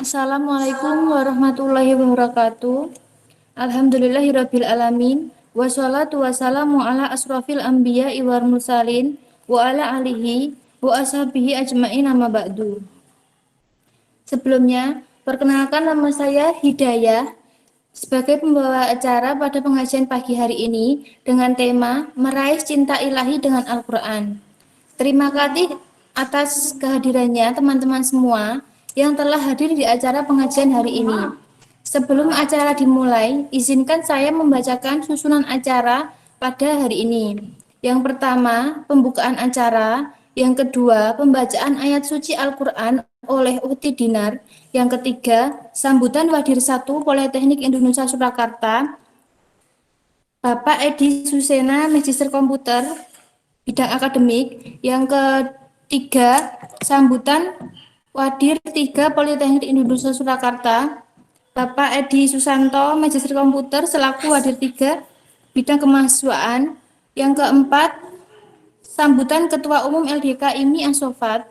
Assalamualaikum warahmatullahi wabarakatuh. Alhamdulillahirabbil alamin. Wassalatu wassalamu ala asrofil anbiya'i wal mursalin wa ala alihi wa ashabihi ajmain amma ba'du. Sebelumnya, perkenalkan nama saya Hidayah sebagai pembawa acara pada pengajian pagi hari ini dengan tema Meraih Cinta Ilahi dengan Al-Quran. Terima kasih atas kehadirannya teman-teman semua yang telah hadir di acara pengajian hari ini. Sebelum acara dimulai, izinkan saya membacakan susunan acara pada hari ini. Yang pertama, pembukaan acara. Yang kedua, pembacaan ayat suci Al-Quran oleh Uti Dinar. Yang ketiga, sambutan Wadir 1 Politeknik Indonesia Surakarta, Bapak Edi Susena, Magister Komputer, bidang akademik. Yang ketiga, sambutan Wadir 3 Politeknik Indonesia Surakarta, Bapak Edi Susanto, Magister Komputer, selaku Wadir 3, bidang kemahasiswaan. Yang keempat, sambutan Ketua Umum LDK IMI Asofat.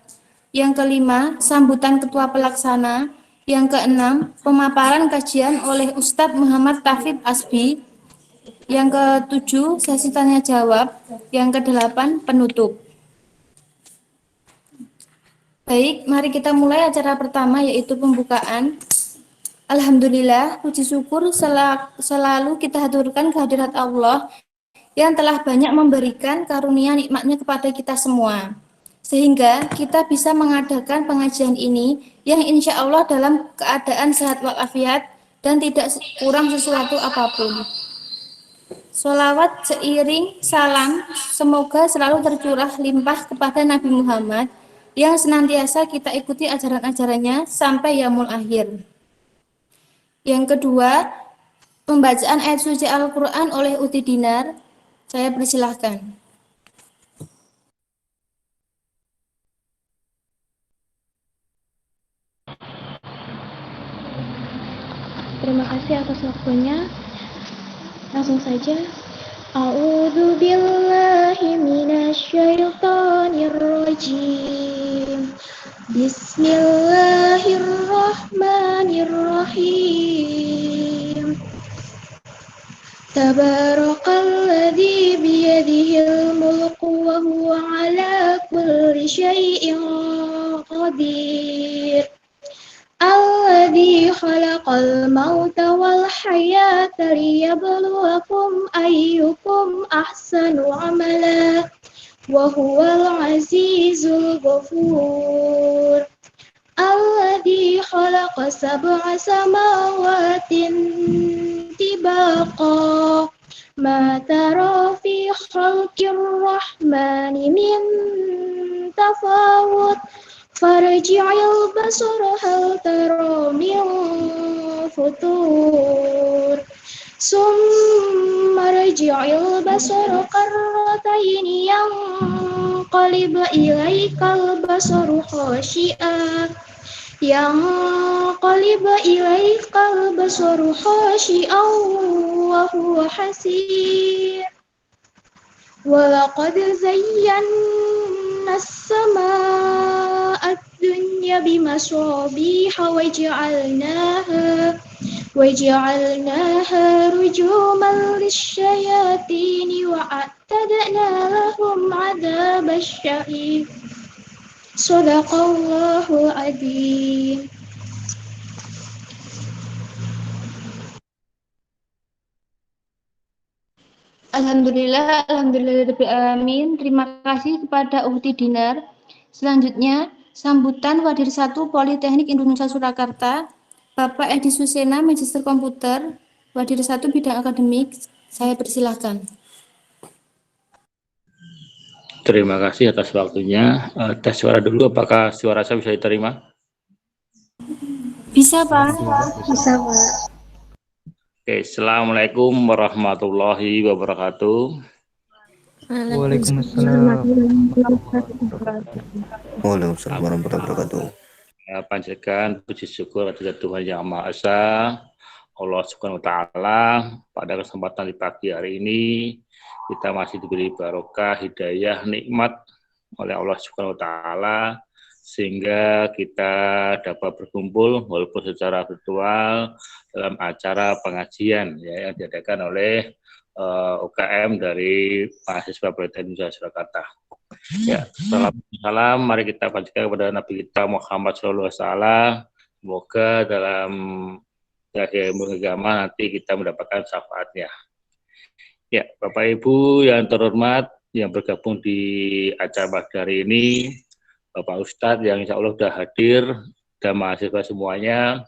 Yang kelima, sambutan Ketua Pelaksana. Yang keenam, pemaparan kajian oleh Ustadz Muhammad Tafid Asbi. Yang ketujuh, sesi tanya jawab. Yang kedelapan, penutup. Baik, mari kita mulai acara pertama, yaitu pembukaan. Alhamdulillah, puji syukur selalu kita haturkan kehadirat Allah yang telah banyak memberikan karunia nikmatnya kepada kita semua. Sehingga kita bisa mengadakan pengajian ini yang insya Allah dalam keadaan sehat walafiat dan tidak kurang sesuatu apapun. Sholawat seiring salam semoga selalu tercurah limpah kepada Nabi Muhammad yang senantiasa kita ikuti ajaran-ajarannya sampai yaumul akhir. Yang kedua, pembacaan ayat suci Al-Quran oleh Uti Dinar. Saya persilahkan. Terima kasih atas waktunya. Langsung saja. A'udzu billahi minasyaitonir rajim. Bismillahirrahmanirrahim. Tabarakalladzi biyadihil mulku wa huwa ala kulli syai'in qadir. Alladzi khalaqal mauta wal hayata liyabluwakum ayyukum ahsanu amala wa huwal azizul ghafur. Alladzi khalaqa sab'a samawatin tibaqa ma tara fi khalqir rahmani min tafawut farji'il basara hal tara min futur summa rji'il basara karrataini yanqalib ilaikal basaru khashi'a wa huwa hasir walaqad zayyana as-samaa'a ad-dunya bimasabiha waja'alnaha rujuman lisyayatini wa a'tadna lahum 'adzabash sya'ir. Shadaqallahul adzim. Alhamdulillahirabbil. Terima kasih kepada Uti Dinar. Selanjutnya, sambutan Wadir 1 Politeknik Indonesia Surakarta, Bapak Edi Susena, Magister Komputer, Wadir 1 bidang akademik. Saya persilahkan. Terima kasih atas waktunya. Tes suara dulu, apakah suara saya bisa diterima? Bisa, Pak. Bisa, Pak. Oke, Assalamualaikum warahmatullahi wabarakatuh. Waalaikumsalam warahmatullahi wabarakatuh. Panjatkan puji syukur kepada Tuhan Yang Maha Esa, Allah Subhanahu wa Ta'ala. Pada kesempatan di pagi hari ini, kita masih diberi barokah, hidayah, nikmat oleh Allah Subhanahu wa Ta'ala sehingga kita dapat berkumpul walaupun secara virtual dalam acara pengajian ya, yang diadakan oleh UKM dari mahasiswa Politeknik Indonesia Surakarta. Ya, salam, mari kita panjatkan kepada Nabi kita Muhammad SAW. Semoga dalam ilmu agama nanti kita mendapatkan syafaatnya. Ya, Bapak Ibu yang terhormat yang bergabung di acara pagi hari ini, Bapak Ustadz yang insya Allah sudah hadir, dan mahasiswa semuanya,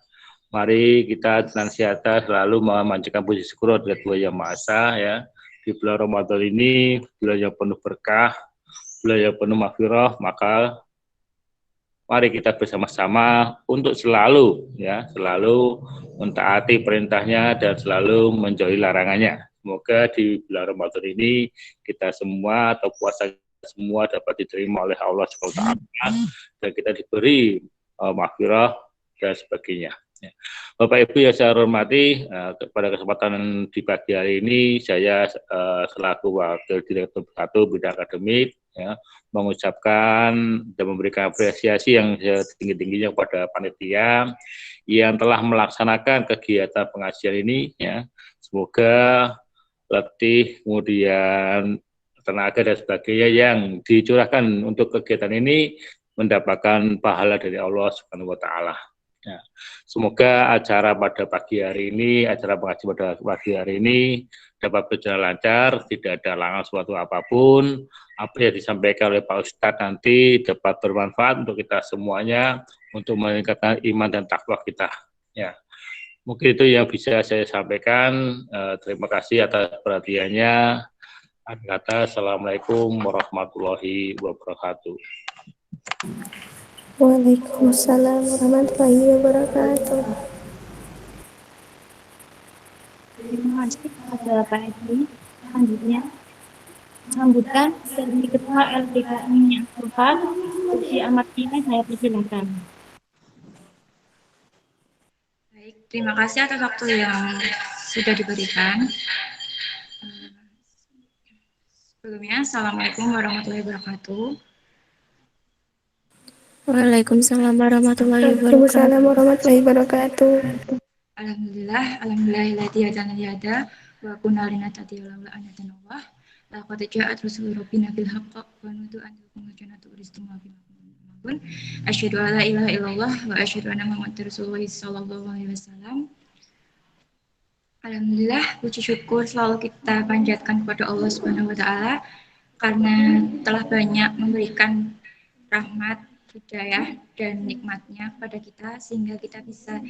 mari kita senantiasa selalu memanjatkan puji syukur kepada Tuhan Yang Maha Esa ya. Di bulan Ramadan ini, bulan yang penuh berkah, bulan yang penuh maghfirah, maka mari kita bersama-sama untuk selalu mentaati perintahnya dan selalu menjauhi larangannya. Semoga di bulan Ramadan ini kita semua atau puasa semua dapat diterima oleh Allah SWT dan kita diberi maghfirah dan sebagainya. Bapak Ibu yang saya hormati, pada kesempatan di pagi hari ini saya selaku Wakil Direktur 1 Bidang Akademik ya, mengucapkan dan memberikan apresiasi yang setinggi-tingginya kepada panitia yang telah melaksanakan kegiatan pengajian ini ya. Semoga letih, kemudian tenaga dan sebagainya yang dicurahkan untuk kegiatan ini mendapatkan pahala dari Allah Subhanahu wa taala. Ya. Semoga acara pada pagi hari ini, acara pengajian pada pagi hari ini dapat berjalan lancar, tidak ada halangan suatu apapun. Apa yang disampaikan oleh Pak Ustadz nanti dapat bermanfaat untuk kita semuanya untuk meningkatkan iman dan takwa kita. Ya. Mungkin itu yang bisa saya sampaikan. Terima kasih atas perhatiannya. Kata Assalamualaikum warahmatullahi wabarakatuh. Waalaikumsalam warahmatullahi wabarakatuh. Terima kasih kepada Pak Edi. Selanjutnya, sambutan dari Ketua LPKI Asofat, Uci Amartina, saya persilakan. Baik, terima kasih atas waktu yang sudah diberikan. Sebelumnya, Assalamualaikum warahmatullahi wabarakatuh. Waalaikumsalam warahmatullahi wabarakatuh. Alhamdulillahilladzi hadana li hada wa kunna linahtadiya laula an hadana Allah. Laqad ja'at rusulu rabbina bil haqq wa nudu an takunu jannatu uristum bima kuntum. Asyhadu an la ilaha illallah wa asyhadu anna Muhammadar Rasulullah sallallahu alaihi wasallam. Alhamdulillah, puji syukur selalu kita panjatkan kepada Allah Subhanahu wa taala karena telah banyak memberikan rahmat, hidayah dan nikmatnya kepada kita sehingga kita bisa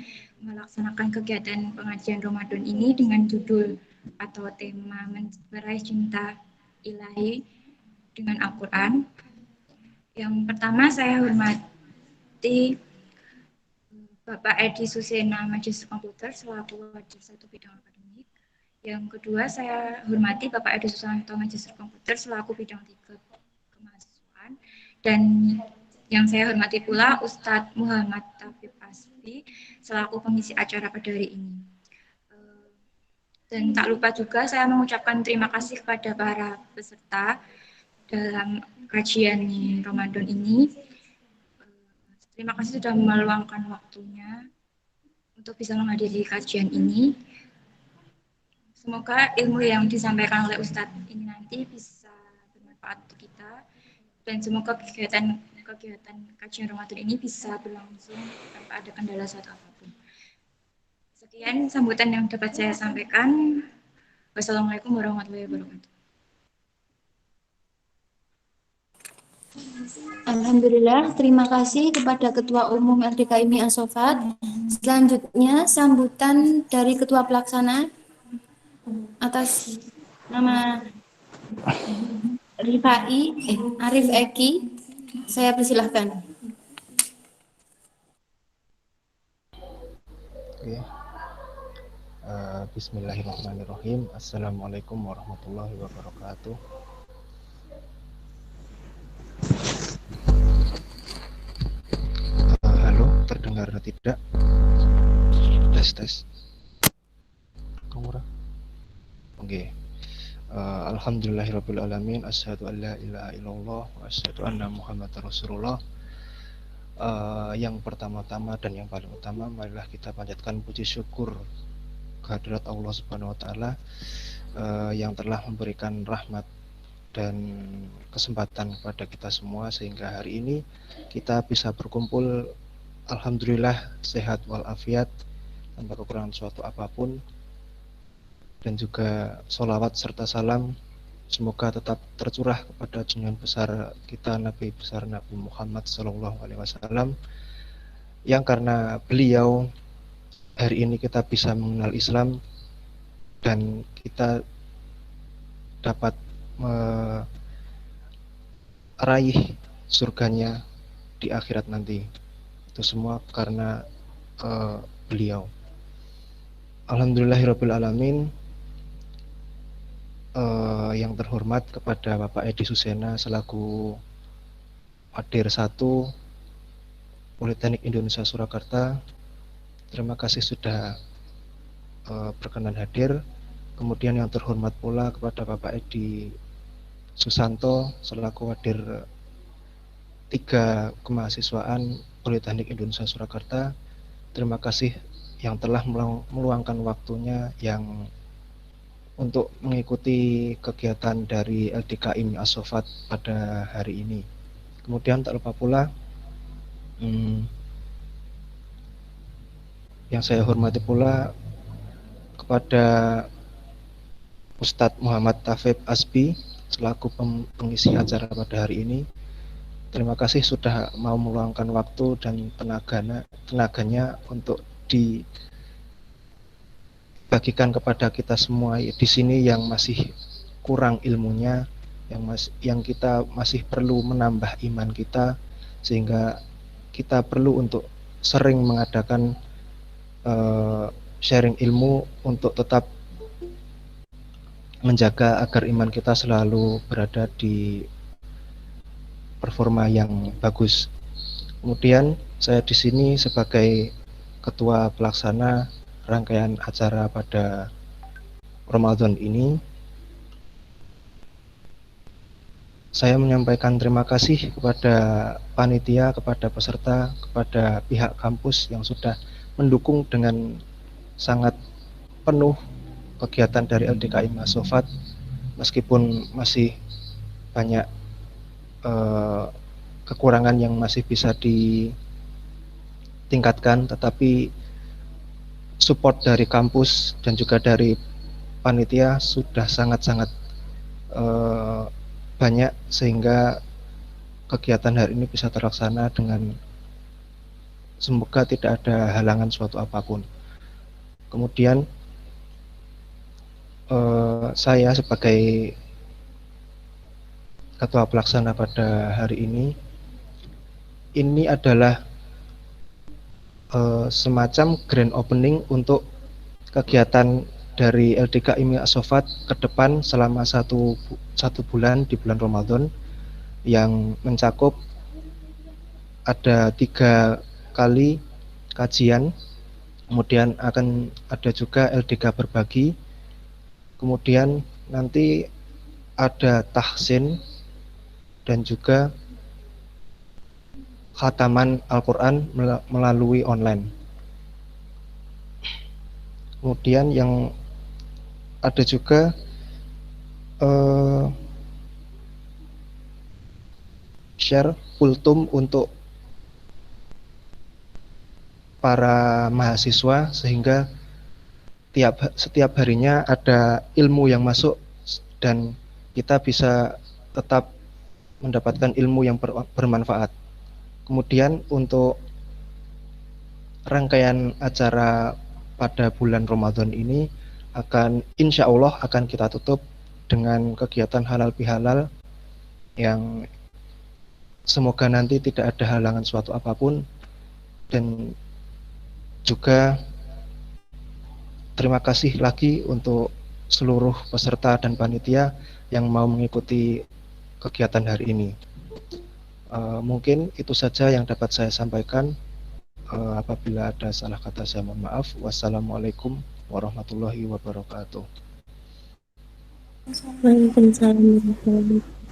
melaksanakan kegiatan pengajian Ramadan ini dengan judul atau tema meraih cinta ilahi dengan Al-Quran. Yang pertama saya hormati Bapak Edi Susena Majelis Komputer selaku Majelis 1 Bidang Akademik. Yang kedua saya hormati Bapak Edi Susanto Majelis Komputer selaku Bidang 3 Kemahasiswaan. Dan yang saya hormati pula Ustadz Muhammad Taufik Asfi selaku pengisi acara pada hari ini. Dan tak lupa juga saya mengucapkan terima kasih kepada para peserta dalam kajian Ramadan ini. Terima kasih sudah meluangkan waktunya untuk bisa menghadiri kajian ini. Semoga ilmu yang disampaikan oleh Ustadz ini nanti bisa bermanfaat untuk kita dan semoga kegiatan kajian Ramadan ini bisa berlangsung tanpa ada kendala suatu apapun. Sekian sambutan yang dapat saya sampaikan. Wassalamualaikum warahmatullahi wabarakatuh. Alhamdulillah, terima kasih kepada Ketua Umum LDKI Asofat. Selanjutnya, sambutan dari Ketua Pelaksana atas nama Arif Eki. Saya persilahkan. Oke. Bismillahirrahmanirrahim. Assalamualaikum warahmatullahi wabarakatuh. Halo, terdengar tidak? Tes. Kamera. Oke. Alhamdulillahirabbil alamin. Asyhadu an la ilaha illallah wa asyhadu anna Muhammadar Rasulullah. Yang pertama-tama dan yang paling utama, marilah kita panjatkan puji syukur kehadirat Allah Subhanahu wa taala yang telah memberikan rahmat dan kesempatan kepada kita semua sehingga hari ini kita bisa berkumpul alhamdulillah sehat walafiat tanpa kekurangan suatu apapun, dan juga sholawat serta salam semoga tetap tercurah kepada junjungan besar kita Nabi besar Nabi Muhammad SAW, yang karena beliau hari ini kita bisa mengenal Islam dan kita dapat meraih surganya di akhirat nanti. Itu semua karena beliau. Alhamdulillahirabbil alamin. Yang terhormat kepada Bapak Edi Susena selaku Wadir 1 Politeknik Indonesia Surakarta, terima kasih sudah berkenan hadir. Kemudian yang terhormat pula kepada Bapak Edi Susanto selaku Wadir 3 Kemahasiswaan Politeknik Indonesia Surakarta, terima kasih yang telah meluangkan waktunya yang untuk mengikuti kegiatan dari LDK IMI As-Sofat pada hari ini. Kemudian tak lupa pula yang saya hormati pula kepada Ustadz Muhammad Tafib Asbi selaku pengisi acara pada hari ini. Terima kasih sudah mau meluangkan waktu dan tenaganya untuk bagikan kepada kita semua di sini yang masih kurang ilmunya, yang kita masih perlu menambah iman kita, sehingga kita perlu untuk sering mengadakan sharing ilmu untuk tetap menjaga agar iman kita selalu berada di performa yang bagus. Kemudian saya di sini sebagai ketua pelaksana rangkaian acara pada Ramadan ini, saya menyampaikan terima kasih kepada panitia, kepada peserta, kepada pihak kampus yang sudah mendukung dengan sangat penuh kegiatan dari LDK IMI As-Sofat, meskipun masih banyak kekurangan yang masih bisa ditingkatkan, tetapi support dari kampus dan juga dari panitia sudah sangat-sangat banyak sehingga kegiatan hari ini bisa terlaksana dengan semoga tidak ada halangan suatu apapun. Kemudian saya sebagai ketua pelaksana pada hari ini adalah semacam grand opening untuk kegiatan dari LDK IMI As-Sofat ke depan selama satu bulan di bulan Ramadan, yang mencakup ada 3 kali kajian, kemudian akan ada juga LDK berbagi, kemudian nanti ada tahsin dan juga khataman Al-Quran melalui online. Kemudian yang ada juga share kultum untuk para mahasiswa, sehingga setiap harinya ada ilmu yang masuk dan kita bisa tetap mendapatkan ilmu yang bermanfaat. Kemudian untuk rangkaian acara pada bulan Ramadan ini insya Allah akan kita tutup dengan kegiatan halal bihalal yang semoga nanti tidak ada halangan suatu apapun. Dan juga terima kasih lagi untuk seluruh peserta dan panitia yang mau mengikuti kegiatan hari ini. Mungkin itu saja yang dapat saya sampaikan. Apabila ada salah kata saya mohon maaf. Wassalamualaikum warahmatullahi wabarakatuh. Waalaikumsalam warahmatullahi wabarakatuh.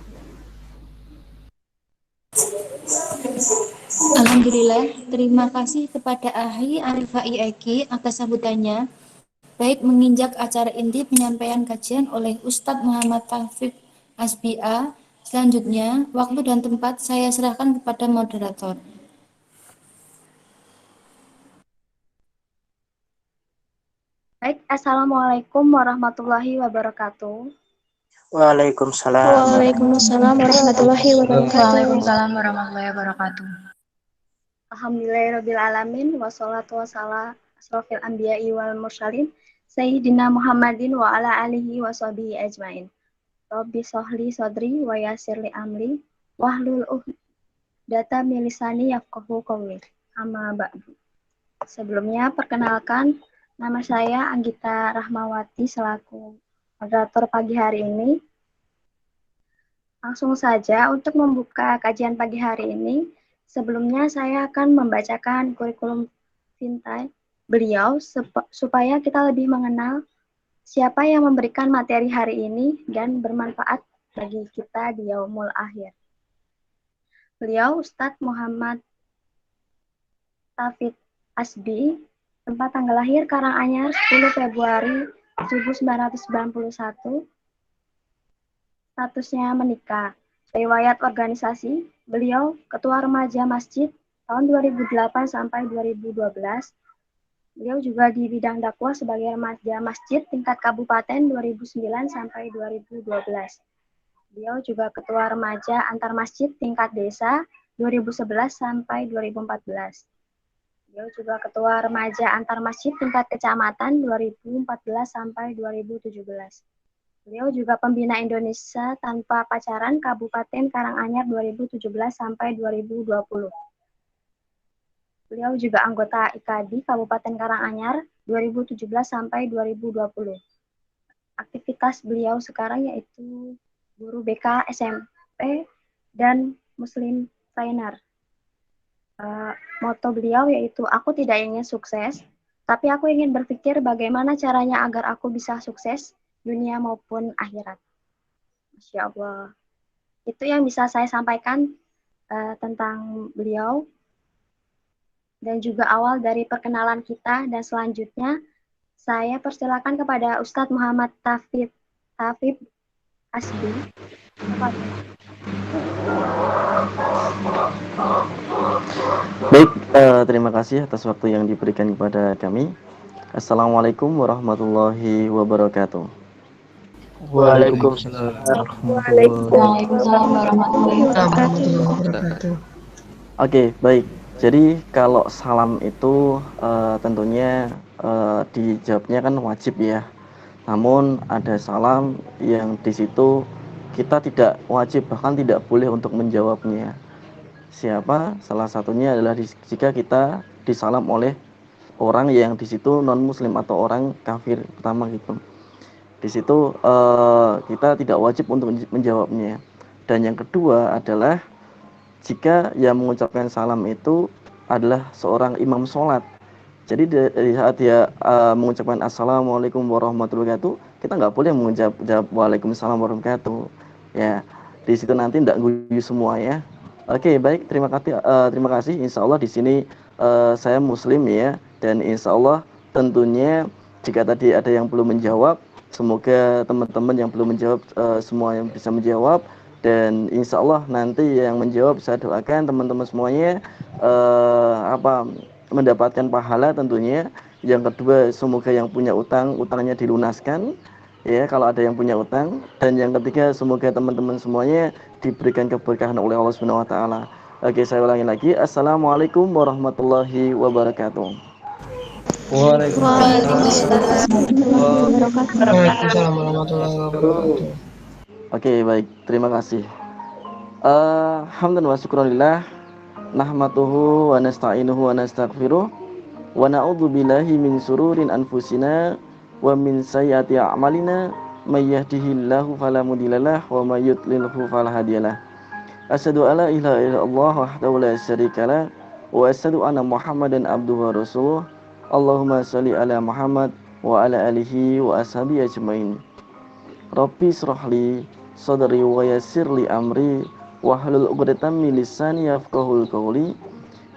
Alhamdulillah. Alhamdulillah, terima kasih kepada Ahli Arifai Eki atas sambutannya. Baik menginjak acara inti penyampaian kajian oleh Ustadz Muhammad Taufik Asbia. Selanjutnya, waktu dan tempat saya serahkan kepada moderator. Baik, Assalamualaikum warahmatullahi wabarakatuh. Waalaikumsalam. Waalaikumsalam warahmatullahi wabarakatuh. Waalaikumsalam warahmatullahi wabarakatuh. Alhamdulillahirabbil alamin wassalatu wassalam asrofil anbiya'i wal mursalin sayyidina Muhammadin wa ala alihi wa sahbihi ajmain. Rabbi sholli sadri wa yassirli amri wahlul uqdatam min lisani yafqahu qawli. Amma ba'du. Sebelumnya perkenalkan, nama saya Anggita Rahmawati selaku moderator pagi hari ini. Langsung saja untuk membuka kajian pagi hari ini, sebelumnya saya akan membacakan kurikulum vitae beliau supaya kita lebih mengenal siapa yang memberikan materi hari ini dan bermanfaat bagi kita di yaumul akhir. Beliau Ustadz Muhammad Taufik Asbi, tempat tanggal lahir Karanganyar 10 Februari 1991, statusnya menikah. Riwayat organisasi, beliau Ketua Remaja Masjid tahun 2008 sampai 2012. Beliau juga di bidang dakwah sebagai Remaja Masjid tingkat Kabupaten 2009 sampai 2012. Beliau juga Ketua Remaja Antar Masjid tingkat Desa 2011 sampai 2014. Beliau juga Ketua Remaja Antar Masjid tingkat Kecamatan 2014 sampai 2017. Beliau juga Pembina Indonesia Tanpa Pacaran Kabupaten Karanganyar 2017 sampai 2020. Beliau juga anggota IKADI Kabupaten Karanganyar 2017 sampai 2020. Aktivitas beliau sekarang yaitu guru BK SMP dan Muslim Trainer. Moto beliau yaitu aku tidak ingin sukses, tapi aku ingin berpikir bagaimana caranya agar aku bisa sukses dunia maupun akhirat. Masya Allah. Itu yang bisa saya sampaikan tentang beliau. Dan juga awal dari perkenalan kita, dan selanjutnya saya persilakan kepada Ustadz Muhammad Taufik Asbi. Baik, terima kasih atas waktu yang diberikan kepada kami. Assalamualaikum warahmatullahi wabarakatuh. Waalaikumsalam Waalaikumsalam warahmatullahi wabarakatuh. Oke, baik. Jadi kalau salam itu tentunya dijawabnya kan wajib ya. Namun ada salam yang di situ kita tidak wajib, bahkan tidak boleh untuk menjawabnya. Siapa? Salah satunya adalah jika kita disalam oleh orang yang di situ non muslim atau orang kafir pertama gitu. Di situ kita tidak wajib untuk menjawabnya. Dan yang kedua adalah jika yang mengucapkan salam itu adalah seorang imam sholat. Jadi dari saat dia mengucapkan assalamualaikum warahmatullahi wabarakatuh, kita nggak boleh mengucap waalaikumsalam warahmatullahi wabarakatuh. Ya, di situ nanti nggak guyu semua ya. Oke, baik, terima kasih. Insya Allah di sini saya muslim ya, dan insya Allah tentunya jika tadi ada yang belum menjawab, semoga teman-teman yang belum menjawab semua yang bisa menjawab, dan insya Allah nanti yang menjawab saya doakan teman-teman semuanya mendapatkan pahala tentunya. Yang kedua, semoga yang punya utang, utangnya dilunaskan ya kalau ada yang punya utang. Dan yang ketiga, semoga teman-teman semuanya diberikan keberkahan oleh Allah Subhanahu wa taala. Oke, saya ulangi lagi. Assalamualaikum warahmatullahi wabarakatuh. Waalaikumsalam warahmatullahi wabarakatuh. Oke, baik. Terima kasih. Hamdan wa syukranillah. Nahmatuhu wa nasta'inuhu wa nastaghfiruh. Wa na'udzu billahi min sururin anfusina wa min sayyiati a'malina. May yahdihillahu fala mudhillalah wa may yudlilhu fala hadiyalah. Asyhadu alla ilaha illallah wahdahu la syarikalah wa asyhadu anna Muhammadan abduhu wa rasuluh. Allahumma shalli ala Muhammad wa ala alihi wa ashabihi ajmain. Rabbi shrahli sadri wa yassirli amri wahlul 'uqdatam min lisani yafqahul qawli.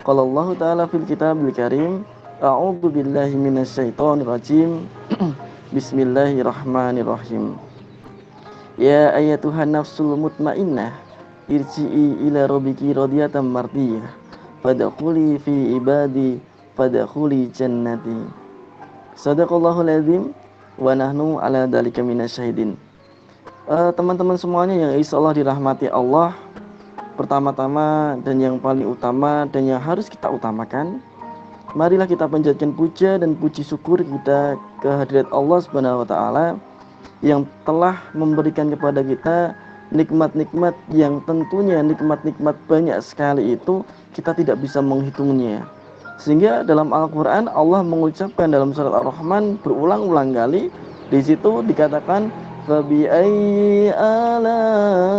Qala Allah Ta'ala fil kitabil karim, a'udzu billahi minasyaitonir rajim. Bismillahirrahmanirrahim. Ya ayyatuhan nafsul mutmainnah, irji'i ila rabbiki radiyatan mardiyah, fadkhuli fi ibadi, fadkhuli jannati. Shadaqallahul azim wa nahnu ala dzalika minasyahidin. Teman-teman semuanya yang insyaallah dirahmati Allah, pertama-tama dan yang paling utama dan yang harus kita utamakan, marilah kita panjatkan puja dan puji syukur kita kehadirat Allah Subhanahu wa taala yang telah memberikan kepada kita nikmat-nikmat yang tentunya nikmat-nikmat banyak sekali, itu kita tidak bisa menghitungnya. Sehingga dalam Al-Qur'an Allah mengucapkan dalam surat Ar-Rahman berulang-ulang kali, di situ dikatakan fabi ayyi ala'i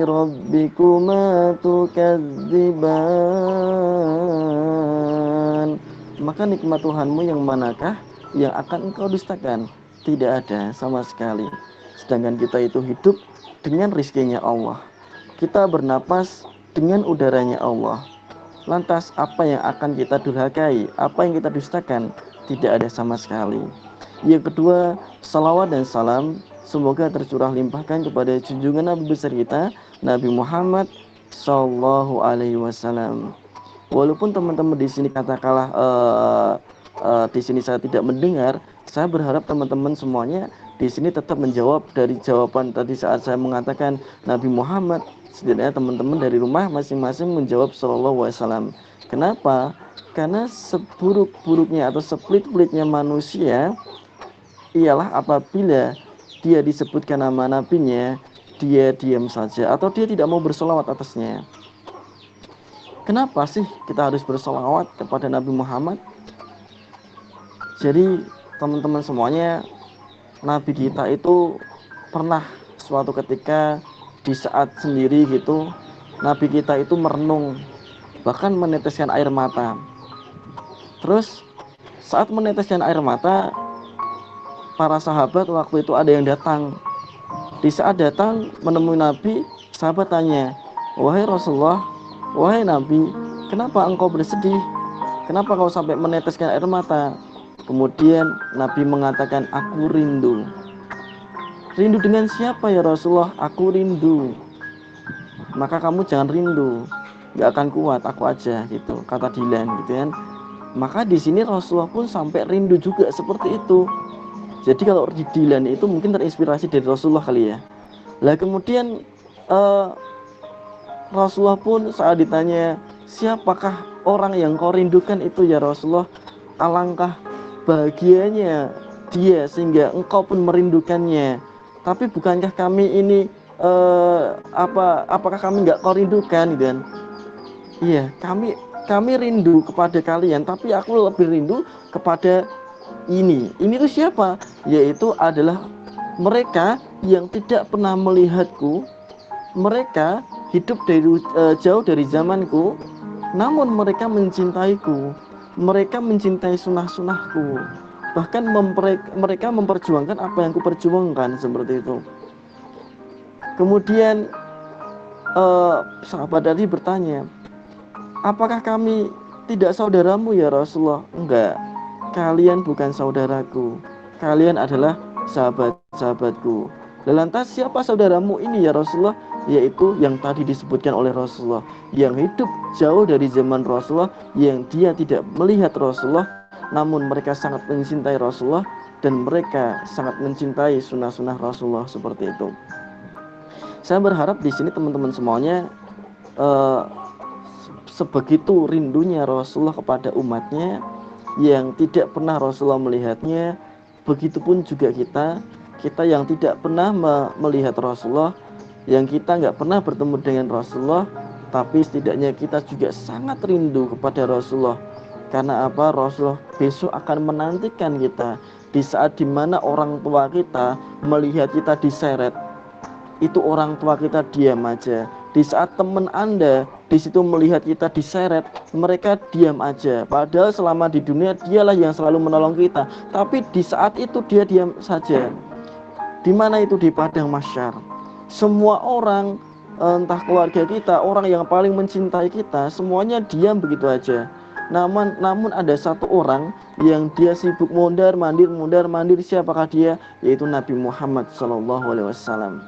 rabbikuma tukadziban. Maka nikmat Tuhanmu yang manakah yang akan engkau dustakan? Tidak ada sama sekali. Sedangkan kita itu hidup dengan rizkinya Allah, kita bernapas dengan udaranya Allah. Lantas apa yang akan kita durhakai, apa yang kita dustakan? Tidak ada sama sekali. Yang kedua, salawat dan salam semoga tercurah limpahkan kepada junjungan Nabi besar kita, Nabi Muhammad Sallallahu Alaihi Wasallam. Walaupun teman-teman di sini katakanlah di sini saya tidak mendengar, saya berharap teman-teman semuanya di sini tetap menjawab dari jawaban tadi saat saya mengatakan Nabi Muhammad. Setidaknya teman-teman dari rumah masing-masing menjawab Sallallahu Alaihi Wasallam. Kenapa? Karena seburuk-buruknya atau sepelit-pelitnya manusia ialah apabila dia disebutkan nama nabinya, dia diam saja atau dia tidak mau bersolawat atasnya. Kenapa sih kita harus bersolawat kepada Nabi Muhammad? Jadi teman-teman semuanya, Nabi kita itu pernah suatu ketika di saat sendiri gitu, Nabi kita itu merenung, bahkan meneteskan air mata. Terus saat meneteskan air mata, para sahabat waktu itu ada yang datang. Di saat datang menemui Nabi, sahabat tanya, wahai Rasulullah, wahai Nabi, kenapa engkau bersedih? Kenapa kau sampai meneteskan air mata? Kemudian Nabi mengatakan, aku rindu. Rindu dengan siapa ya Rasulullah? Aku rindu. Maka kamu jangan rindu, gak akan kuat, aku aja gitu, kata Dilan gitu kan. Maka di sini Rasulullah pun sampai rindu juga seperti itu. Jadi kalau di Dilan itu mungkin terinspirasi dari Rasulullah kali ya. Lah kemudian Rasulullah pun saat ditanya, siapakah orang yang kau rindukan itu ya Rasulullah? Alangkah bahagianya dia sehingga engkau pun merindukannya. Tapi bukankah kami ini apakah kami nggak kau rindukan gitu kan? Iya, kami rindu kepada kalian, tapi aku lebih rindu kepada ini tuh siapa? Yaitu adalah mereka yang tidak pernah melihatku, mereka hidup jauh dari zamanku, namun mereka mencintaiku, mereka mencintai sunnah-sunnahku, bahkan mereka memperjuangkan apa yang kuperjuangkan, seperti itu. Kemudian sahabat tadi bertanya, apakah kami tidak saudaramu ya Rasulullah? Enggak, kalian bukan saudaraku, kalian adalah sahabat-sahabatku. Lantas siapa saudaramu ini ya Rasulullah? Yaitu yang tadi disebutkan oleh Rasulullah, yang hidup jauh dari zaman Rasulullah, yang dia tidak melihat Rasulullah, namun mereka sangat mencintai Rasulullah dan mereka sangat mencintai sunnah-sunnah Rasulullah, seperti itu. Saya berharap di sini teman-teman semuanya sebegitu rindunya Rasulullah kepada umatnya yang tidak pernah Rasulullah melihatnya, begitupun juga kita yang tidak pernah melihat Rasulullah, yang kita nggak pernah bertemu dengan Rasulullah, tapi setidaknya kita juga sangat rindu kepada Rasulullah. Karena apa? Rasulullah besok akan menantikan kita di saat dimana orang tua kita melihat kita diseret, itu orang tua kita diam aja. Di saat teman Anda di situ melihat kita diseret, mereka diam aja. Padahal selama di dunia dialah yang selalu menolong kita. Tapi di saat itu dia diam saja. Di mana itu? Di padang mahsyar. Semua orang entah keluarga kita, orang yang paling mencintai kita, semuanya diam begitu aja. Namun ada satu orang yang dia sibuk mondar mandir, siapakah dia? Yaitu Nabi Muhammad SAW.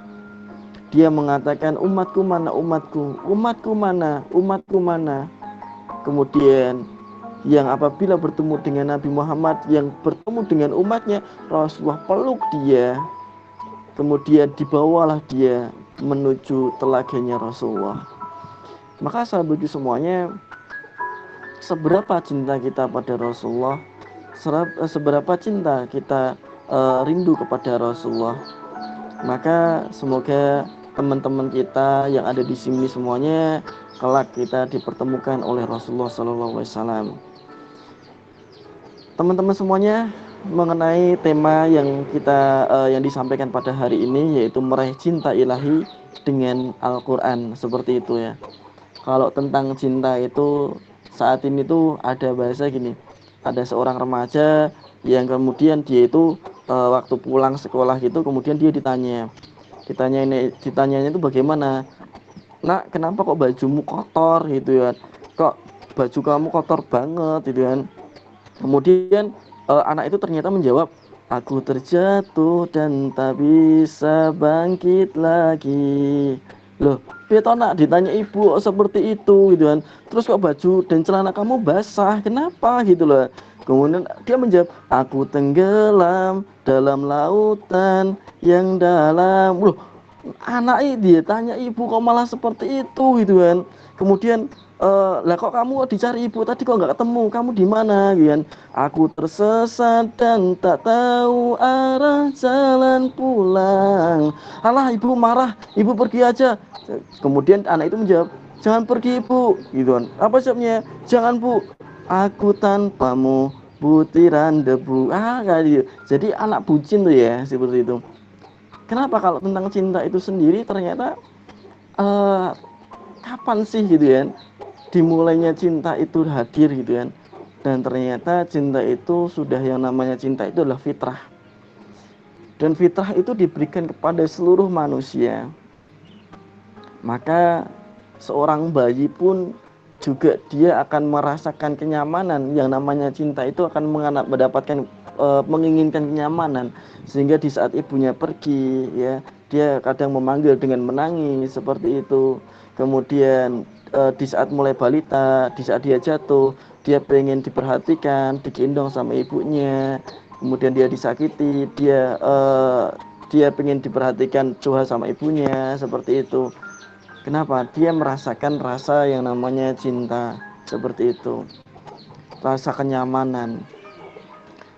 Dia mengatakan, umatku mana umatku, umatku mana, umatku mana. Kemudian yang apabila bertemu dengan Nabi Muhammad, yang bertemu dengan umatnya, Rasulullah peluk dia. Kemudian dibawalah dia menuju telaganya Rasulullah. Maka sahabatku semuanya, seberapa cinta kita pada Rasulullah, seberapa cinta kita rindu kepada Rasulullah. Maka semoga teman-teman kita yang ada di sini semuanya kelak kita dipertemukan oleh Rasulullah SAW. Teman-teman semuanya, mengenai tema yang yang disampaikan pada hari ini, yaitu meraih cinta ilahi dengan Al-Quran, seperti itu ya. Kalau tentang cinta itu saat ini tuh ada bahasa gini, ada seorang remaja yang kemudian dia itu waktu pulang sekolah gitu, kemudian dia ditanyanya itu bagaimana, nak kenapa kok bajumu kotor gitu ya, kok baju kamu kotor banget gitu kan. Kemudian anak itu ternyata menjawab, aku terjatuh dan tak bisa bangkit lagi. Loh, beto nak ditanya ibu seperti itu gitu kan. Terus kok baju dan celana kamu basah, kenapa gitu loh. Kemudian dia menjawab, aku tenggelam dalam lautan yang dalam. Loh, anak dia tanya ibu kok malah seperti itu gitu kan. Kemudian lah kok kamu dicari ibu tadi kok nggak ketemu, kamu di mana gitu kan. Aku tersesat dan tak tahu arah jalan pulang. Alah, ibu marah, ibu pergi aja. Kemudian anak itu menjawab, jangan pergi ibu gitu kan. Apa jawabnya? Jangan bu, aku tanpamu butiran debu. Kayak gitu. Jadi anak bucin tuh ya, seperti itu. Kenapa kalau tentang cinta itu sendiri ternyata kapan sih gitu kan dimulainya cinta itu hadir gitu kan. Dan ternyata cinta itu sudah, yang namanya cinta itu adalah fitrah. Dan fitrah itu diberikan kepada seluruh manusia. Maka seorang bayi pun juga dia akan merasakan kenyamanan, yang namanya cinta itu akan mendapatkan menginginkan kenyamanan, sehingga di saat ibunya pergi ya, dia kadang memanggil dengan menangis seperti itu. Kemudian di saat mulai balita, di saat dia jatuh, dia pengen diperhatikan, digendong sama ibunya. Kemudian dia disakiti, dia pengen diperhatikan juga sama ibunya, seperti itu. Kenapa? Dia merasakan rasa yang namanya cinta, seperti itu, rasa kenyamanan.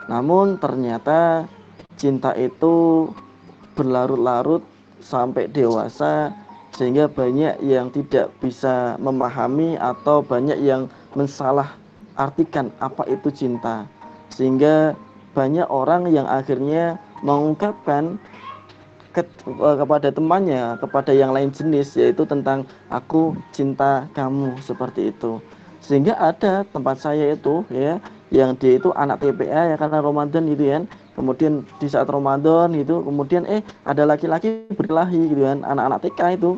Namun ternyata cinta itu berlarut-larut sampai dewasa, sehingga banyak yang tidak bisa memahami atau banyak yang mensalah artikan apa itu cinta, sehingga banyak orang yang akhirnya mengungkapkan kepada temannya, kepada yang lain jenis, yaitu tentang aku cinta kamu, seperti itu. Sehingga ada tempat saya itu ya, yang dia itu anak TPA ya, karena Ramadan gitu kan. Kemudian di saat Ramadan itu kemudian ada laki-laki berkelahi gitu kan, anak-anak TK itu.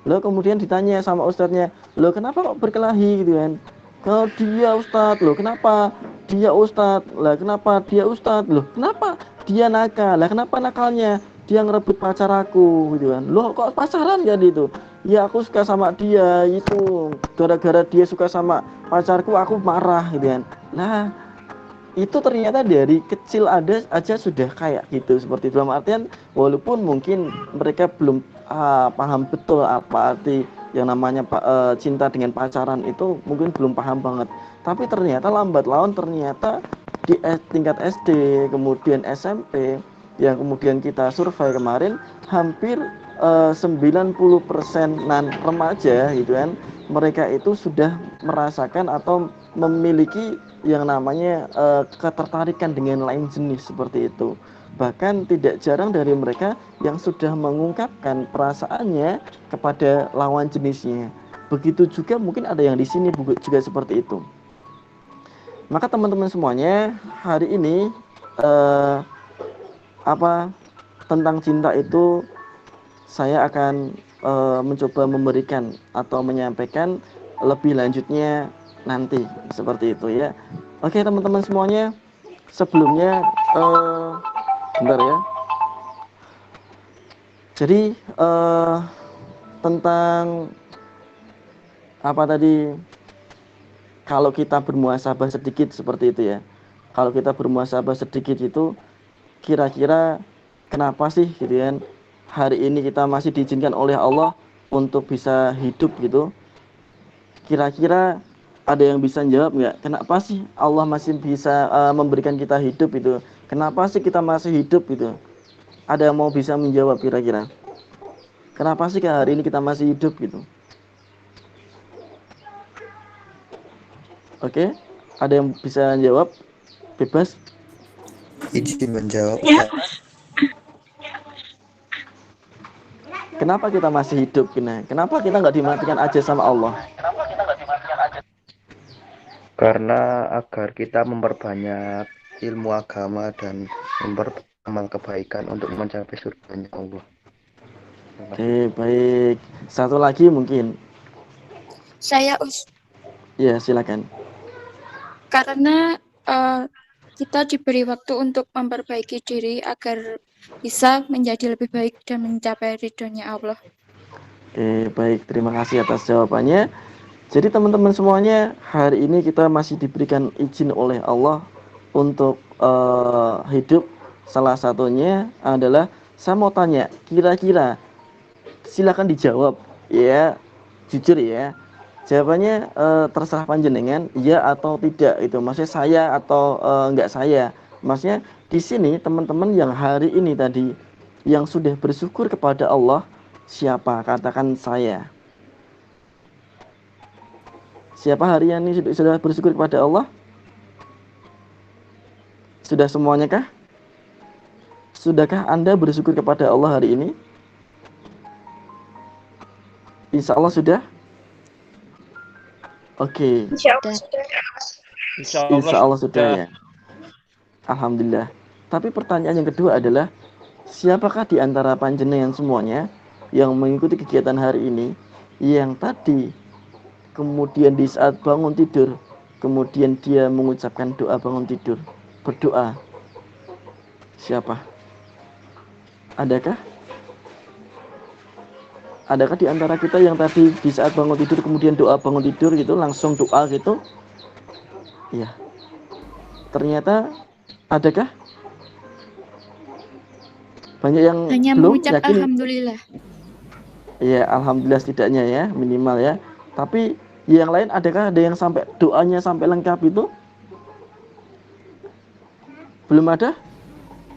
Loh, kemudian ditanya sama ustadznya, loh kenapa kok berkelahi gitu kan. Kalau dia ustadz, loh kenapa dia ustadz, lah kenapa dia ustadz, loh kenapa dia nakal, lah kenapa nakalnya, dia ngerebut pacar aku gitu kan. Loh kok pacaran kan itu, ya aku suka sama dia, itu gara-gara dia suka sama pacarku aku marah gitu kan. Nah itu ternyata dari kecil aja sudah kayak gitu, seperti dalam artian walaupun mungkin mereka belum paham betul apa arti yang namanya cinta dengan pacaran, itu mungkin belum paham banget, tapi ternyata lambat laun ternyata di tingkat SD kemudian SMP yang kemudian kita survei kemarin, hampir 90%-an remaja gitu kan, mereka itu sudah merasakan atau memiliki yang namanya ketertarikan dengan lain jenis, seperti itu. Bahkan tidak jarang dari mereka yang sudah mengungkapkan perasaannya kepada lawan jenisnya. Begitu juga mungkin ada yang di sini juga seperti itu. Maka teman-teman semuanya, hari ini tentang cinta itu saya akan mencoba memberikan atau menyampaikan lebih lanjutnya nanti seperti itu ya. Oke teman-teman semuanya, sebelumnya bentar ya. Jadi tentang apa tadi, kalau kita bermuhasabah sedikit seperti itu ya. Kalau kita bermuhasabah sedikit itu kira-kira kenapa sih gitu kan hari ini kita masih diizinkan oleh Allah untuk bisa hidup gitu. Kira-kira ada yang bisa jawab nggak? Kenapa sih Allah masih bisa memberikan kita hidup itu? Kenapa sih kita masih hidup gitu? Ada yang mau bisa menjawab kira-kira? Kenapa sih hari ini kita masih hidup gitu? Oke, ada yang bisa jawab? Bebas. Izin menjawab. Kenapa kita masih hidup? Kenapa kita nggak dimatikan aja sama Allah? Karena agar kita memperbanyak ilmu agama dan memperbanyak kebaikan untuk mencapai surganya Allah. Oke, baik. Satu lagi mungkin. Saya Ya, silakan. karena kita diberi waktu untuk memperbaiki diri agar bisa menjadi lebih baik dan mencapai ridhonya Allah. Oke, baik. Terima kasih atas jawabannya. Jadi teman-teman semuanya, hari ini kita masih diberikan izin oleh Allah untuk hidup. Salah satunya adalah saya mau tanya, kira-kira silakan dijawab ya, jujur ya. Jawabannya terserah panjenengan, ya atau tidak itu. Maksudnya saya atau enggak saya. Maksudnya di sini teman-teman yang hari ini tadi yang sudah bersyukur kepada Allah siapa? Katakan saya. Siapa hari ini sudah bersyukur kepada Allah? Sudah semuanya kah? Sudahkah Anda bersyukur kepada Allah hari ini? Insya Allah sudah? Oke. Insya Allah sudah ya. Alhamdulillah. Tapi pertanyaan yang kedua adalah, siapakah di antara panjenengan semuanya yang mengikuti kegiatan hari ini yang tadi kemudian di saat bangun tidur kemudian dia mengucapkan doa bangun tidur, berdoa? Siapa? Adakah? Adakah di antara kita yang tadi di saat bangun tidur kemudian doa bangun tidur gitu, langsung doa gitu? Iya. Ternyata adakah? Banyak yang hanya belum mengucap yakin. alhamdulillah. Ya, alhamdulillah setidaknya ya, minimal ya. Tapi yang lain adakah ada yang sampai doanya sampai lengkap itu? Belum ada?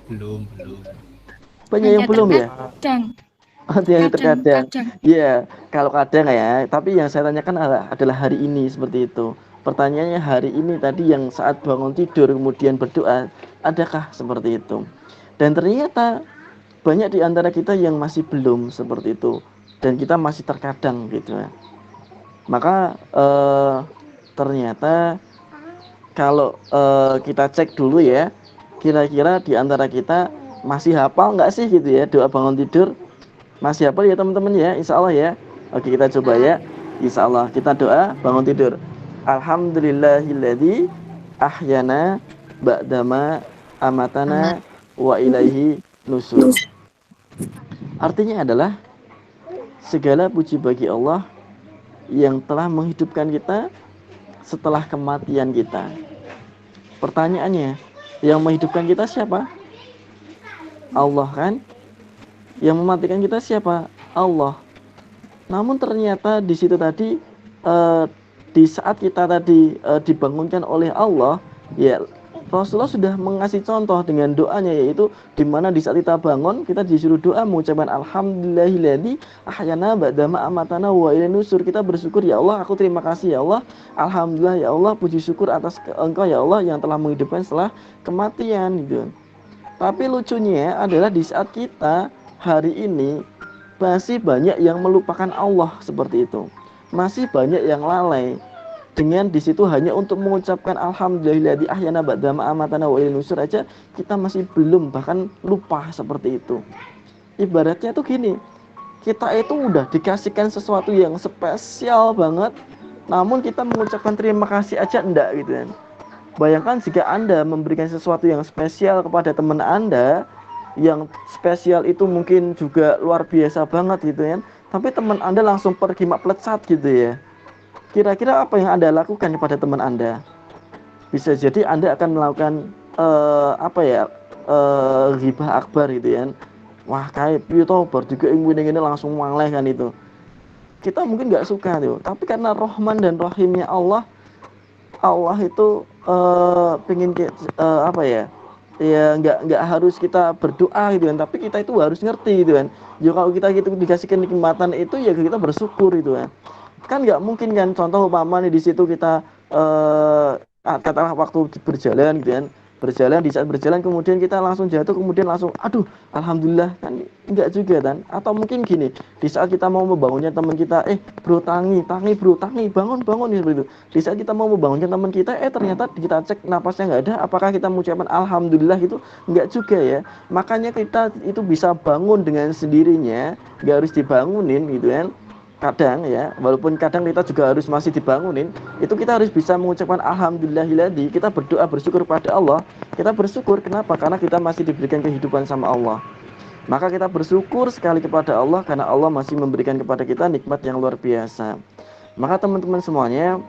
Belum. Banyak yang belum ya? Yang terkadang. Ya, kalau kadang ya. Tapi yang saya tanyakan adalah hari ini seperti itu. Pertanyaannya hari ini tadi yang saat bangun tidur kemudian berdoa, adakah seperti itu? Dan ternyata banyak di antara kita yang masih belum seperti itu. Dan kita masih terkadang gitu ya. Maka ternyata kalau kita cek dulu ya, kira-kira di antara kita masih hafal nggak sih gitu ya doa bangun tidur? Masih hafal ya teman-teman ya, insya Allah ya. Oke, kita coba ya, insya Allah kita doa bangun tidur. Alhamdulillahilladzi ahyana ba'dama amatana wa ilaihi nusur. Artinya adalah segala puji bagi Allah yang telah menghidupkan kita setelah kematian kita. Pertanyaannya, yang menghidupkan kita siapa? Allah kan? Yang mematikan kita siapa? Allah. Namun ternyata di situ tadi di saat kita tadi dibangunkan oleh Allah, ya Rasulullah sudah mengasih contoh dengan doanya, yaitu di mana di saat kita bangun kita disuruh doa mengucapkan alhamdulillahilladzi ahyana ba'dama amatana wa ilaihi nusur. Kita bersyukur, ya Allah, aku terima kasih ya Allah, alhamdulillah ya Allah, puji syukur atas Engkau ya Allah yang telah menghidupkan setelah kematian gitu. Tapi lucunya adalah di saat kita hari ini masih banyak yang melupakan Allah seperti itu. Masih banyak yang lalai dengan di situ hanya untuk mengucapkan alhamdulillahilladzi ahyana ba'dama amatana wa ilaihi nusur aja kita masih belum, bahkan lupa seperti itu. Ibaratnya tuh gini, Kita itu udah dikasihkan sesuatu yang spesial banget, namun kita mengucapkan terima kasih aja enggak gitu kan. Bayangkan jika Anda memberikan sesuatu yang spesial kepada teman Anda, yang spesial itu mungkin juga luar biasa banget gitu kan, tapi teman Anda langsung pergi maplecat gitu ya. Kira-kira apa yang Anda lakukan kepada teman Anda? Bisa jadi Anda akan melakukan ghibah akbar gitu ya. Wah kayak piye to bar juga ini langsung mangleh kan itu. Kita mungkin nggak suka tuh, tapi karena Rahman dan Rahimnya Allah itu pengen nggak harus kita berdoa gitu kan, tapi kita itu harus ngerti gitu kan. Ya kalau kita gitu dikasih kenikmatan itu ya kita bersyukur itu kan nggak mungkin kan. Contoh umpamanya di situ kita katakanlah waktu berjalan gitu kan, di saat berjalan kemudian kita langsung jatuh, kemudian langsung aduh alhamdulillah, kan enggak juga kan. Atau mungkin gini, di saat kita mau membangunnya teman kita, bro tangi bro, bangun seperti itu. Di saat kita mau membangunkan teman kita, ternyata kita cek napasnya nggak ada, apakah kita mengucapkan alhamdulillah gitu? Enggak juga ya. Makanya kita itu bisa bangun dengan sendirinya, nggak harus dibangunin gitu kan. Kadang ya, walaupun kadang kita juga harus masih dibangunin, itu kita harus bisa mengucapkan alhamdulillahilladzi, kita berdoa bersyukur pada Allah. Kita bersyukur kenapa? Karena kita masih diberikan kehidupan sama Allah. Maka kita bersyukur sekali kepada Allah karena Allah masih memberikan kepada kita nikmat yang luar biasa. Maka teman-teman semuanya,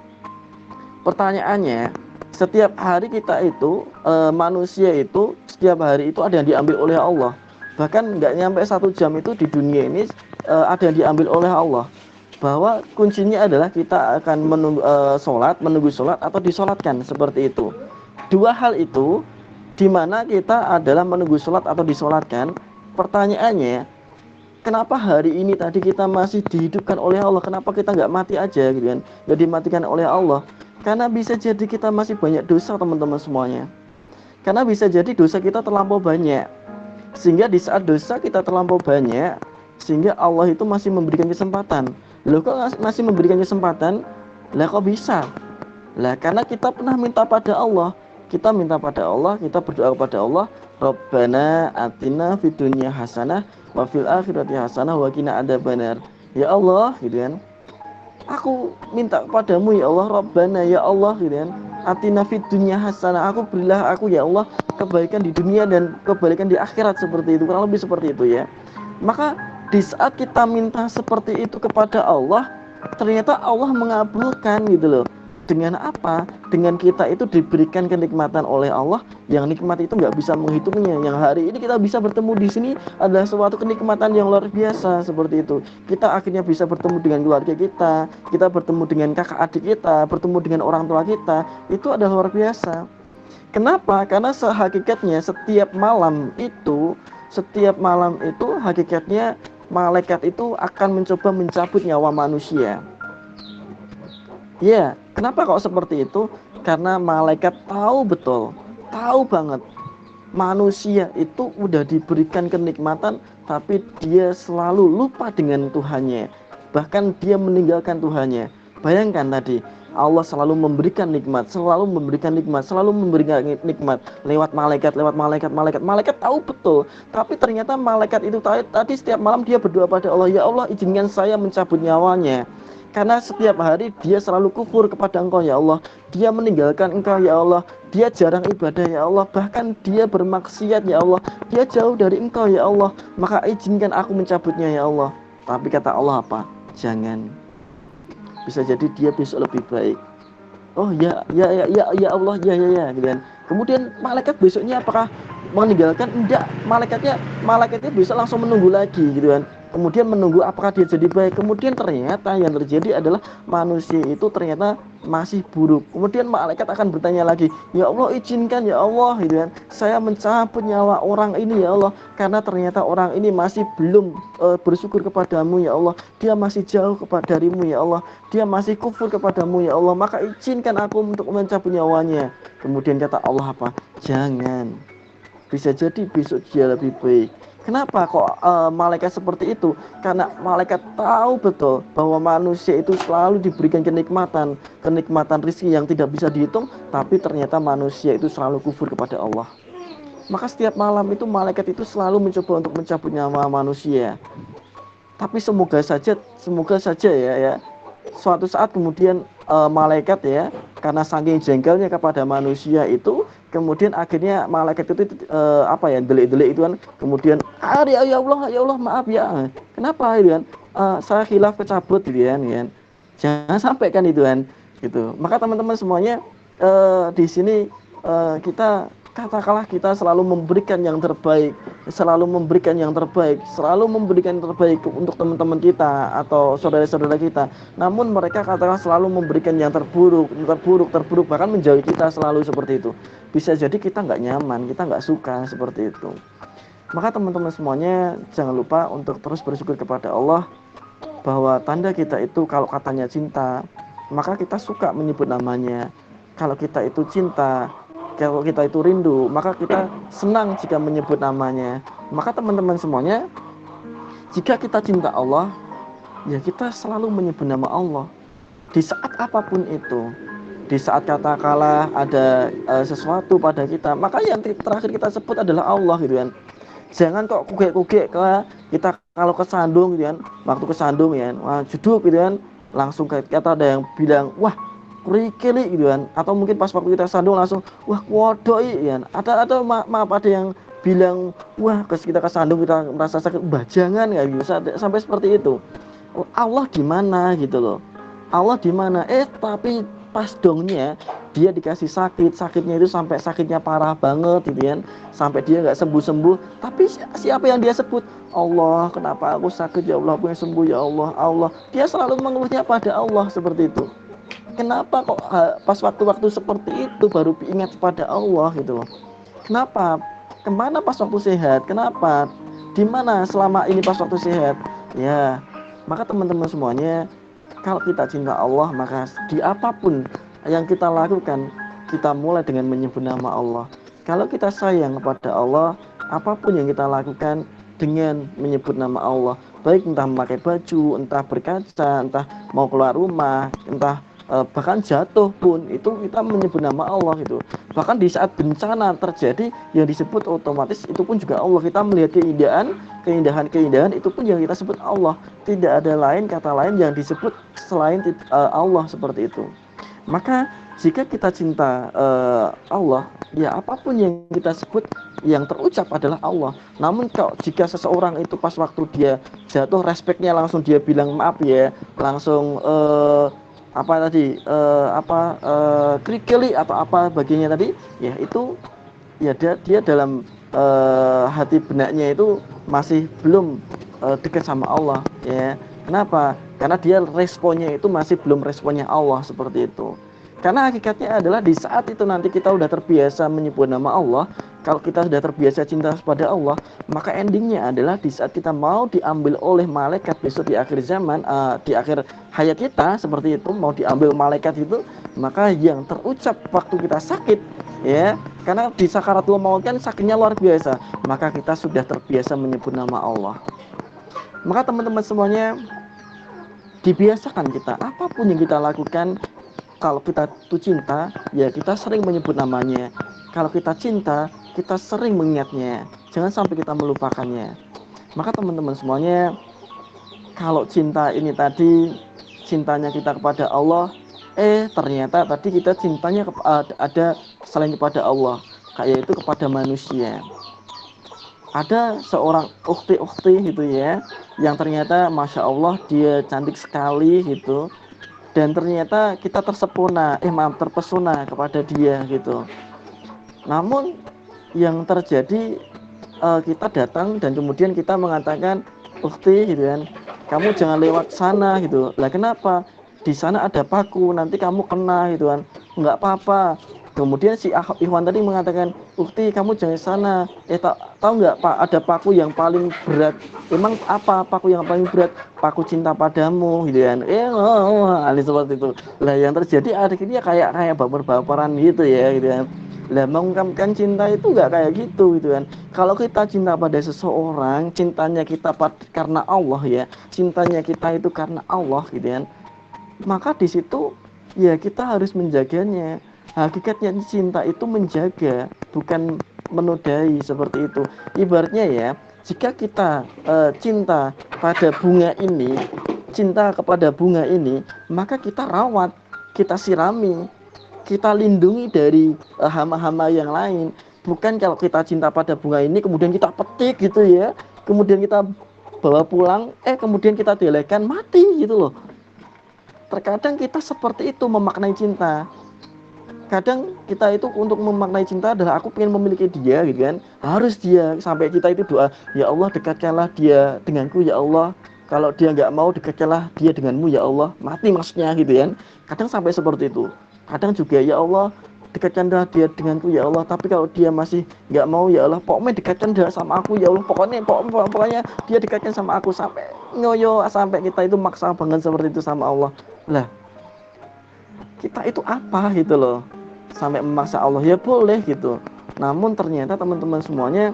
pertanyaannya, setiap hari kita itu manusia itu setiap hari itu ada yang diambil oleh Allah. Bahkan nggak nyampe 1 jam itu di dunia ini ada yang diambil oleh Allah. Bahwa kuncinya adalah kita akan menunggu sholat atau disolatkan, seperti itu. Dua hal itu, di mana kita adalah menunggu sholat atau disolatkan. Pertanyaannya, kenapa hari ini tadi kita masih dihidupkan oleh Allah? Kenapa kita nggak mati aja gitu kan? Nggak dimatikan oleh Allah? Karena bisa jadi kita masih banyak dosa teman-teman semuanya. Karena bisa jadi dosa kita terlampau banyak. Sehingga di saat dosa kita terlampau banyak, sehingga Allah itu masih memberikan kesempatan. Loh kok masih memberikan kesempatan? Lah kok bisa? Lah karena kita pernah minta pada Allah. Kita minta pada Allah, kita berdoa kepada Allah, Rabbana atina fid dunya hasanah wa fil akhirati hasanah wa qina adzabannar. Ya Allah, gitu kan. Aku minta kepadamu ya Allah, Rabbana ya Allah, gitu kan. Atina fid dunya hasanah, aku berilah aku ya Allah kebaikan di dunia dan kebaikan di akhirat, seperti itu. Kurang lebih seperti itu ya. Maka di saat kita minta seperti itu kepada Allah, ternyata Allah mengabulkan gitu loh. Dengan apa? Dengan kita itu diberikan kenikmatan oleh Allah, yang nikmat itu nggak bisa menghitungnya. Yang hari ini kita bisa bertemu di sini adalah suatu kenikmatan yang luar biasa, seperti itu. Kita akhirnya bisa bertemu dengan keluarga kita bertemu dengan kakak adik kita, bertemu dengan orang tua kita, itu adalah luar biasa. Kenapa? Karena sehakikatnya setiap malam itu hakikatnya malaikat itu akan mencoba mencabut nyawa manusia. Ya, kenapa kok seperti itu? Karena malaikat tahu betul, tahu banget manusia itu udah diberikan kenikmatan, tapi dia selalu lupa dengan Tuhannya. Bahkan dia meninggalkan Tuhannya. Bayangkan tadi, Allah selalu memberikan nikmat, selalu memberikan nikmat lewat malaikat. Malaikat tahu betul, tapi ternyata malaikat itu tadi setiap malam dia berdoa pada Allah, ya Allah izinkan saya mencabut nyawanya. Karena setiap hari dia selalu kufur kepada Engkau ya Allah, dia meninggalkan Engkau ya Allah, dia jarang ibadah ya Allah, bahkan dia bermaksiat ya Allah, dia jauh dari Engkau ya Allah, maka izinkan aku mencabutnya ya Allah. Tapi kata Allah apa? Jangan. Bisa jadi dia besok lebih baik. Oh ya Allah, ya gitu kan. Kemudian malaikat besoknya apakah meninggalkan? Enggak, malaikatnya besok langsung menunggu lagi gitu kan. Kemudian menunggu apakah dia jadi baik. Kemudian ternyata yang terjadi adalah manusia itu ternyata masih buruk. Kemudian malaikat akan bertanya lagi, ya Allah izinkan ya Allah gitu kan, saya mencabut nyawa orang ini ya Allah, karena ternyata orang ini masih belum bersyukur kepadamu ya Allah, dia masih jauh darimu ya Allah, dia masih kufur kepadamu ya Allah, maka izinkan aku untuk mencabut nyawanya. Kemudian kata Allah apa? Jangan, bisa jadi besok dia lebih baik. Kenapa kok malaikat seperti itu? Karena malaikat tahu betul bahwa manusia itu selalu diberikan kenikmatan rezeki yang tidak bisa dihitung, tapi ternyata manusia itu selalu kufur kepada Allah. Maka setiap malam itu malaikat itu selalu mencoba untuk mencabut nyawa manusia. Tapi semoga saja ya suatu saat kemudian malaikat ya, karena saking jengkelnya kepada manusia itu, kemudian akhirnya malaikat itu delik-delik itu kan, kemudian ya Allah maaf ya, kenapa itu kan, saya khilaf kecabut gitu kan, jangan sampai kan itu kan gitu. Maka teman-teman semuanya, di sini kita katakanlah kita selalu memberikan yang terbaik, selalu memberikan yang terbaik untuk teman-teman kita atau saudara-saudara kita. Namun mereka katakanlah selalu memberikan yang terburuk, bahkan menjauhi kita selalu seperti itu. Bisa jadi kita nggak nyaman, kita nggak suka seperti itu. Maka teman-teman semuanya jangan lupa untuk terus bersyukur kepada Allah, bahwa tanda kita itu kalau katanya cinta, maka kita suka menyebut namanya. Kalau kita itu cinta, kalau kita itu rindu, maka kita senang jika menyebut namanya. Maka teman-teman semuanya, jika kita cinta Allah, ya kita selalu menyebut nama Allah di saat apapun itu. Di saat katakanlah ada sesuatu pada kita, maka yang terakhir kita sebut adalah Allah gitu kan. Jangan kok kugek-kugek kita kalau kesandung gitu kan, waktu kesandung ya, jeduk gitu kan, langsung kata ada yang bilang, wah kurikili gitu kan, atau mungkin pas waktu kita sandung langsung wah wodoi ya. Ada maaf ada yang bilang wah kita kesandung kita merasa sakit, jangan ya gitu, sampai seperti itu. Allah di mana gitu loh, Allah di mana, tapi pas dongnya dia dikasih sakitnya itu sampai sakitnya parah banget gitu kan, sampai dia nggak sembuh, tapi siapa yang dia sebut? Allah, kenapa aku sakit ya Allah, aku yang sembuh ya Allah. Dia selalu mengeluhnya pada Allah seperti itu. Kenapa kok pas waktu-waktu seperti itu baru ingat pada Allah gitu loh? Kenapa? Kemana pas waktu sehat? Kenapa? Di mana selama ini pas waktu sehat? Ya, maka teman-teman semuanya, kalau kita cinta Allah, maka di apapun yang kita lakukan, kita mulai dengan menyebut nama Allah. Kalau kita sayang kepada Allah, apapun yang kita lakukan dengan menyebut nama Allah, baik entah memakai baju, entah berkaca, entah mau keluar rumah, entah bahkan jatuh pun itu kita menyebut nama Allah gitu. Bahkan di saat bencana terjadi yang disebut otomatis itu pun juga Allah. Kita melihat keindahan itu pun yang kita sebut Allah. Tidak ada kata lain yang disebut selain Allah seperti itu. Maka jika kita cinta Allah, ya apapun yang kita sebut yang terucap adalah Allah. Namun jika seseorang itu pas waktu dia jatuh, respeknya langsung dia bilang maaf ya, langsung krikili atau apa bagiannya tadi, ya itu ya dia dalam hati benaknya itu masih belum dekat sama Allah ya. Kenapa? Karena dia responnya itu masih belum responnya Allah seperti itu. Karena hakikatnya adalah di saat itu nanti kita udah terbiasa menyebut nama Allah, kalau kita sudah terbiasa cinta kepada Allah, maka endingnya adalah di saat kita mau diambil oleh malaikat besok di akhir zaman, di akhir hayat kita seperti itu, mau diambil malaikat itu, maka yang terucap waktu kita sakit ya, karena di sakaratul maut kan sakitnya luar biasa, maka kita sudah terbiasa menyebut nama Allah. Maka teman-teman semuanya, dibiasakan kita apapun yang kita lakukan. Kalau kita tuh cinta, ya kita sering menyebut namanya. Kalau kita cinta, kita sering mengingatnya. Jangan sampai kita melupakannya. Maka teman-teman semuanya, kalau cinta ini tadi, cintanya kita kepada Allah, ternyata tadi kita cintanya ada selain kepada Allah, yaitu kepada manusia. Ada seorang ukhti gitu ya, yang ternyata Masya Allah dia cantik sekali gitu. Dan ternyata kita terpesona kepada dia gitu. Namun yang terjadi, kita datang dan kemudian kita mengatakan, ukhti gitu kan, kamu jangan lewat sana gitu. Lah kenapa? Di sana ada paku, nanti kamu kena gitu kan. Enggak apa-apa. Kemudian si Ikhwan tadi mengatakan, ukhti kamu jangan sana. Tahu nggak Pak, ada paku yang paling berat. Emang apa paku yang paling berat? Paku cinta padamu gitu kan. Seperti itu. Lah yang terjadi akhirnya kayak baper-baperan gitu ya gitu kan. Lah mengungkapkan cinta itu nggak kayak gitu kan. Kalau kita cinta pada seseorang, cintanya kita karena Allah ya, cintanya kita itu karena Allah gitu kan. Maka di situ ya kita harus menjaganya. Hakikatnya cinta itu menjaga, bukan menodai seperti itu. Ibaratnya ya, jika kita cinta pada bunga ini, cinta kepada bunga ini, maka kita rawat, kita sirami, kita lindungi dari hama-hama yang lain. Bukan kalau kita cinta pada bunga ini kemudian kita petik gitu ya, kemudian kita bawa pulang, kemudian kita delekan mati gitu loh. Terkadang kita seperti itu memaknai cinta. Kadang kita itu untuk memaknai cinta adalah aku pengen memiliki dia gitu kan, harus dia, sampai kita itu doa, ya Allah dekatkanlah dia denganku ya Allah, kalau dia nggak mau dekatkanlah dia denganmu ya Allah, mati maksudnya gitu kan. Kadang sampai seperti itu. Kadang juga ya Allah dekatkanlah dia denganku ya Allah, tapi kalau dia masih nggak mau ya Allah, pokoknya dekatkan dia sama aku ya Allah, pokoknya dia dekatkan sama aku, sampai ngoyo, sampai kita itu maksa banget seperti itu sama Allah. Lah kita itu apa gitu loh, sampai memaksa Allah ya boleh gitu. Namun ternyata teman-teman semuanya,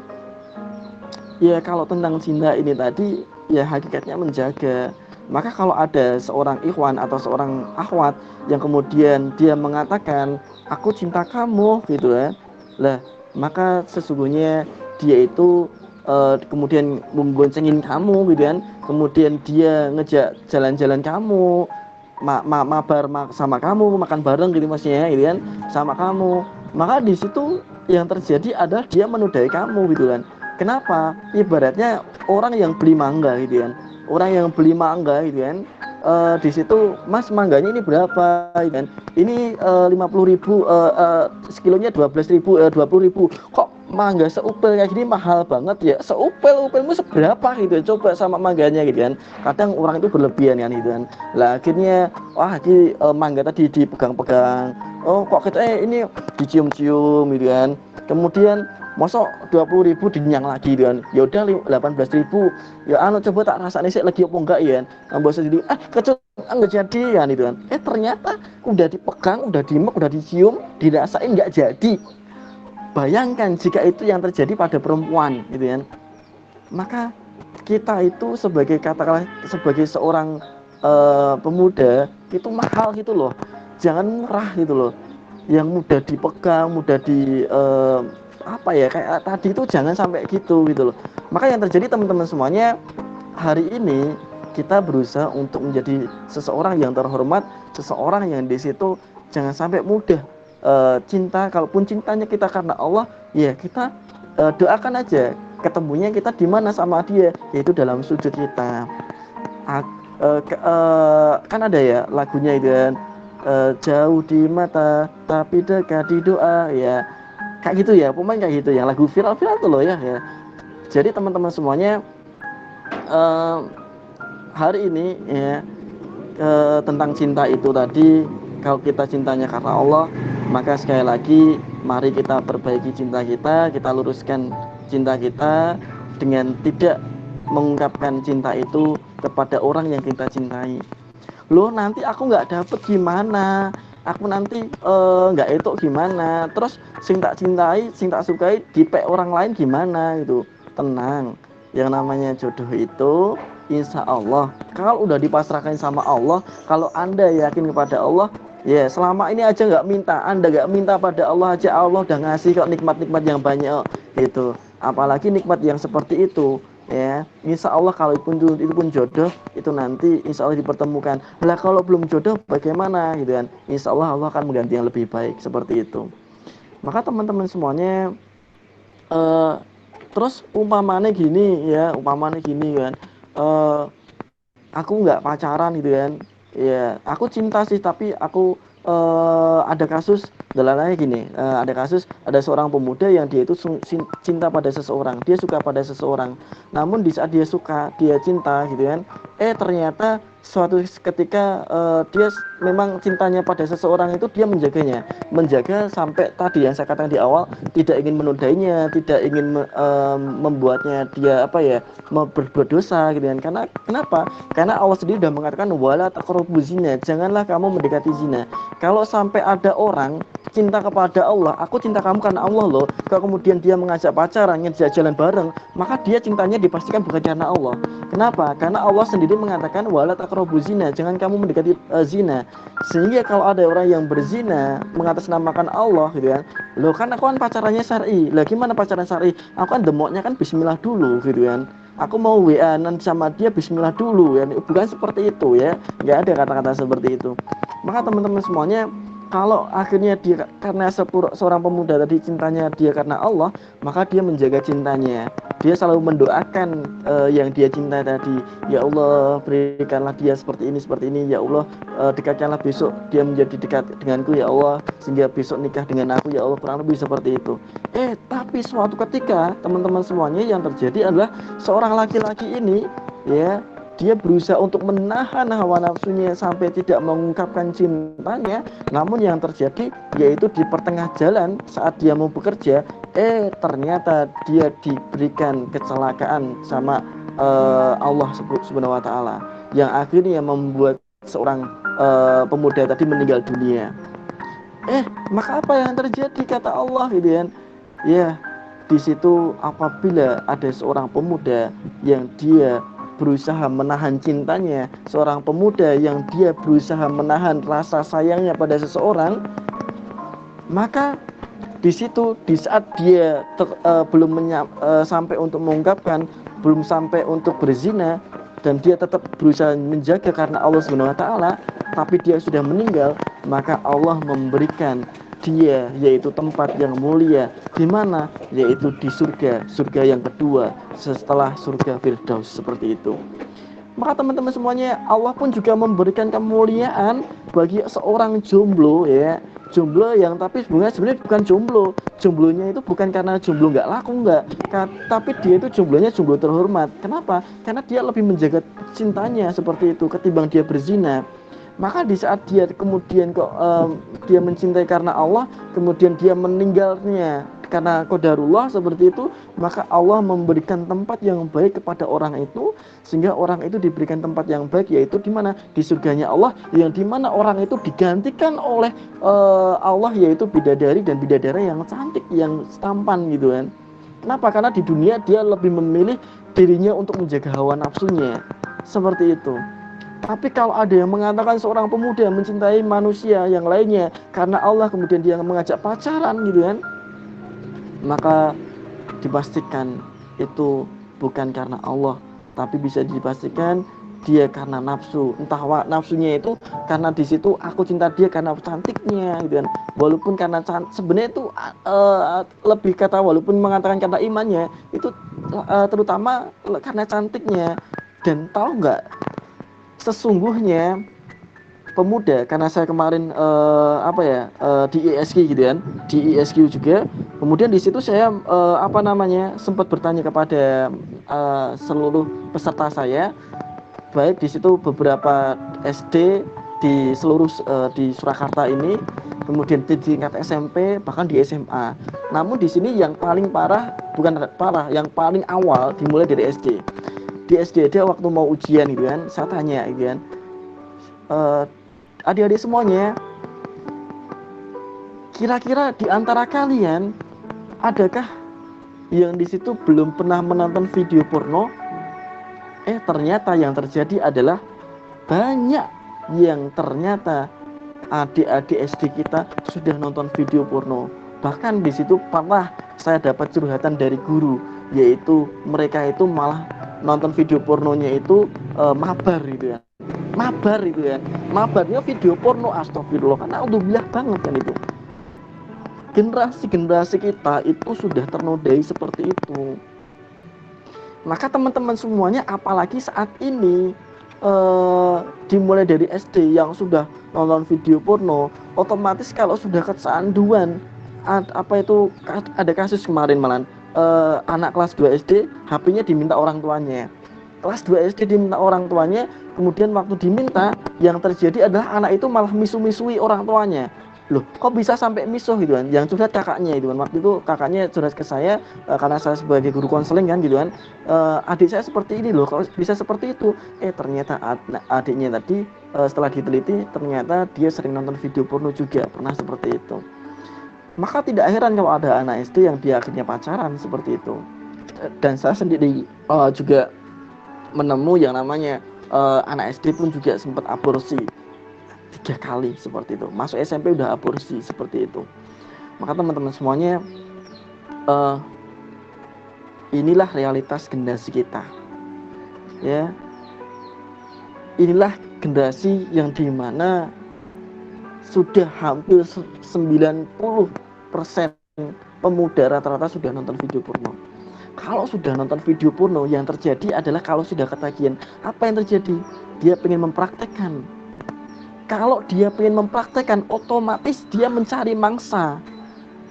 ya kalau tentang cinta ini tadi ya hakikatnya menjaga. Maka kalau ada seorang ikhwan atau seorang akhwat yang kemudian dia mengatakan aku cinta kamu gitu ya, lah maka sesungguhnya dia itu kemudian memboncengin kamu gitu kan, kemudian dia ngejak jalan-jalan kamu, mabar sama kamu, makan bareng gitu maksudnya gitu kan, sama kamu, maka di situ yang terjadi adalah dia menodai kamu gitu kan. Kenapa? Ibaratnya orang yang beli mangga gitu kan, orang yang beli mangga gitu kan, di situ mas mangganya ini berapa gitu kan, ini 50.000, sekilonya 12.000, 20.000, kok mangga seupel kayak gini mahal banget ya, seupelmu seberapa gitu, coba sama mangganya gitu kan. Kadang orang itu berlebihan kan gitu kan. Lah akhirnya wah ini mangga tadi dipegang-pegang, oh kok kita ini dicium-cium gitu kan, kemudian mosok 20.000 dinyang lagi gitu kan, ya udah 18.000 ya coba tak rasane sik lagi apa enggak ya, mbok sendiri kecut enggak jadi kan gitu kan. Ternyata udah dipegang, udah dimek, udah dicium, dirasain enggak jadi. Bayangkan jika itu yang terjadi pada perempuan gitu kan. Maka kita itu sebagai katakanlah sebagai seorang pemuda itu mahal gitu loh, jangan murah gitu loh, yang mudah dipegang, mudah di kayak tadi itu jangan sampai gitu loh. Maka yang terjadi teman-teman semuanya, hari ini kita berusaha untuk menjadi seseorang yang terhormat, seseorang yang di situ jangan sampai mudah cinta. Kalaupun cintanya kita karena Allah, ya kita doakan aja ketemunya kita di mana sama dia, yaitu dalam sujud kita. Kan ada ya lagunya itu kan, jauh di mata tapi dekat di doa ya, kayak gitu ya, pemain kayak gitu yang lagu viral tuh loh ya. Jadi teman-teman semuanya, hari ini ya tentang cinta itu tadi, kalau kita cintanya karena Allah, maka sekali lagi mari kita perbaiki cinta kita luruskan cinta kita dengan tidak mengungkapkan cinta itu kepada orang yang kita cintai. Loh nanti aku nggak dapet gimana, aku nanti nggak itu gimana, terus sing tak cintai, sing tak sukai dipek orang lain gimana gitu. Tenang, yang namanya jodoh itu insya Allah kalau udah dipasrahkan sama Allah, kalau Anda yakin kepada Allah, ya selama ini aja nggak minta, Anda nggak minta pada Allah aja, Allah udah ngasih kok nikmat-nikmat yang banyak gitu. Apalagi nikmat yang seperti itu ya, insya Allah kalau itu pun jodoh, itu nanti insya Allah dipertemukan. Lah kalau belum jodoh bagaimana gitu kan, insya Allah Allah akan mengganti yang lebih baik seperti itu. Maka teman-teman semuanya, terus umpamanya gini kan, aku nggak pacaran gitu kan ya, aku cinta sih tapi aku ada kasus dalamnya gini, ada seorang pemuda yang dia itu cinta pada seseorang, dia suka pada seseorang, namun di saat dia suka, dia cinta gitu kan, ternyata suatu ketika dia memang cintanya pada seseorang itu dia menjaga sampai tadi yang saya katakan di awal, tidak ingin menodainya, tidak ingin membuatnya dia berbuat dosa gitu kan. Karena kenapa? Karena Allah sendiri sudah mengatakan wala taqrabuz zina, janganlah kamu mendekati zina. Kalau sampai ada orang cinta kepada Allah, aku cinta kamu karena Allah loh, kalau kemudian dia mengajak pacaran, ngajak jalan bareng, maka dia cintanya dipastikan bukan karena Allah. Kenapa? Karena Allah sendiri mengatakan wala taqrabu zina, jangan kamu mendekati zina. Sehingga kalau ada orang yang berzina mengatasnamakan Allah gitu kan, loh kan aku kan pacarannya syar'i. Lah gimana pacaran syar'i? Aku kan demoknya kan bismillah dulu gitu kan. Aku mau WA-an sama dia bismillah dulu ya. Bukan seperti itu ya. Enggak ada kata-kata seperti itu. Maka teman-teman semuanya, kalau akhirnya dia karena seorang pemuda tadi cintanya dia karena Allah, maka dia menjaga cintanya. Dia selalu mendoakan yang dia cintai tadi. Ya Allah, berikanlah dia seperti ini. Ya Allah, dekatkanlah besok dia menjadi dekat denganku ya Allah, sehingga besok nikah dengan aku ya Allah, kurang lebih seperti itu. Tapi suatu ketika teman-teman semuanya, yang terjadi adalah seorang laki-laki ini ya, dia berusaha untuk menahan hawa nafsunya sampai tidak mengungkapkan cintanya. Namun yang terjadi yaitu di pertengah jalan saat dia mau bekerja, ternyata dia diberikan kecelakaan sama Allah Subhanahu wa taala, yang akhirnya membuat seorang pemuda tadi meninggal dunia. Maka apa yang terjadi kata Allah gitu kan? Ya, di situ apabila ada seorang pemuda yang dia berusaha menahan cintanya, seorang pemuda yang dia berusaha menahan rasa sayangnya pada seseorang, maka di situ di saat dia belum sampai untuk mengungkapkan, belum sampai untuk berzina, dan dia tetap berusaha menjaga karena Allah Subhanahu wa taala, tapi dia sudah meninggal, maka Allah memberikan dia yaitu tempat yang mulia, di mana yaitu di surga yang kedua setelah surga Firdaus, seperti itu. Maka teman-teman semuanya, Allah pun juga memberikan kemuliaan bagi seorang jomblo ya, jomblo yang tapi sebenarnya bukan jomblo. Jomblonya itu bukan karena jomblo nggak laku, nggak, tapi dia itu jomblonya jomblo terhormat. Kenapa? Karena dia lebih menjaga cintanya seperti itu ketimbang dia berzina. Maka di saat dia kemudian dia mencintai karena Allah, kemudian dia meninggalnya karena qadarullah seperti itu, maka Allah memberikan tempat yang baik kepada orang itu, sehingga orang itu diberikan tempat yang baik, yaitu di mana? Di surganya Allah, yang di mana orang itu digantikan oleh Allah, yaitu bidadari dan bidadara yang cantik, yang tampan gitu kan. Kenapa? Karena di dunia dia lebih memilih dirinya untuk menjaga hawa nafsunya, seperti itu. Tapi kalau ada yang mengatakan seorang pemuda mencintai manusia yang lainnya karena Allah, kemudian dia mengajak pacaran gitu kan, maka dipastikan itu bukan karena Allah, tapi bisa dipastikan dia karena nafsu. Entah nafsunya itu karena di situ aku cinta dia karena cantiknya gitu kan. Walaupun karena sebenarnya itu lebih kata walaupun mengatakan kata imannya itu terutama karena cantiknya. Dan tahu nggak, sesungguhnya pemuda, karena saya kemarin di ISQ gitu kan, di ISQ juga, kemudian di situ saya sempat bertanya kepada seluruh peserta saya, baik di situ beberapa SD di seluruh di Surakarta ini, kemudian di tingkat SMP, bahkan di SMA. Namun di sini yang paling yang paling awal dimulai dari SD. Di SD dia waktu mau ujian gitu kan, saya tanya gitu kan, adik-adik semuanya, kira-kira di antara kalian adakah yang di situ belum pernah menonton video porno? Ternyata yang terjadi adalah banyak yang ternyata adik-adik SD kita sudah nonton video porno. Bahkan di situ pernah saya dapat curhatan dari guru, yaitu mereka itu malah nonton video pornonya itu mabar gitu ya. Mabarnya video porno, astagfirullah, karena udah banget kan itu. Generasi kita itu sudah ternodai seperti itu. Maka teman-teman semuanya, apalagi saat ini dimulai dari SD yang sudah nonton video porno, otomatis kalau sudah kecanduan, ada kasus kemarin malah anak kelas 2 SD HP-nya diminta orang tuanya. Kelas 2 SD diminta orang tuanya, kemudian waktu diminta, yang terjadi adalah anak itu malah misu-misui orang tuanya. Loh, kok bisa sampai misuh gitu kan? Yang curhat kakaknya itu kan. Waktu itu kakaknya curhat ke saya, karena saya sebagai guru konseling kan gitu kan. Adik saya seperti ini loh, kok bisa seperti itu? Ternyata adiknya tadi setelah diteliti, ternyata dia sering nonton video porno juga, pernah seperti itu. Maka tidak heran kalau ada anak SD yang dia akhirnya pacaran seperti itu. Dan saya sendiri juga menemu yang namanya anak SD pun juga sempat aborsi 3 kali seperti itu. Masuk SMP udah aborsi seperti itu. Maka teman-teman semuanya, inilah realitas generasi kita. Ya, inilah generasi yang dimana sudah hampir 90% pemuda rata-rata sudah nonton video porno. Kalau sudah nonton video porno, yang terjadi adalah kalau sudah ketagihan, apa yang terjadi? Dia pengen mempraktekkan. Kalau dia pengen mempraktekkan, otomatis dia mencari mangsa.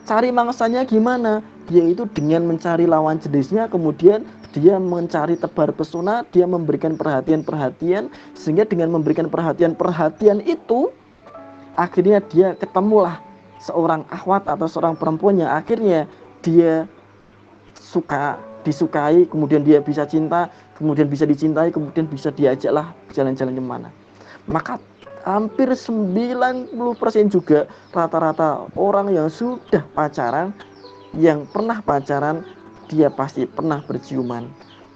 Cari mangsanya gimana? Yaitu dengan mencari lawan jenisnya, kemudian dia mencari tebar pesona, dia memberikan perhatian-perhatian, sehingga dengan memberikan perhatian-perhatian itu, akhirnya dia ketemulah seorang akhwat atau seorang perempuan yang akhirnya dia suka, disukai, kemudian dia bisa cinta, kemudian bisa dicintai, kemudian bisa diajaklah jalan-jalan kemana. Maka hampir 90% juga rata-rata orang yang sudah pacaran, yang pernah pacaran, dia pasti pernah berciuman,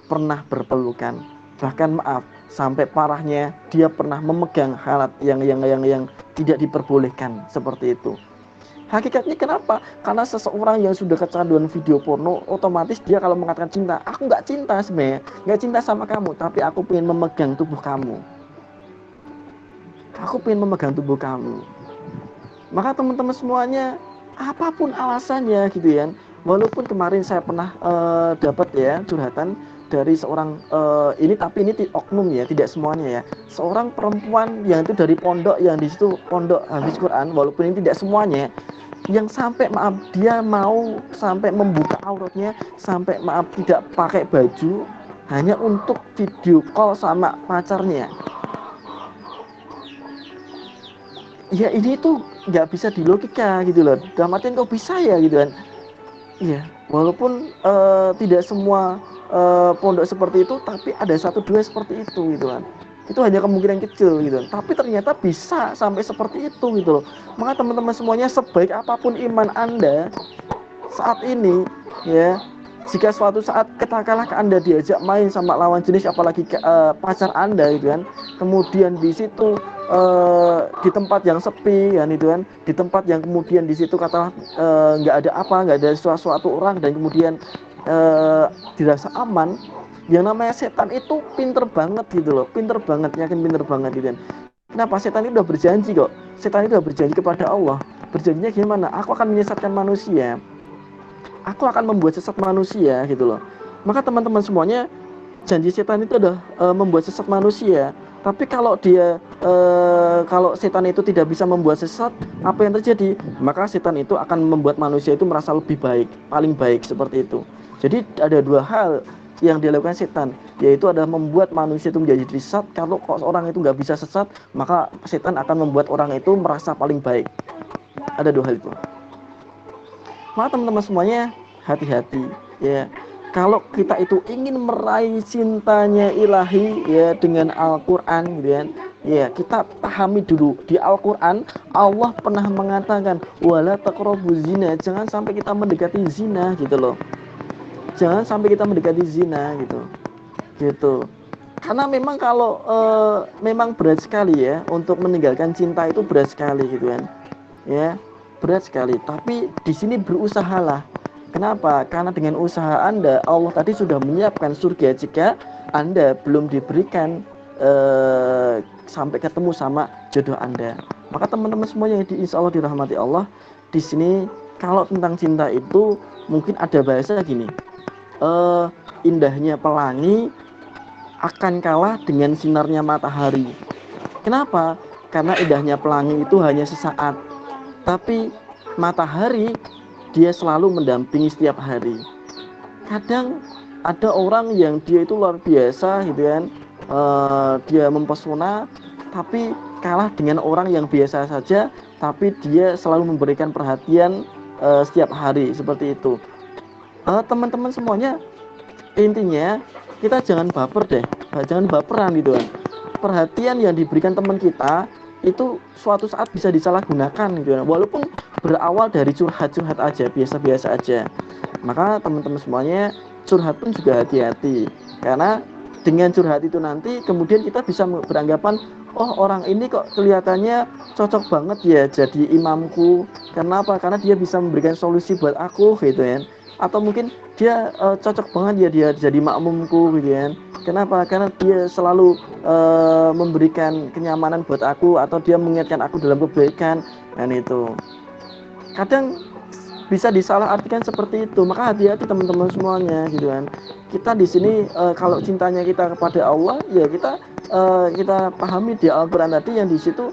pernah berpelukan, bahkan maaf, sampai parahnya dia pernah memegang alat yang tidak diperbolehkan seperti itu. Hakikatnya kenapa? Karena seseorang yang sudah kecanduan video porno, otomatis dia kalau mengatakan cinta, aku nggak cinta sebenarnya, nggak cinta sama kamu, tapi aku pengen memegang tubuh kamu. Aku pengen memegang tubuh kamu. Maka teman-teman semuanya, apapun alasannya gitu ya. Walaupun kemarin saya pernah dapat ya curhatan dari seorang ini, tapi ini oknum ya, tidak semuanya ya. Seorang perempuan yang itu dari pondok, yang di situ pondok hafiz Quran, walaupun ini tidak semuanya, yang sampai maaf dia mau sampai membuka auratnya, sampai maaf tidak pakai baju hanya untuk video call sama pacarnya. Ya ini tuh nggak bisa dilogika gitu loh. Dalam artian kok bisa ya gitu kan. Iya, walaupun tidak semua pondok seperti itu, tapi ada 1-2 seperti itu gitu kan. Itu hanya kemungkinan kecil gitu kan. Tapi ternyata bisa sampai seperti itu gitu loh. Maka teman-teman semuanya, sebaik apapun iman Anda saat ini ya, jika suatu saat katakanlah Anda diajak main sama lawan jenis, apalagi pacar Anda gitu kan, kemudian di situ di tempat yang sepi kan itu kan, di tempat yang kemudian di situ katakanlah nggak ada apa, nggak ada suatu orang, dan kemudian dirasa aman, yang namanya setan itu pinter banget gitu loh, pinter banget, yakin pinter banget gitu kan. Kenapa? Setan itu udah berjanji kok, setan itu udah berjanji kepada Allah. Berjanjinya gimana? Aku akan menyesatkan manusia, aku akan membuat sesat manusia gitu loh. Maka teman-teman semuanya, janji setan itu adalah membuat sesat manusia. Tapi kalau dia kalau setan itu tidak bisa membuat sesat, apa yang terjadi? Maka setan itu akan membuat manusia itu merasa lebih baik, paling baik seperti itu. Jadi ada 2 hal yang dilakukan setan, yaitu adalah membuat manusia itu menjadi sesat. Kalau orang itu nggak bisa sesat, maka setan akan membuat orang itu merasa paling baik. Ada 2 hal itu. Maka teman-teman semuanya, hati-hati ya. Kalau kita itu ingin meraih cintanya ilahi ya dengan Al-Quran gitu kan, ya kita pahami dulu di Al-Quran Allah pernah mengatakan wala taqrabuz zina, jangan sampai kita mendekati zina gitu loh, jangan sampai kita mendekati zina gitu. Karena memang kalau memang berat sekali ya untuk meninggalkan cinta, itu berat sekali gitu kan ya, berat sekali. Tapi di sini berusahalah. Kenapa? Karena dengan usaha Anda, Allah tadi sudah menyiapkan surga jika Anda belum diberikan sampai ketemu sama jodoh Anda. Maka teman-teman semuanya yang insya Allah dirahmati Allah, di sini kalau tentang cinta itu mungkin ada bahasa gini, indahnya pelangi akan kalah dengan sinarnya matahari. Kenapa? Karena indahnya pelangi itu hanya sesaat, tapi matahari dia selalu mendampingi setiap hari. Kadang ada orang yang dia itu luar biasa gitu kan, dia mempesona, tapi kalah dengan orang yang biasa saja, tapi dia selalu memberikan perhatian setiap hari seperti itu. Teman-teman semuanya, intinya kita jangan baper deh, jangan baperan gitu kan. Perhatian yang diberikan teman kita itu suatu saat bisa disalahgunakan gitu kan. Walaupun berawal dari curhat-curhat aja, biasa-biasa aja. Maka teman-teman semuanya, curhat pun juga hati-hati. Karena dengan curhat itu nanti kemudian kita bisa beranggapan, oh orang ini kok kelihatannya cocok banget ya jadi imamku. Kenapa? Karena dia bisa memberikan solusi buat aku gitu ya. Atau mungkin dia cocok banget ya dia jadi makmumku gitu ya. Kenapa? Karena dia selalu memberikan kenyamanan buat aku, atau dia mengingatkan aku dalam kebaikan. Dan itu kadang bisa disalahartikan seperti itu. Maka hati-hati teman-teman semuanya gitu kan. Kita di sini kalau cintanya kita kepada Allah, ya kita pahami di Al-Qur'an tadi yang di situ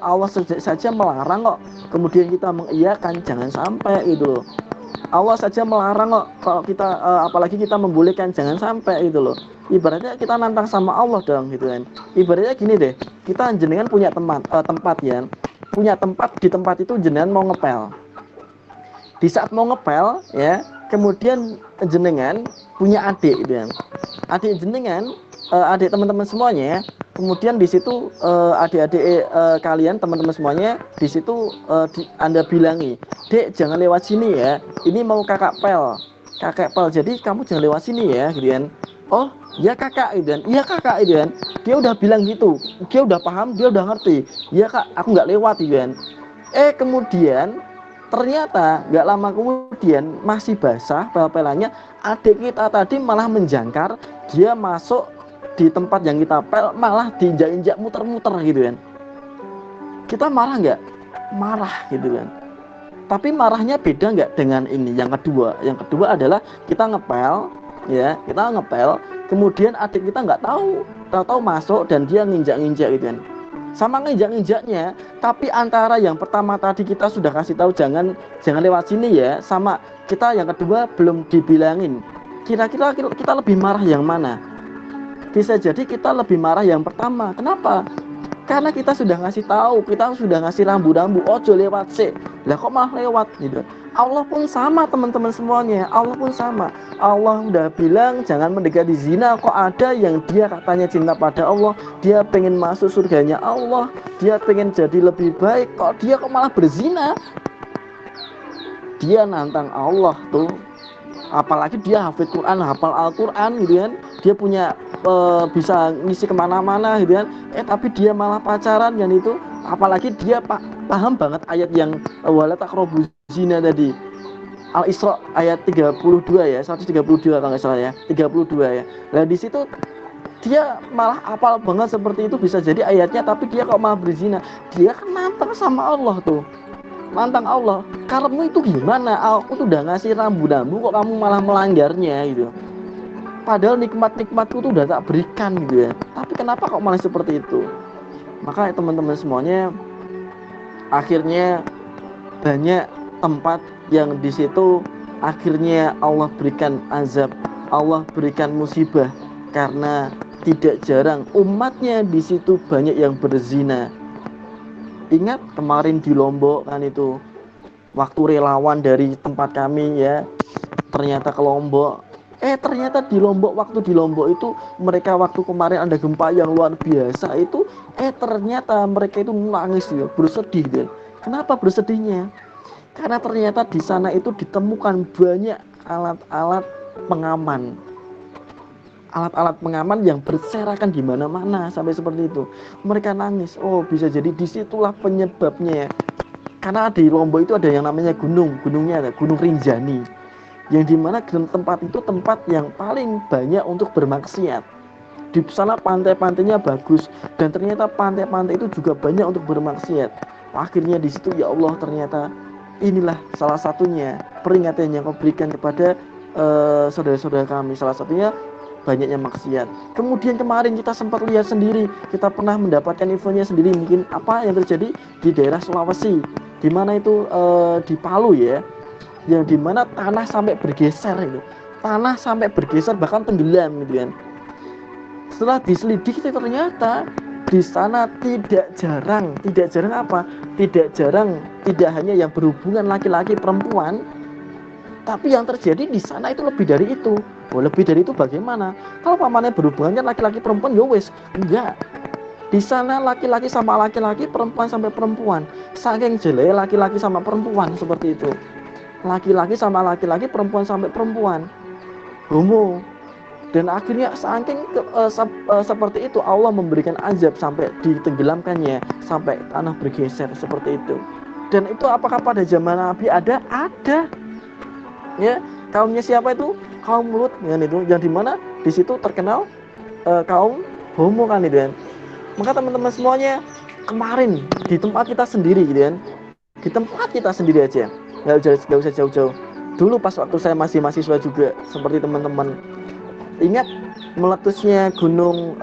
Allah saja melarang kok. Kemudian kita mengiyakan, jangan sampai gitu loh. Allah saja melarang kok, kalau kita apalagi kita membolehkan, jangan sampai gitu loh. Ibaratnya kita nantang sama Allah dong gitu kan. Ibaratnya gini deh, kita jenengan punya tempat ya. Punya tempat, di tempat itu jenengan mau ngepel. Di saat mau ngepel ya, kemudian jenengan punya adik gitu kan. Adik jenengan, adik teman-teman semuanya ya. Kemudian di situ adik-adik kalian, teman-teman semuanya di situ Anda bilangi, "Dek, jangan lewat sini ya. Ini mau kakak pel. Kakak pel. Jadi kamu jangan lewat sini ya." gitu kan. "Oh, ya kakak," gitu kan. "Iya kakak," gitu kan. Dia udah bilang gitu. Dia udah paham, dia udah ngerti. "Iya kak, aku nggak lewat," gitu kan. Kemudian ternyata nggak lama kemudian masih basah pel-pelannya, adik kita tadi malah menjangkar, dia masuk di tempat yang kita pel, malah diinjak-injak muter-muter gitu kan. Kita marah nggak? Marah gitu kan. Tapi marahnya beda nggak dengan ini yang kedua? Yang kedua adalah kita ngepel ya, kita ngepel, kemudian adik kita nggak tahu masuk dan dia nginjak-nginjak gitu kan. Sama nginjak-nginjaknya, tapi antara yang pertama tadi kita sudah kasih tahu jangan lewat sini ya, sama kita yang kedua belum dibilangin. Kira-kira kita lebih marah yang mana? Bisa jadi kita lebih marah yang pertama. Kenapa? Karena kita sudah ngasih tahu, kita sudah ngasih rambu-rambu, ojo lewat sih. Lah kok malah lewat gitu. Allah pun sama teman-teman semuanya. Allah pun sama. Allah udah bilang jangan mendekati zina, kok ada yang dia katanya cinta pada Allah, dia pengen masuk surganya Allah, dia pengen jadi lebih baik, kok dia malah berzina. Dia nantang Allah tuh. Apalagi dia hafid Quran, hafal Al-Quran gitu kan. Dia punya bisa ngisi kemana-mana gitu kan. Tapi dia malah pacaran kan itu. Apalagi dia paham banget ayat yang wala taqrabuz zina tadi. Al-Isra ayat 32 ya, 132 kalau nggak salah ya, 32 ya. Nah di situ dia malah hafal banget seperti itu, bisa jadi ayatnya, tapi dia kok malah berzina. Dia kan nantang sama Allah tuh. Nantang Allah, karepmu itu gimana? Aku tuh udah ngasih rambu-rambu kok kamu malah melanggarnya gitu. Padahal nikmat-nikmatku tuh udah tak berikan gitu ya. Tapi kenapa kok malah seperti itu? Maka teman-teman semuanya, akhirnya banyak tempat yang di situ akhirnya Allah berikan azab, Allah berikan musibah, karena tidak jarang umatnya di situ banyak yang berzina. Ingat kemarin di Lombok kan itu, waktu relawan dari tempat kami ya, ternyata ke Lombok. Ternyata di Lombok, waktu di Lombok itu mereka waktu kemarin ada gempa yang luar biasa itu, ternyata mereka itu nangis ya, bersedih kan. Kenapa bersedihnya? Karena ternyata di sana itu ditemukan banyak alat-alat pengaman. Alat-alat pengaman yang berserakan di mana-mana sampai seperti itu. Mereka nangis. Oh, bisa jadi disitulah penyebabnya. Karena di Lombok itu ada yang namanya gunungnya ada Gunung Rinjani, yang dimana tempat itu tempat yang paling banyak untuk bermaksiat. Di sana pantai-pantainya bagus, dan ternyata pantai-pantai itu juga banyak untuk bermaksiat. Akhirnya di situ ya Allah, ternyata inilah salah satunya peringatan yang kau berikan kepada saudara-saudara kami. Salah satunya banyaknya maksiat. Kemudian kemarin kita sempat lihat sendiri, kita pernah mendapatkan infonya sendiri, mungkin apa yang terjadi di daerah Sulawesi, di mana itu di Palu ya, yang dimana tanah sampai bergeser itu, tanah sampai bergeser bahkan tenggelam gitu kan. Setelah diselidiki ternyata di sana tidak jarang apa? Tidak jarang, tidak hanya yang berhubungan laki-laki perempuan, tapi yang terjadi di sana itu lebih dari itu. Oh, lebih dari itu bagaimana? Kalau pamannya berhubungan kan laki-laki perempuan, ya wes, enggak. Di sana laki-laki sama laki-laki, perempuan sampai perempuan. Saking jelek laki-laki sama perempuan seperti itu. Laki-laki sama laki-laki, perempuan sampai perempuan. Homo. Dan akhirnya seperti itu Allah memberikan azab sampai ditenggelamkannya, sampai tanah bergeser seperti itu. Dan itu apakah pada zaman Nabi ada? Ada. Ya, kaumnya siapa itu? Kaum Lut kan itu, yang dimana di situ terkenal kaum homo kan itu kan. Maka teman-teman semuanya, kemarin di tempat kita sendiri gitu kan, di tempat kita sendiri aja, nggak usah jauh-jauh. Dulu pas waktu saya masih mahasiswa juga, seperti teman-teman ingat meletusnya gunung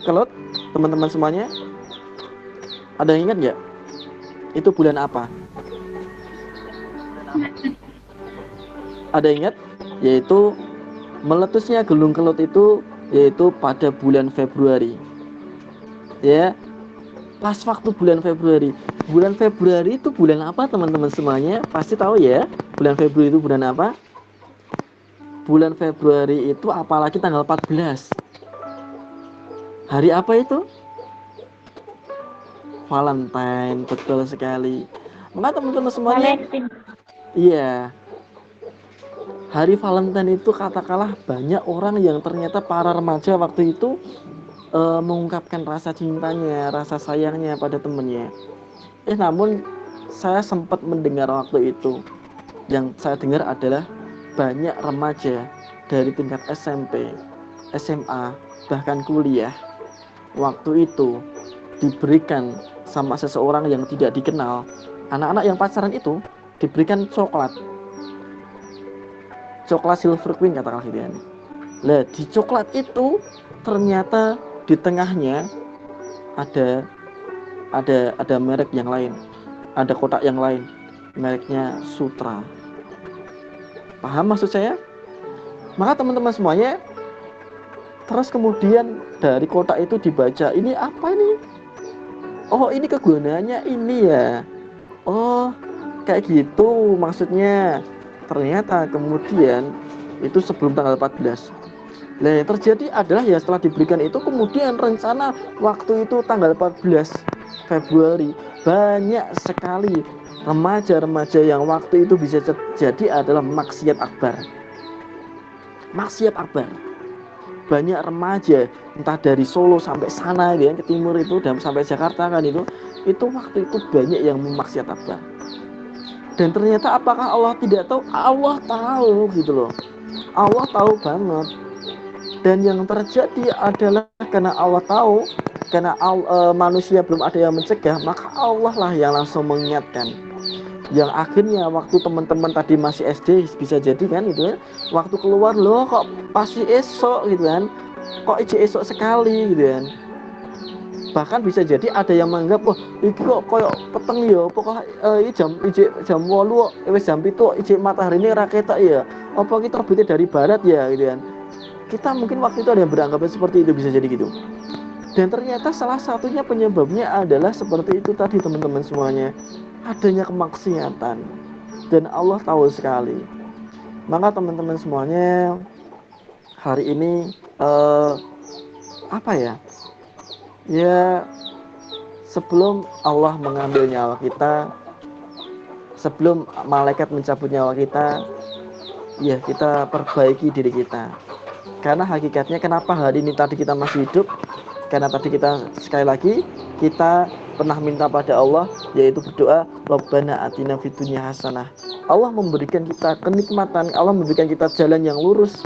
Kelut, teman-teman semuanya, ada yang ingat nggak? Itu bulan apa? Ada ingat? Yaitu meletusnya gunung Kelut itu yaitu pada bulan Februari. Ya, pas waktu bulan Februari. Bulan Februari itu bulan apa teman-teman semuanya? Pasti tahu ya. Bulan Februari itu bulan apa? Bulan Februari itu apalagi tanggal 14. Hari apa itu? Valentine, betul sekali. Maka teman-teman semuanya, iya, hari Valentine itu katakanlah banyak orang yang ternyata para remaja waktu itu mengungkapkan rasa cintanya, rasa sayangnya pada temannya. Namun saya sempat mendengar waktu itu, yang saya dengar adalah banyak remaja dari tingkat SMP, SMA, bahkan kuliah waktu itu diberikan sama seseorang yang tidak dikenal. Anak-anak yang pacaran itu diberikan coklat Silver Queen katakan gitu ya. Lah di coklat itu ternyata di tengahnya ada merek yang lain, ada kotak yang lain, mereknya Sutra. Paham maksud saya? Maka teman-teman semuanya, terus kemudian dari kotak itu dibaca, ini apa ini? Oh, ini kegunaannya ini ya. Oh, kayak gitu maksudnya. Ternyata kemudian itu sebelum tanggal 14. Nah, yang terjadi adalah ya setelah diberikan itu kemudian rencana waktu itu tanggal 14 Februari banyak sekali remaja-remaja yang waktu itu bisa jadi adalah maksiat akbar. Maksiat akbar. Banyak remaja entah dari Solo sampai sana gitu ya, ke timur itu dan sampai Jakarta kan itu waktu itu banyak yang memaksiat akbar. Dan ternyata apakah Allah tidak tahu? Allah tahu gitu loh. Allah tahu banget. Dan yang terjadi adalah karena Allah tahu, karena manusia belum ada yang mencegah, maka Allah lah yang langsung mengingatkan. Yang akhirnya waktu teman-teman tadi masih SD bisa jadi kan itu ya, waktu keluar loh kok pasti esok gitu kan, kok esok sekali gitu kan. Bahkan bisa jadi ada yang menganggap, wah iki kok koyo peteng ya, pokok jam 8 wis jam 7 matahari ini ra ketok ya, apa kita terbitnya dari barat ya gitu kan. Kita mungkin waktu itu ada yang beranggapan seperti itu, bisa jadi gitu. Dan ternyata salah satunya penyebabnya adalah seperti itu tadi teman-teman semuanya, adanya kemaksiatan. Dan Allah tahu sekali. Maka teman-teman semuanya, hari ini ya sebelum Allah mengambil nyawa kita, sebelum malaikat mencabut nyawa kita, ya kita perbaiki diri kita. Karena hakikatnya kenapa hari ini tadi kita masih hidup, karena tadi kita sekali lagi kita pernah minta pada Allah, yaitu berdoa Rabbana atina fid dunya hasanah. Allah memberikan kita kenikmatan, Allah memberikan kita jalan yang lurus.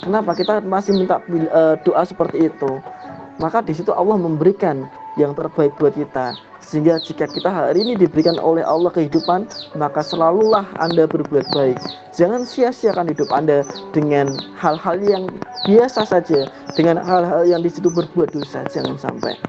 Kenapa kita masih minta doa seperti itu? Maka di situ Allah memberikan yang terbaik buat kita. Sehingga jika kita hari ini diberikan oleh Allah kehidupan, maka selalulah Anda berbuat baik. Jangan sia-siakan hidup Anda dengan hal-hal yang biasa saja, dengan hal-hal yang di situ berbuat dosa, jangan sampai.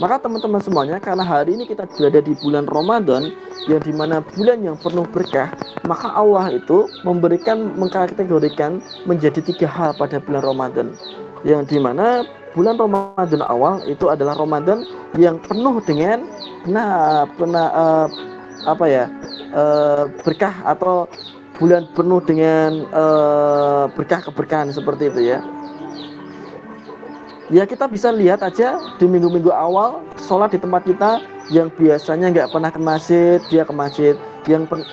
Maka teman-teman semuanya, karena hari ini kita berada di bulan Ramadan, yang dimana bulan yang penuh berkah, maka Allah itu mengkategorikan menjadi 3 hal pada bulan Ramadan. Yang dimana bulan Ramadan awal itu adalah Ramadan yang penuh dengan berkah, atau bulan penuh dengan berkah keberkahan seperti itu ya. Ya kita bisa lihat aja di minggu-minggu awal sholat di tempat kita, yang biasanya nggak pernah ke masjid dia ke masjid,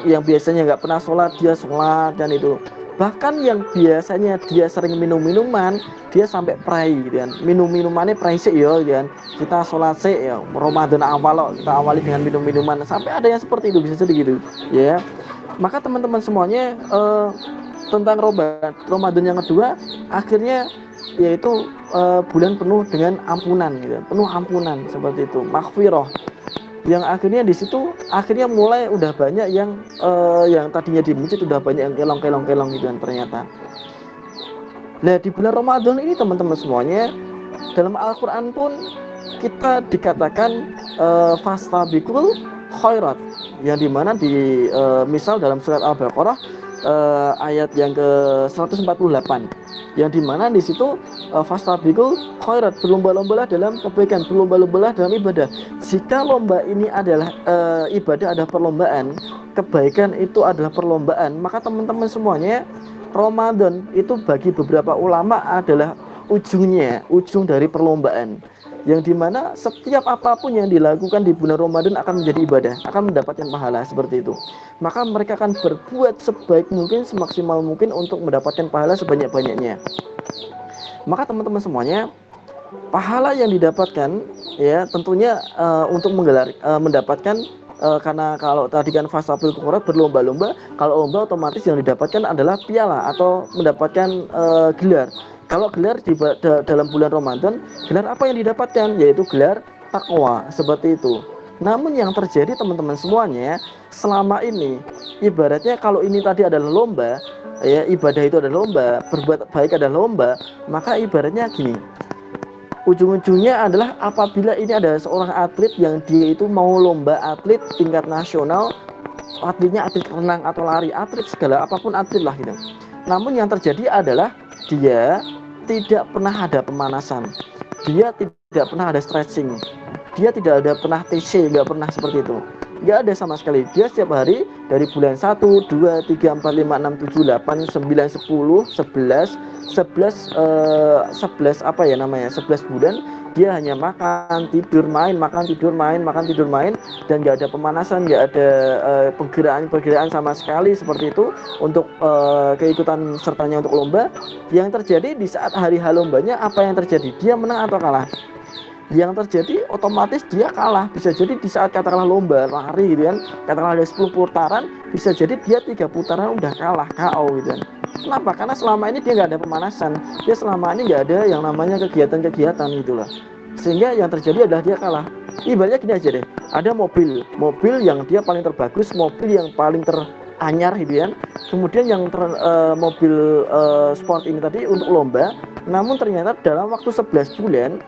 yang biasanya nggak pernah sholat dia sholat, dan itu Bahkan yang biasanya dia sering minum minuman, dia sampai prai gitu kan. Minum minumannya prai sih ya gitu kan. Kita sholat sih ya, Ramadan awal kita awali dengan minum minuman, sampai ada yang seperti itu, bisa jadi gitu ya. Maka teman-teman semuanya tentang Ramadan yang kedua, akhirnya yaitu bulan penuh dengan ampunan gitu, penuh ampunan seperti itu, maghfirah, yang akhirnya di situ akhirnya mulai udah banyak yang tadinya di masjid udah banyak yang kelong gitu kan ternyata. Nah di bulan Ramadan ini teman-teman semuanya, dalam Al-Quran pun kita dikatakan fastabiqul khairat, yang dimana di misal dalam surat Al-Baqarah ayat yang ke 148, yang dimana di situ fastabiqul khairat, berlomba-lombalah dalam kebaikan, berlomba-lombalah dalam ibadah. Jika lomba ini adalah ibadah adalah perlombaan, kebaikan itu adalah perlombaan, maka teman-teman semuanya, Ramadan itu bagi beberapa ulama adalah ujung dari perlombaan, yang dimana setiap apapun yang dilakukan di bulan Ramadan akan menjadi ibadah, akan mendapatkan pahala seperti itu. Maka mereka akan berbuat sebaik mungkin, semaksimal mungkin untuk mendapatkan pahala sebanyak-banyaknya. Maka teman-teman semuanya, pahala yang didapatkan ya tentunya untuk mendapatkan karena kalau tadi kan fasabil khairat berlomba-lomba, kalau lomba otomatis yang didapatkan adalah piala atau mendapatkan gelar. Kalau gelar di dalam bulan Ramadan, gelar apa yang didapatkan? Yaitu gelar takwa, seperti itu. Namun yang terjadi teman-teman semuanya, selama ini ibaratnya kalau ini tadi adalah lomba, ya ibadah itu adalah lomba, berbuat baik adalah lomba, maka ibaratnya gini, ujung-ujungnya adalah apabila ini ada seorang atlet yang dia itu mau lomba atlet tingkat nasional, atletnya atlet renang atau lari, atlet segala apapun atlet lah gitu. Namun yang terjadi adalah dia tidak pernah ada pemanasan, dia tidak pernah ada stretching, dia tidak ada pernah TC, nggak pernah seperti itu, nggak ada sama sekali. Dia setiap hari dari bulan 1, 2, 3, 4, 5, 6, 7, 8, 9, 10, 11 apa ya namanya, 11 bulan dia hanya makan, tidur, main, makan, tidur, main, makan, tidur, main, dan nggak ada pemanasan, nggak ada pergerakan sama sekali seperti itu untuk keikutan sertanya untuk lomba. Yang terjadi di saat hari lombanya, apa yang terjadi? Dia menang atau kalah? Yang terjadi otomatis dia kalah. Bisa jadi di saat katakanlah lomba lari gitu kan, katakanlah ada 10 putaran, bisa jadi dia 3 putaran udah kalah, KO gitu kan. Kenapa? Karena selama ini dia nggak ada pemanasan, dia selama ini nggak ada yang namanya kegiatan-kegiatan gitu lah, sehingga yang terjadi adalah dia kalah. Ibaratnya gini aja deh, ada mobil yang dia paling terbagus, mobil yang paling teranyar gitu kan, kemudian yang mobil sport ini tadi untuk lomba, namun ternyata dalam waktu 11 bulan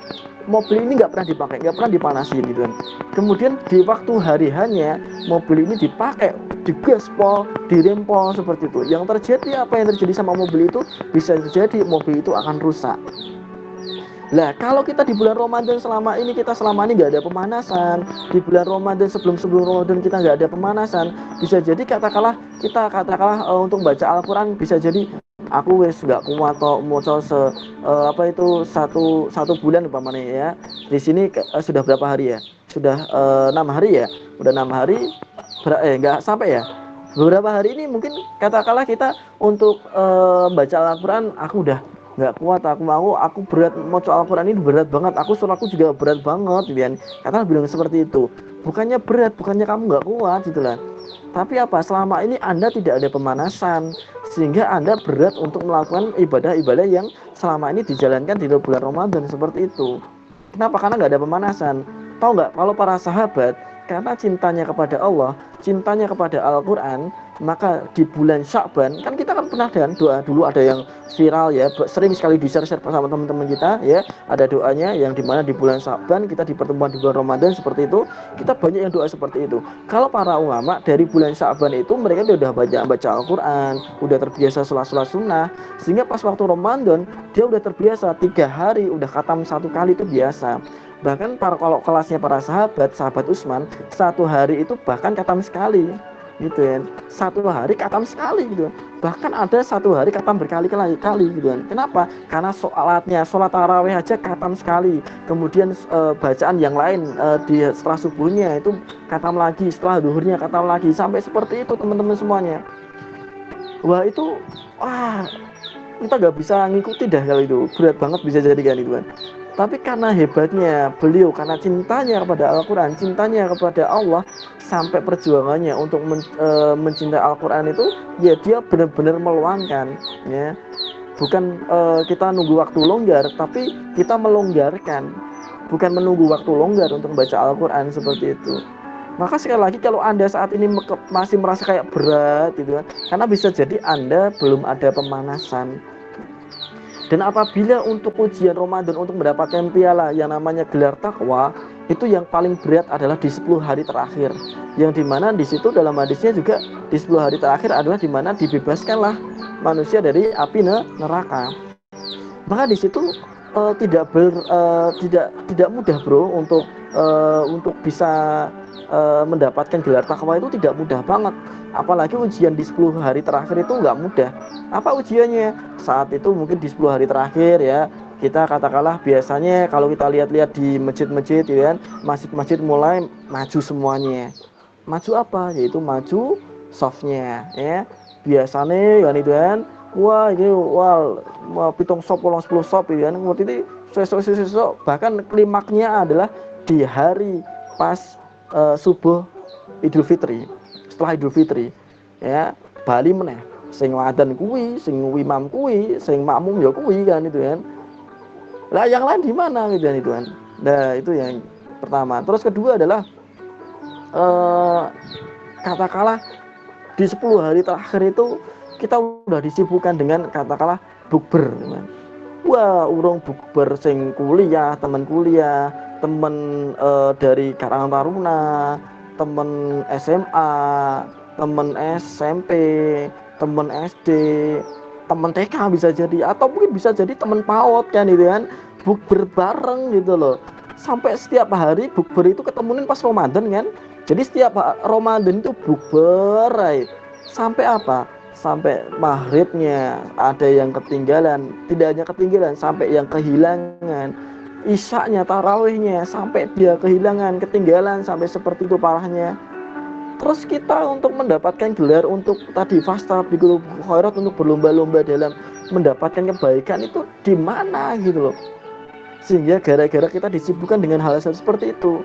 mobil ini nggak pernah dipakai, nggak pernah dipanasin gitu kan. Kemudian di waktu hari hanya mobil ini dipakai, digaspol, dirempol seperti itu. Yang terjadi apa yang terjadi sama mobil itu? Bisa terjadi mobil itu akan rusak. Nah kalau kita di bulan Ramadan selama ini nggak ada pemanasan, di bulan Ramadan sebelum Ramadan kita nggak ada pemanasan, bisa jadi katakanlah untuk baca Al-Quran bisa jadi aku wes nggak kuat atau mau satu bulan umpamanya ya. Di sini sudah berapa hari ya? Sudah 6 hari ya. Udah 6 hari nggak sampai ya. Beberapa hari ini mungkin katakanlah kita untuk baca Al-Quran aku udah nggak kuat, aku berat, mau Al-Quran ini berat banget, sholatku juga berat banget gitu kan. Katakanlah bilang seperti itu. Bukannya berat, bukannya kamu nggak kuat gitu lah. Tapi apa? Selama ini Anda tidak ada pemanasan, sehingga Anda berat untuk melakukan ibadah-ibadah yang selama ini dijalankan di bulan Ramadan seperti itu. Kenapa? Karena nggak ada pemanasan. Tahu nggak? Kalau para sahabat karena cintanya kepada Allah, cintanya kepada Al-Quran, maka di bulan Sya'ban, kan kita kan pernah dengan doa dulu ada yang viral ya, sering sekali di-share bersama teman-teman kita ya, ada doanya yang dimana di bulan Sya'ban kita di pertemuan di bulan Ramadan seperti itu, kita banyak yang doa seperti itu. Kalau para ulama dari bulan Sya'ban itu mereka udah banyak baca Al-Quran, udah terbiasa sholat sunnah, sehingga pas waktu Ramadan dia udah terbiasa 3 hari udah khatam 1 kali itu biasa. Bahkan kalau kelasnya para sahabat Utsman, 1 hari itu bahkan khatam sekali gitu kan, 1 hari khatam sekali gitu. Bahkan ada 1 hari khatam berkali-kali gitu kan. Kenapa? Karena sholat tarawih aja khatam sekali, kemudian bacaan yang lain setelah subuhnya itu khatam lagi, setelah duhurnya khatam lagi, sampai seperti itu teman-teman semuanya. Wah itu, kita nggak bisa ngikuti dah kalau itu, berat banget bisa jadi kan itu kan. Tapi karena hebatnya beliau, karena cintanya kepada Al-Quran, cintanya kepada Allah, sampai perjuangannya untuk mencintai Al-Quran itu, ya dia benar-benar meluangkan, ya. Bukan kita nunggu waktu longgar, tapi kita melonggarkan, bukan menunggu waktu longgar untuk membaca Al-Quran seperti itu. Maka sekali lagi kalau Anda saat ini masih merasa kayak berat gitu kan, karena bisa jadi Anda belum ada pemanasan. Dan apabila untuk ujian Ramadan untuk mendapatkan piala yang namanya gelar takwa, itu yang paling berat adalah di 10 hari terakhir. Yang dimana di situ dalam hadisnya juga di 10 hari terakhir adalah dimana dibebaskanlah manusia dari api neraka. Maka di situ tidak mudah bro untuk bisa mendapatkan gelar takwa itu tidak mudah banget. Apalagi ujian di 10 hari terakhir itu nggak mudah. Apa ujiannya? Saat itu mungkin di 10 hari terakhir ya, kita katakanlah biasanya kalau kita lihat-lihat di masjid-masjid ya kan, masjid-masjid mulai maju semuanya. Maju apa? Yaitu maju softnya ya. Biasanya kan itu kan, pitung sop, 10 sop ya kan. Kemudian sesok bahkan klimaknya adalah di hari pas subuh Idul Fitri. Setelah Idul Fitri ya, bali meneh sing wadan kuwi, sing imam kuwi, sing makmum ya kuwi kan itu kan. Lah yang lain di mana gitu kan itu kan. Nah, itu yang pertama. Terus kedua adalah katakanlah di 10 hari terakhir itu kita udah disibukkan dengan katakanlah bukber kan. Wah, urung bukber sing kuliah, teman kuliah, teman dari Karangan Taruna, temen SMA, temen SMP, temen SD, temen TK bisa jadi, atau mungkin bisa jadi temen PAUD kan itu kan, bukber bareng gitu loh. Sampai setiap hari bukber itu ketemuin pas Ramadan kan. Jadi setiap Ramadan itu bukber, sampai apa? Sampai maghribnya ada yang ketinggalan, tidak hanya ketinggalan, sampai yang kehilangan. Isyaknya, tarawihnya, sampai dia kehilangan, ketinggalan, sampai seperti itu parahnya. Terus kita untuk mendapatkan gelar untuk tadi fastabiqul khairat, untuk berlomba-lomba dalam mendapatkan kebaikan itu di mana gitu loh. Sehingga gara-gara kita disibukkan dengan hal-hal seperti itu,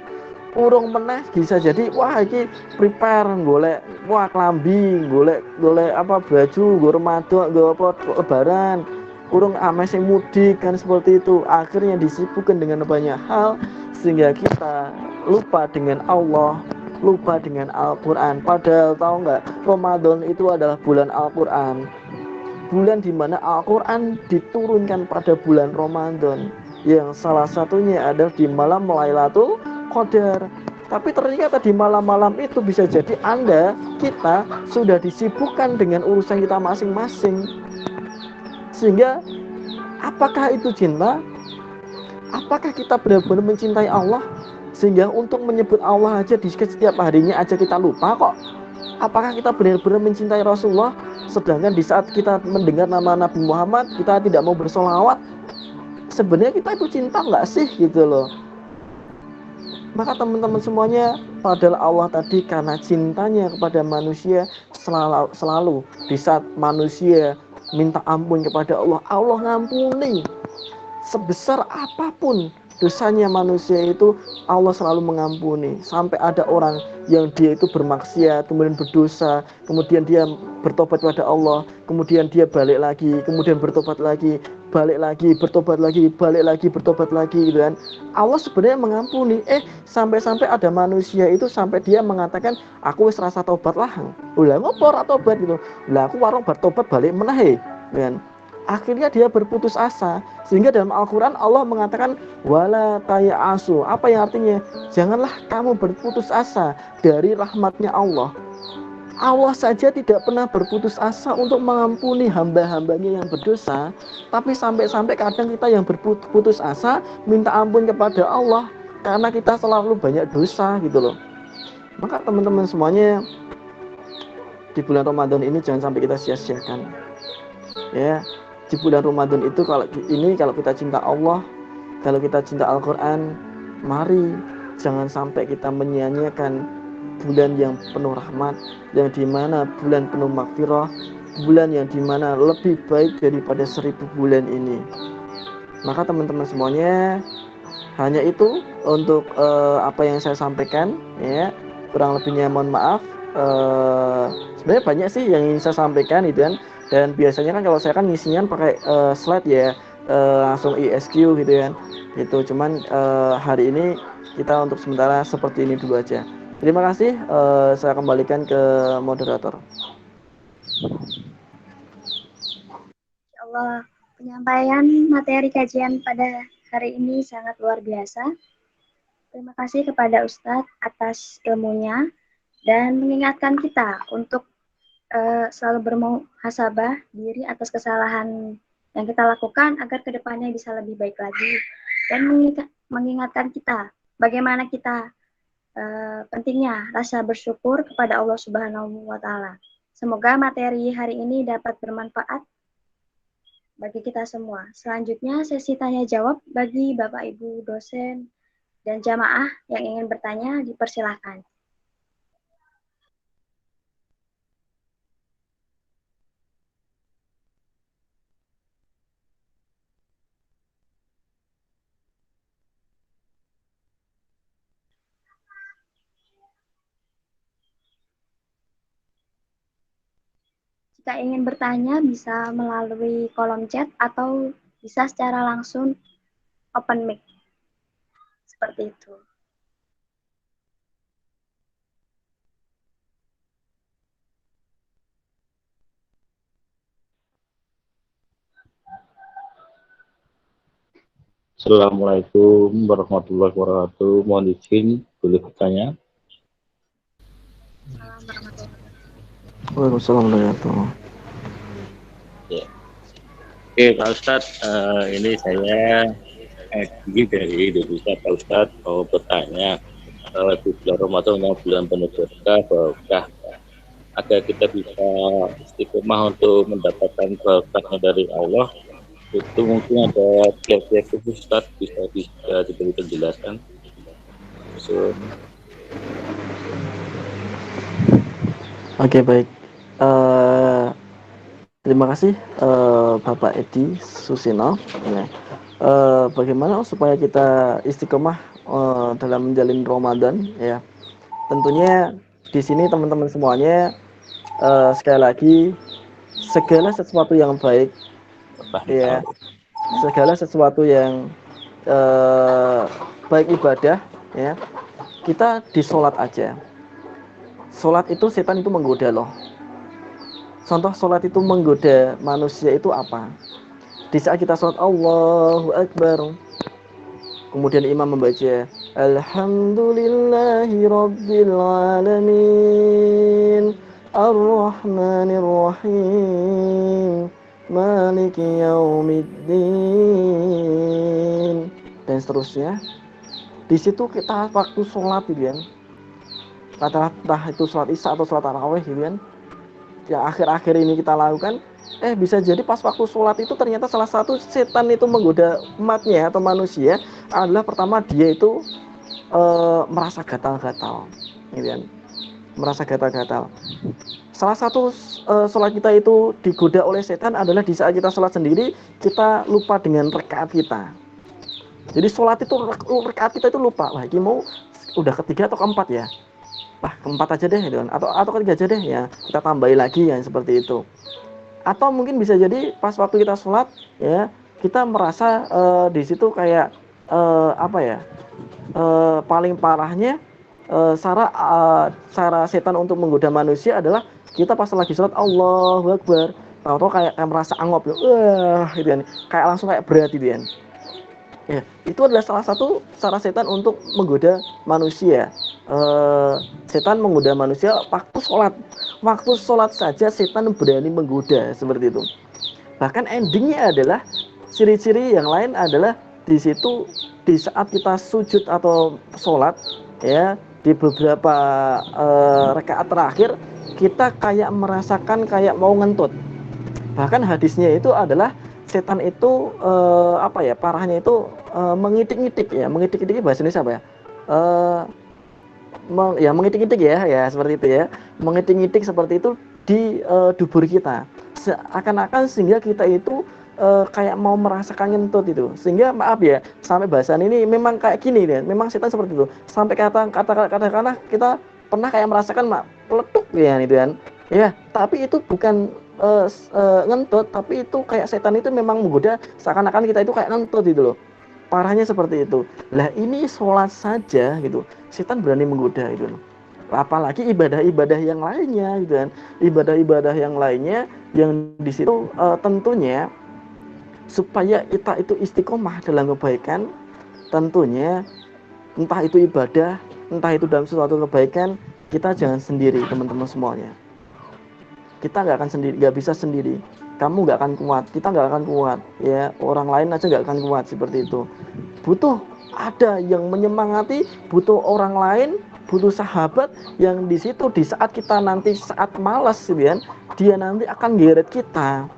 urung meneh bisa jadi iki prepare golek klambi, golek apa baju, nggo Ramadan, nggo apa lebaran. Urung sing mudik kan seperti itu, akhirnya disibukkan dengan banyak hal sehingga kita lupa dengan Allah, lupa dengan Al-Quran. Padahal tahu nggak, Ramadan itu adalah bulan Al-Quran, bulan dimana Al-Quran diturunkan pada bulan Ramadan, yang salah satunya adalah di malam Lailatul Qadar. Tapi ternyata di malam-malam itu bisa jadi kita sudah disibukkan dengan urusan kita masing-masing. Sehingga apakah itu cinta? Apakah kita benar-benar mencintai Allah sehingga untuk menyebut Allah aja di setiap harinya aja kita lupa kok? Apakah kita benar-benar mencintai Rasulullah sedangkan di saat kita mendengar nama Nabi Muhammad kita tidak mau bersolawat? Sebenarnya kita itu cinta nggak sih gitu loh? Maka teman-teman semuanya, padahal Allah tadi karena cintanya kepada manusia selalu di saat manusia minta ampun kepada Allah, Allah ngampuni. Sebesar apapun dosanya manusia itu, Allah selalu mengampuni. Sampai ada orang yang dia itu bermaksiat, kemudian berdosa, kemudian dia bertobat kepada Allah, kemudian dia balik lagi, kemudian bertobat lagi, balik lagi, bertobat lagi, balik lagi, bertobat lagi gitu kan. Allah sebenarnya mengampuni. Sampai-sampai ada manusia itu sampai dia mengatakan, aku wis rasa tobat lah. Ulah ngopo ora tobat gitu. Lah aku warung bertobat balik meneh kan. Akhirnya dia berputus asa. Sehingga dalam Al-Quran Allah mengatakan wala taya'asu. Apa yang artinya? Janganlah kamu berputus asa dari rahmatnya Allah. Allah saja tidak pernah berputus asa untuk mengampuni hamba-hambanya yang berdosa. Tapi sampai-sampai kadang kita yang berputus asa minta ampun kepada Allah karena kita selalu banyak dosa gitu loh. Maka teman-teman semuanya, di bulan Ramadan ini jangan sampai kita sia-siakan. Ya, di bulan Ramadan itu kalau kita cinta Allah, kalau kita cinta Al-Quran, mari jangan sampai kita menyia-nyiakan bulan yang penuh rahmat, yang dimana bulan penuh maghfirah, bulan yang dimana lebih baik daripada 1000 bulan ini. Maka teman-teman semuanya, hanya itu untuk apa yang saya sampaikan ya. Kurang lebihnya mohon maaf. Sebenarnya banyak sih yang ingin saya sampaikan gitu kan. Dan biasanya kan kalau saya kan ngisinya pakai slide ya, langsung ISQ gitu kan. Gitu. Cuman hari ini kita untuk sementara seperti ini dulu aja. Terima kasih. Saya kembalikan ke moderator. Allah, penyampaian materi kajian pada hari ini sangat luar biasa. Terima kasih kepada Ustadz atas ilmunya dan mengingatkan kita untuk selalu bermuhasabah diri atas kesalahan yang kita lakukan agar kedepannya bisa lebih baik lagi, dan mengingatkan kita bagaimana kita pentingnya rasa bersyukur kepada Allah Subhanahu wa Ta'ala. Semoga materi hari ini dapat bermanfaat bagi kita semua. Selanjutnya sesi tanya jawab bagi Bapak Ibu dosen dan jamaah yang ingin bertanya, dipersilahkan. Jika ingin bertanya bisa melalui kolom chat atau bisa secara langsung open mic. Seperti itu. Assalamualaikum warahmatullahi wabarakatuh. Mohon izin, boleh bertanya? Waalaikumsalam warahmatullahi wabarakatuh. Ya. Oke, Pak Ustadz, ini saya Egi dari Indonesia. Pak Ustadz mau bertanya, di bulan Ramadan yang bulan penuh berkah, barokah, agar kita bisa istiqomah untuk mendapatkan berkahnya dari Allah, itu mungkin ada tips khusus Ustadz, bisa diberi penjelasan. So, Oke, baik. Terima kasih Bapak Edi Susino. Ya. Bagaimana supaya kita istiqomah dalam menjalin Ramadan? Ya, tentunya di sini teman-teman semuanya sekali lagi segala sesuatu yang baik, ya, segala sesuatu yang baik ibadah, ya, kita di sholat aja. Sholat itu setan itu menggoda loh. Contoh sholat itu menggoda manusia itu apa? Di saat kita sholat Allahu Akbar, kemudian imam membaca Alhamdulillahi Rabbil Alamin Ar-Rahmanir Rahim Maliki Yaumiddin, dan seterusnya. Di situ kita waktu sholat gitu kan, entah itu sholat isya atau sholat tarawih gitu kan, yang akhir-akhir ini kita lakukan, bisa jadi pas waktu sholat itu ternyata salah satu setan itu menggoda umatnya atau manusia adalah pertama dia itu merasa gatal-gatal, gitu kan, merasa gatal-gatal. Salah satu sholat kita itu digoda oleh setan adalah di saat kita sholat sendiri kita lupa dengan rakaat kita. Jadi sholat itu rakaat kita itu lupa, wah ini mau udah ketiga atau keempat ya, keempat aja deh gitu kan, atau ketiga aja deh ya, kita tambahin lagi ya, seperti itu. Atau mungkin bisa jadi pas waktu kita sholat ya, kita merasa di situ kayak paling parahnya cara setan untuk menggoda manusia adalah kita pas lagi sholat Allahu Akbar, atau kayak merasa angop gitu kan, kayak langsung kayak berat gitu kan. Ya, itu adalah salah satu cara setan untuk menggoda manusia. Setan menggoda manusia waktu sholat saja setan berani menggoda seperti itu. Bahkan endingnya adalah ciri-ciri yang lain adalah di situ di saat kita sujud atau sholat ya, di beberapa rakaat terakhir kita kayak merasakan kayak mau ngentut. Bahkan hadisnya itu adalah setan itu parahnya itu mengitik-ngitik ya, mengitik-ngitik bahasa Indonesia apa ya, mengitik-ngitik ya seperti itu ya, mengitik-ngitik seperti itu di dubur kita. seakan-akan sehingga kita itu kayak mau merasakan ngentut itu, sehingga maaf ya sampai bahasan ini memang kayak gini ya, memang setan seperti itu, sampai kata-kata kita pernah kayak merasakan peletuk ya itu kan ya, tapi itu bukan ngentut, tapi itu kayak setan itu memang menggoda seakan-akan kita itu kayak ngentut gitu loh, parahnya seperti itu. Lah ini sholat saja gitu setan berani menggoda itu loh, apalagi ibadah-ibadah yang lainnya gitu kan, ibadah-ibadah yang lainnya yang di situ tentunya supaya kita itu istiqomah dalam kebaikan, tentunya entah itu ibadah, entah itu dalam suatu kebaikan, kita jangan sendiri teman-teman semuanya. Kita nggak akan sendiri, nggak bisa sendiri. Kamu nggak akan kuat, kita nggak akan kuat, ya orang lain aja nggak akan kuat seperti itu. Butuh ada yang menyemangati, butuh orang lain, butuh sahabat yang di situ di saat kita nanti saat malas, gitu kan, dia nanti akan geret kita.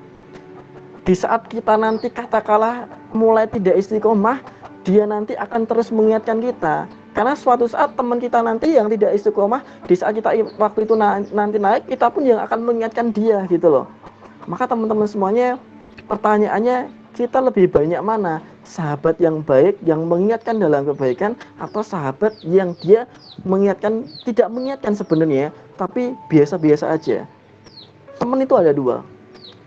Di saat kita nanti katakanlah mulai tidak istiqomah, dia nanti akan terus mengingatkan kita. Karena suatu saat teman kita nanti yang tidak istiqomah, di saat kita waktu itu nanti naik, kita pun yang akan mengingatkan dia gitu loh. Maka teman-teman semuanya, pertanyaannya kita lebih banyak mana? Sahabat yang baik, yang mengingatkan dalam kebaikan, atau sahabat yang dia mengingatkan, tidak mengingatkan sebenarnya, tapi biasa-biasa aja. Teman itu ada dua.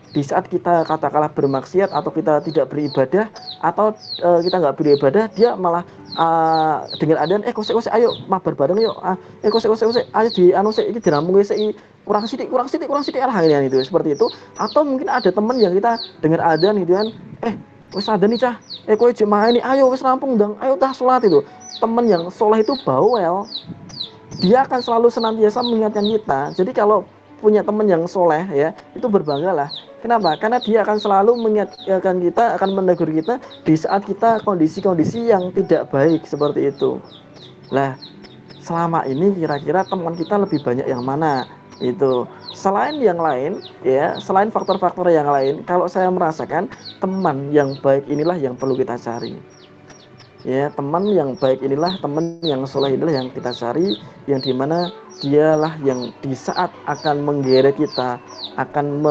Di saat kita katakanlah bermaksiat atau kita tidak beribadah atau kita nggak beribadah, dia malah dengan adzan kose ayo mabar bareng yuk, kose ayo di anu sik iki dirampung sik kurang sidik lah ini itu seperti itu. Atau mungkin ada teman yang kita dengar adzan gitu kan, wis adzan nih cah, kowe jemaah ini ayo wis rampung dong, ayo tah salat itu. Teman yang soleh itu bawel, dia akan selalu senantiasa mengingatkan kita. Jadi kalau punya teman yang soleh ya, itu berbanggalah. Kenapa? Karena dia akan selalu mengingatkan kita, akan menegur kita di saat kita kondisi-kondisi yang tidak baik seperti itu. Nah, selama ini kira-kira teman kita lebih banyak yang mana? Itu selain yang lain ya, selain faktor-faktor yang lain, kalau saya merasakan teman yang baik inilah yang perlu kita cari. Ya, teman yang baik inilah, teman yang soleh inilah yang kita cari, yang dimana dialah yang di saat akan menggeret kita, akan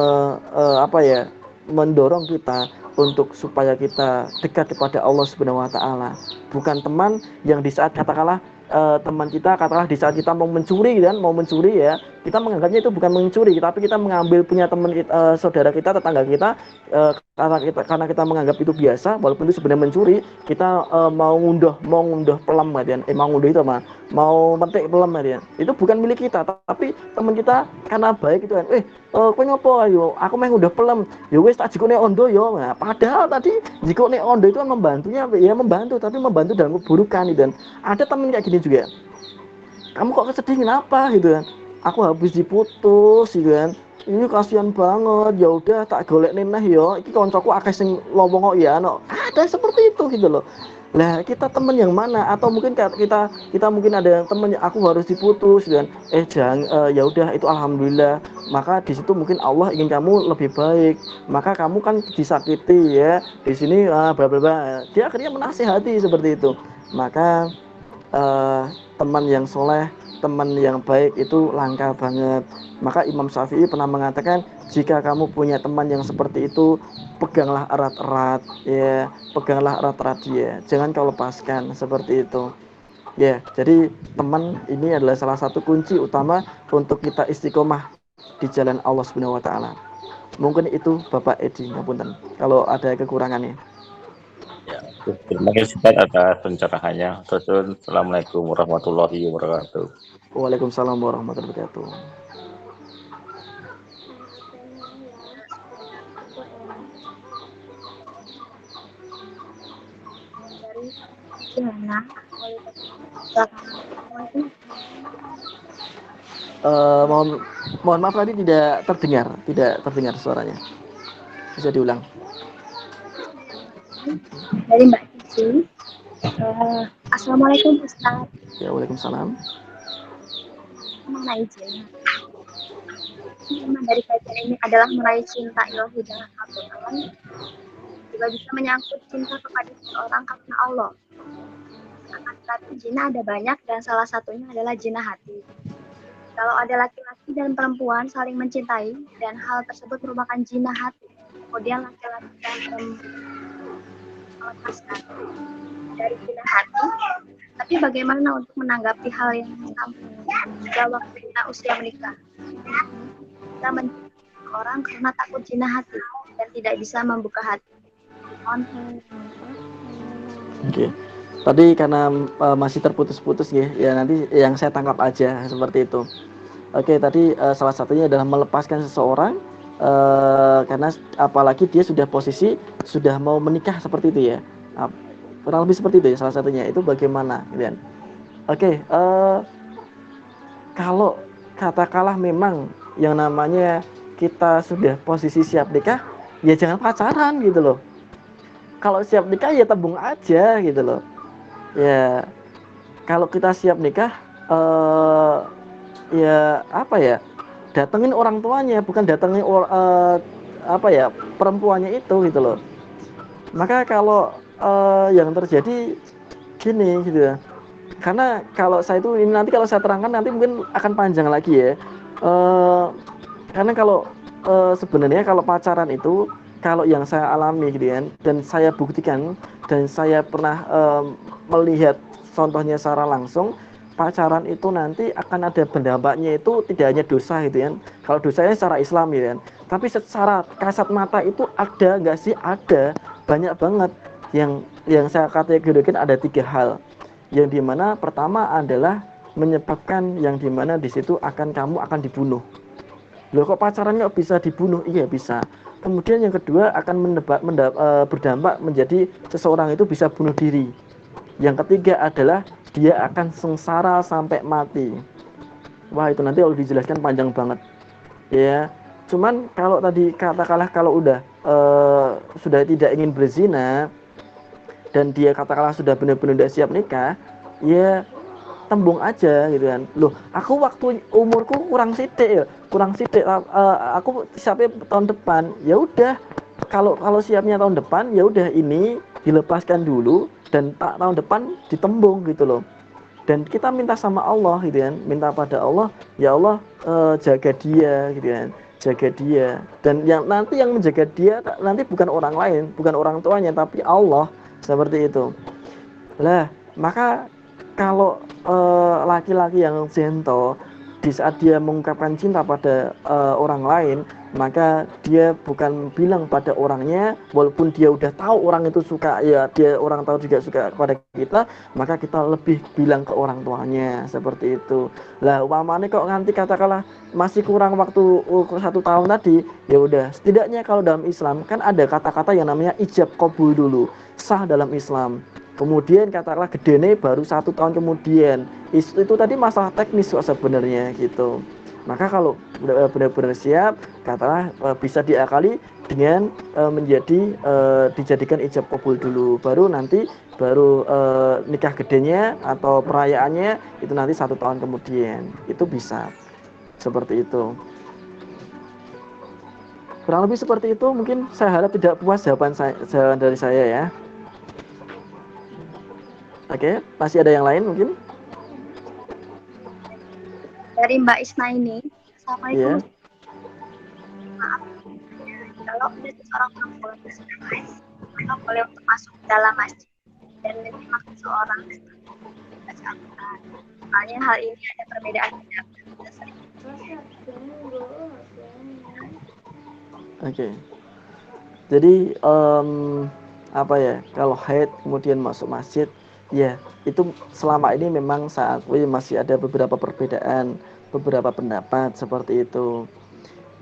mendorong kita untuk supaya kita dekat kepada Allah Subhanahu wa taala. Bukan teman yang di saat katakanlah teman kita katakanlah di saat kita mau mencuri kan, mau mencuri ya, kita menganggapnya itu bukan mencuri, tapi kita mengambil punya teman kita, saudara kita, tetangga kita, karena kita menganggap itu biasa, walaupun itu sebenarnya mencuri, kita mau ngunduh pelam kan, mau ngunduh itu mau metik pelam kan, itu bukan milik kita, tapi teman kita karena baik itu kan, kowe ngopo ayo, aku mau ngunduh pelam, ya wis tak jikone ondo yo. Nah, padahal tadi jikone ondo itu kan membantunya, ya membantu, tapi membantu dalam keburukan gitu kan. Ada teman kayak gini juga, kamu kok kesedih kenapa gitu kan, aku habis diputus gitu kan, ini kasihan banget, ya udah tak golek neneh yo, iki koncoku akeh sing lowong kok ya, no. Ada seperti itu gitu loh. Lah kita teman yang mana? Atau mungkin kita mungkin ada teman yang aku harus diputus dan jangan, ya udah itu alhamdulillah, maka di situ mungkin Allah ingin kamu lebih baik, maka kamu kan disakiti ya di sini bla bla bla, dia akhirnya menasihati seperti itu. Maka teman yang soleh, teman yang baik itu langka banget. Maka Imam Syafi'i pernah mengatakan, jika kamu punya teman yang seperti itu, peganglah erat-erat ya, peganglah erat-erat dia, jangan kau lepaskan seperti itu ya. Jadi teman ini adalah salah satu kunci utama untuk kita istiqomah di jalan Allah Subhanahu wa taala. Mungkin itu Bapak Edi, ngapunten kalau ada kekurangannya. Ya, terima kasih Ustaz atas pencerahannya. Assalamualaikum warahmatullahi wabarakatuh. Waalaikumsalam warahmatullahi wabarakatuh. Mohon maaf tadi tidak terdengar suaranya. Bisa diulang. Dari Mbak Cici. Assalamualaikum Ustaz. Ya, waalaikumsalam. Mengenai jannah. Tema dari kajian ini adalah meraih cinta ilahi dengan Al-Quran. Juga bisa menyangkut cinta kepada seseorang karena Allah. Akan tetapi jinah ada banyak dan salah satunya adalah jinah hati. Kalau ada laki-laki dan perempuan saling mencintai dan hal tersebut merupakan jinah hati, kemudian laki-laki dan perempuan melepaskan dari jinah hati, tapi bagaimana untuk menanggapi hal yang sama jika waktunya usia menikah? Kita mencintai orang karena takut jinah hati dan tidak bisa membuka hati. Oke. Tadi karena masih terputus-putus ya nanti yang saya tangkap aja seperti itu. Oke, tadi salah satunya adalah melepaskan seseorang karena apalagi dia sudah posisi sudah mau menikah seperti itu ya. Kurang lebih seperti itu ya salah satunya. Itu bagaimana gitu kan. Oke, kalau katakanlah memang yang namanya kita sudah posisi siap nikah, ya jangan pacaran gitu loh. Kalau siap nikah ya tabung aja gitu loh. Ya, kalau kita siap nikah, ya apa ya? Datengin orang tuanya, bukan datengin apa ya perempuannya itu gitu loh. Maka kalau yang terjadi gini gitu ya. Karena kalau saya itu ini nanti kalau saya terangkan nanti mungkin akan panjang lagi ya. Karena kalau sebenarnya kalau pacaran itu kalau yang saya alami gitu kan dan saya buktikan dan saya pernah melihat contohnya secara langsung, pacaran itu nanti akan ada berdampaknya itu tidak hanya dosa gitu kan. Kalau dosanya secara Islam gitu kan. Tapi secara kasat mata itu ada nggak sih? Ada, banyak banget yang saya kategorikan ada 3 hal. Yang dimana pertama adalah menyebabkan yang dimana di situ kamu akan dibunuh. Loh kok pacarannya bisa dibunuh? Iya bisa. Kemudian yang kedua akan berdampak menjadi seseorang itu bisa bunuh diri. Yang ketiga adalah dia akan sengsara sampai mati. Wah itu nanti kalau dijelaskan panjang banget. Ya, cuman kalau tadi katakanlah kalau udah sudah tidak ingin berzina dan dia katakanlah sudah benar-benar sudah siap nikah, ya tembung aja gitu kan. Loh, aku waktu umurku kurang sidik, aku siapnya tahun depan. Ya udah, kalau siapnya tahun depan, ya udah ini dilepaskan dulu dan tahun depan ditembung gitu loh. Dan kita minta sama Allah gitu kan, minta pada Allah, ya Allah jaga dia gitu kan, jaga dia. Dan yang menjaga dia nanti bukan orang lain, bukan orang tuanya, tapi Allah, seperti itu. Lah, maka kalau laki-laki yang gentle di saat dia mengungkapkan cinta pada orang lain, maka dia bukan bilang pada orangnya, walaupun dia udah tahu orang itu suka, ya dia orang tahu juga suka kepada kita, maka kita lebih bilang ke orang tuanya seperti itu. Lah umpamanya kok nanti katakanlah masih kurang waktu 1 tahun tadi, ya udah setidaknya kalau dalam Islam kan ada kata-kata yang namanya ijab qabul dulu, sah dalam Islam. Kemudian katakanlah gedene baru 1 tahun kemudian. Itu tadi masalah teknis kok sebenarnya gitu. Maka kalau benar-benar siap, katakanlah bisa diakali dengan dijadikan ijab qabul dulu. Baru nikah gedenya atau perayaannya itu nanti 1 tahun kemudian. Itu bisa. Seperti itu. Kurang lebih seperti itu. Mungkin saya harap tidak puas jawaban dari saya ya. Oke, masih ada yang lain mungkin? Dari Mbak Isna ini, Assalamualaikum. Yeah. Maaf, kalau ada seorang perempuan maka boleh untuk masuk ke dalam masjid dan menyimak seseorang baca Al-Quran. Soalnya hal ini ada perbedaan pendapat. Oke. Jadi apa ya? Kalau haid kemudian masuk masjid, ya itu selama ini memang saya akui masih ada beberapa perbedaan, beberapa pendapat seperti itu.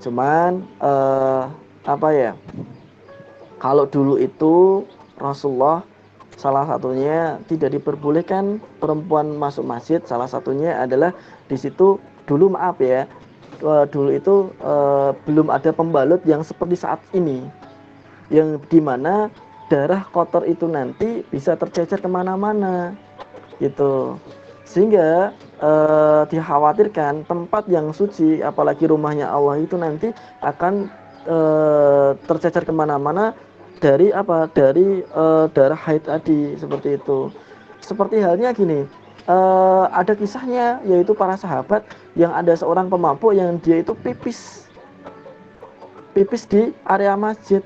Cuman apa ya? Kalau dulu itu Rasulullah salah satunya tidak diperbolehkan perempuan masuk masjid. Salah satunya adalah di situ dulu maaf ya, dulu itu belum ada pembalut yang seperti saat ini, yang dimana darah kotor itu nanti bisa tercecer kemana-mana gitu, sehingga dikhawatirkan tempat yang suci apalagi rumahnya Allah itu nanti akan tercecer kemana-mana dari darah haid tadi seperti itu. Seperti halnya gini, ada kisahnya, yaitu para sahabat yang ada seorang pemabuk yang dia itu pipis di area masjid.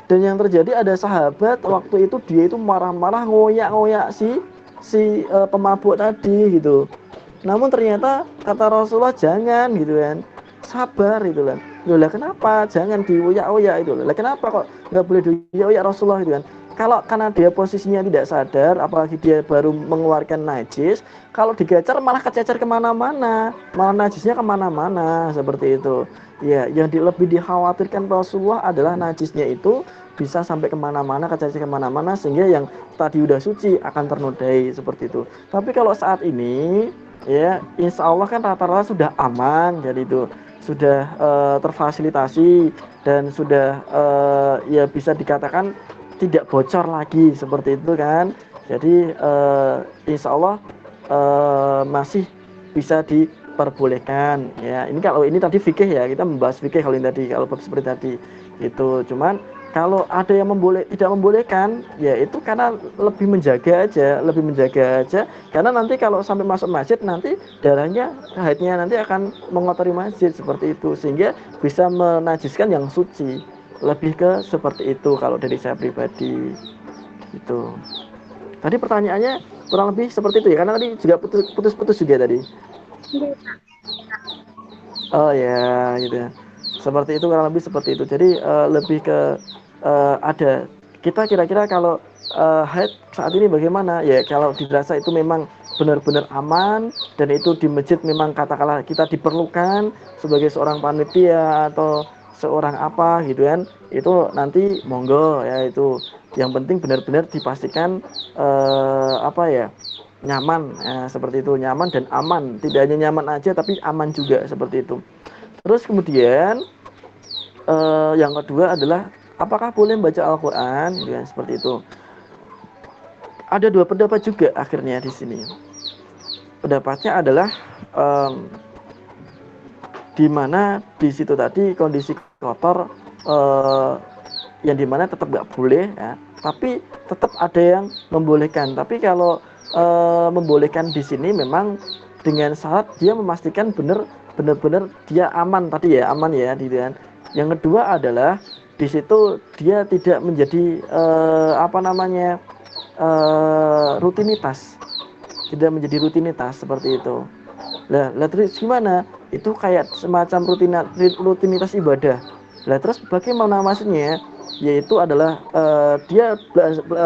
Dan yang terjadi ada sahabat waktu itu dia itu marah-marah ngoyak-ngoyak si pemabuk tadi gitu. Namun ternyata kata Rasulullah jangan gitu kan, sabar gitu kan. Lah kenapa jangan dioyak-oyak itu? Lah kenapa kok nggak boleh dioyak Rasulullah gitu kan? Kalau karena dia posisinya tidak sadar, apalagi dia baru mengeluarkan najis, kalau digecer malah kececer kemana-mana, malah najisnya kemana-mana seperti itu. Ya, yang lebih dikhawatirkan Rasulullah adalah najisnya itu bisa sampai kemana-mana, kececer kemana-mana, sehingga yang tadi udah suci akan ternodai seperti itu. Tapi kalau saat ini, ya, insya Allah kan rata-rata sudah aman, jadi itu sudah terfasilitasi dan sudah ya bisa dikatakan tidak bocor lagi seperti itu kan. Jadi insya Allah masih bisa diperbolehkan ya. Ini kalau ini tadi fikih ya, kita membahas fikih kalau ini tadi, kalau seperti tadi itu. Cuman kalau ada yang tidak membolehkan ya itu karena lebih menjaga aja, karena nanti kalau sampai masuk masjid nanti darahnya, haidnya nanti akan mengotori masjid seperti itu, sehingga bisa menajiskan yang suci. Lebih ke seperti itu kalau dari saya pribadi itu. Tadi pertanyaannya kurang lebih seperti itu ya, karena tadi juga putus-putus juga tadi. Oh ya gitu ya, seperti itu, kurang lebih seperti itu. Jadi lebih ke ada kita kira-kira kalau haid saat ini bagaimana ya. Kalau dirasa itu memang benar-benar aman dan itu di masjid memang katakanlah kita diperlukan sebagai seorang panitia atau seorang apa gitu kan, itu nanti monggo ya. Itu yang penting benar-benar dipastikan apa ya, nyaman seperti itu, nyaman dan aman, tidak hanya nyaman aja tapi aman juga seperti itu. Terus kemudian yang kedua adalah apakah boleh membaca Al-Quran gitu kan, seperti itu. Ada dua pendapat juga akhirnya di sini. Pendapatnya adalah di mana di situ tadi kondisi kotor, yang dimana tetap nggak boleh ya, tapi tetap ada yang membolehkan. Tapi kalau membolehkan di sini memang dengan syarat dia memastikan benar-benar dia aman tadi ya, aman ya gitu kan. Yang kedua adalah di situ dia tidak menjadi apa namanya rutinitas, tidak menjadi rutinitas seperti itu. Lah terus gimana? Itu kayak semacam rutinitas ibadah. Lah terus bagaimana maksudnya? Yaitu adalah dia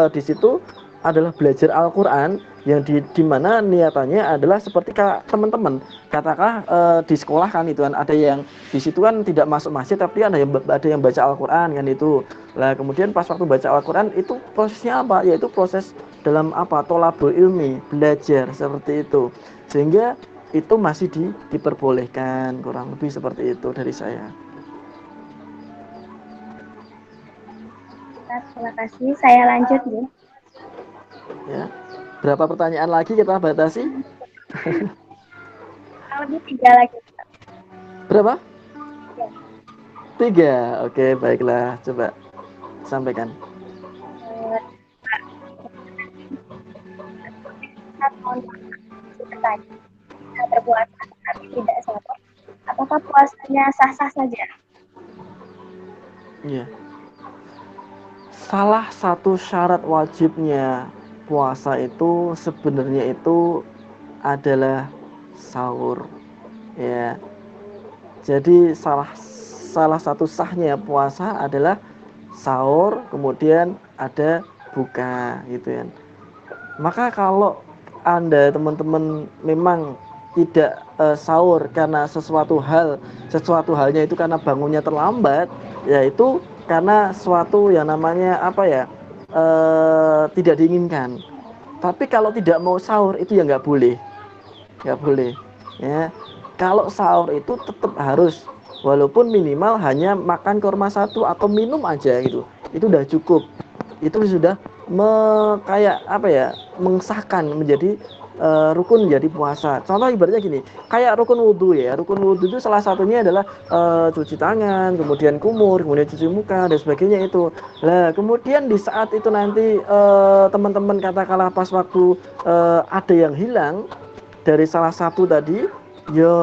di situ adalah belajar Al-Qur'an yang di mana niatannya adalah seperti teman-teman katakanlah di sekolah kan itu kan, ada yang di situ kan tidak masuk masjid tapi ada yang baca Al-Qur'an kan itu. Lah kemudian pas waktu baca Al-Qur'an itu prosesnya apa? Yaitu proses dalam apa? Tholabul ilmi, belajar seperti itu. Sehingga itu masih diperbolehkan, kurang lebih seperti itu dari saya. Terima kasih. Saya lanjut ya. Ya. Berapa pertanyaan lagi kita batasi? Kurang lebih 3 lagi. Berapa? 3. 3. Oke, baiklah. Coba sampaikan. Berpuasa tapi tidak sabar, apakah puasanya sah-sah saja? Iya. Salah satu syarat wajibnya puasa itu sebenarnya itu adalah sahur ya. Jadi salah satu sahnya puasa adalah sahur, kemudian ada buka gitu ya. Maka kalau Anda teman-teman memang tidak sahur karena sesuatu halnya itu karena bangunnya terlambat, yaitu karena suatu yang namanya apa ya, tidak diinginkan. Tapi kalau tidak mau sahur itu ya nggak boleh ya. Kalau sahur itu tetap harus, walaupun minimal hanya makan kurma 1 atau minum aja gitu, itu udah cukup. Itu sudah kayak apa ya, mengesahkan menjadi rukun dari puasa. Contoh ibaratnya gini, kayak rukun wudhu ya. Rukun wudhu itu salah satunya adalah cuci tangan, kemudian kumur, kemudian cuci muka dan sebagainya itu. Lah kemudian di saat itu nanti teman-teman katakanlah pas waktu ada yang hilang dari salah satu tadi, ya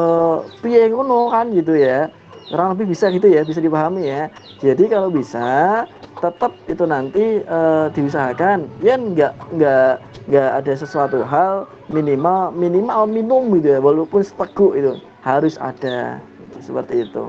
piye ngono kan gitu ya. Kurang lebih bisa gitu ya, bisa dipahami ya. Jadi kalau bisa tetap itu nanti diusahakan ya nggak ada sesuatu hal minimal minum gitu ya, walaupun seteguk itu harus ada seperti itu.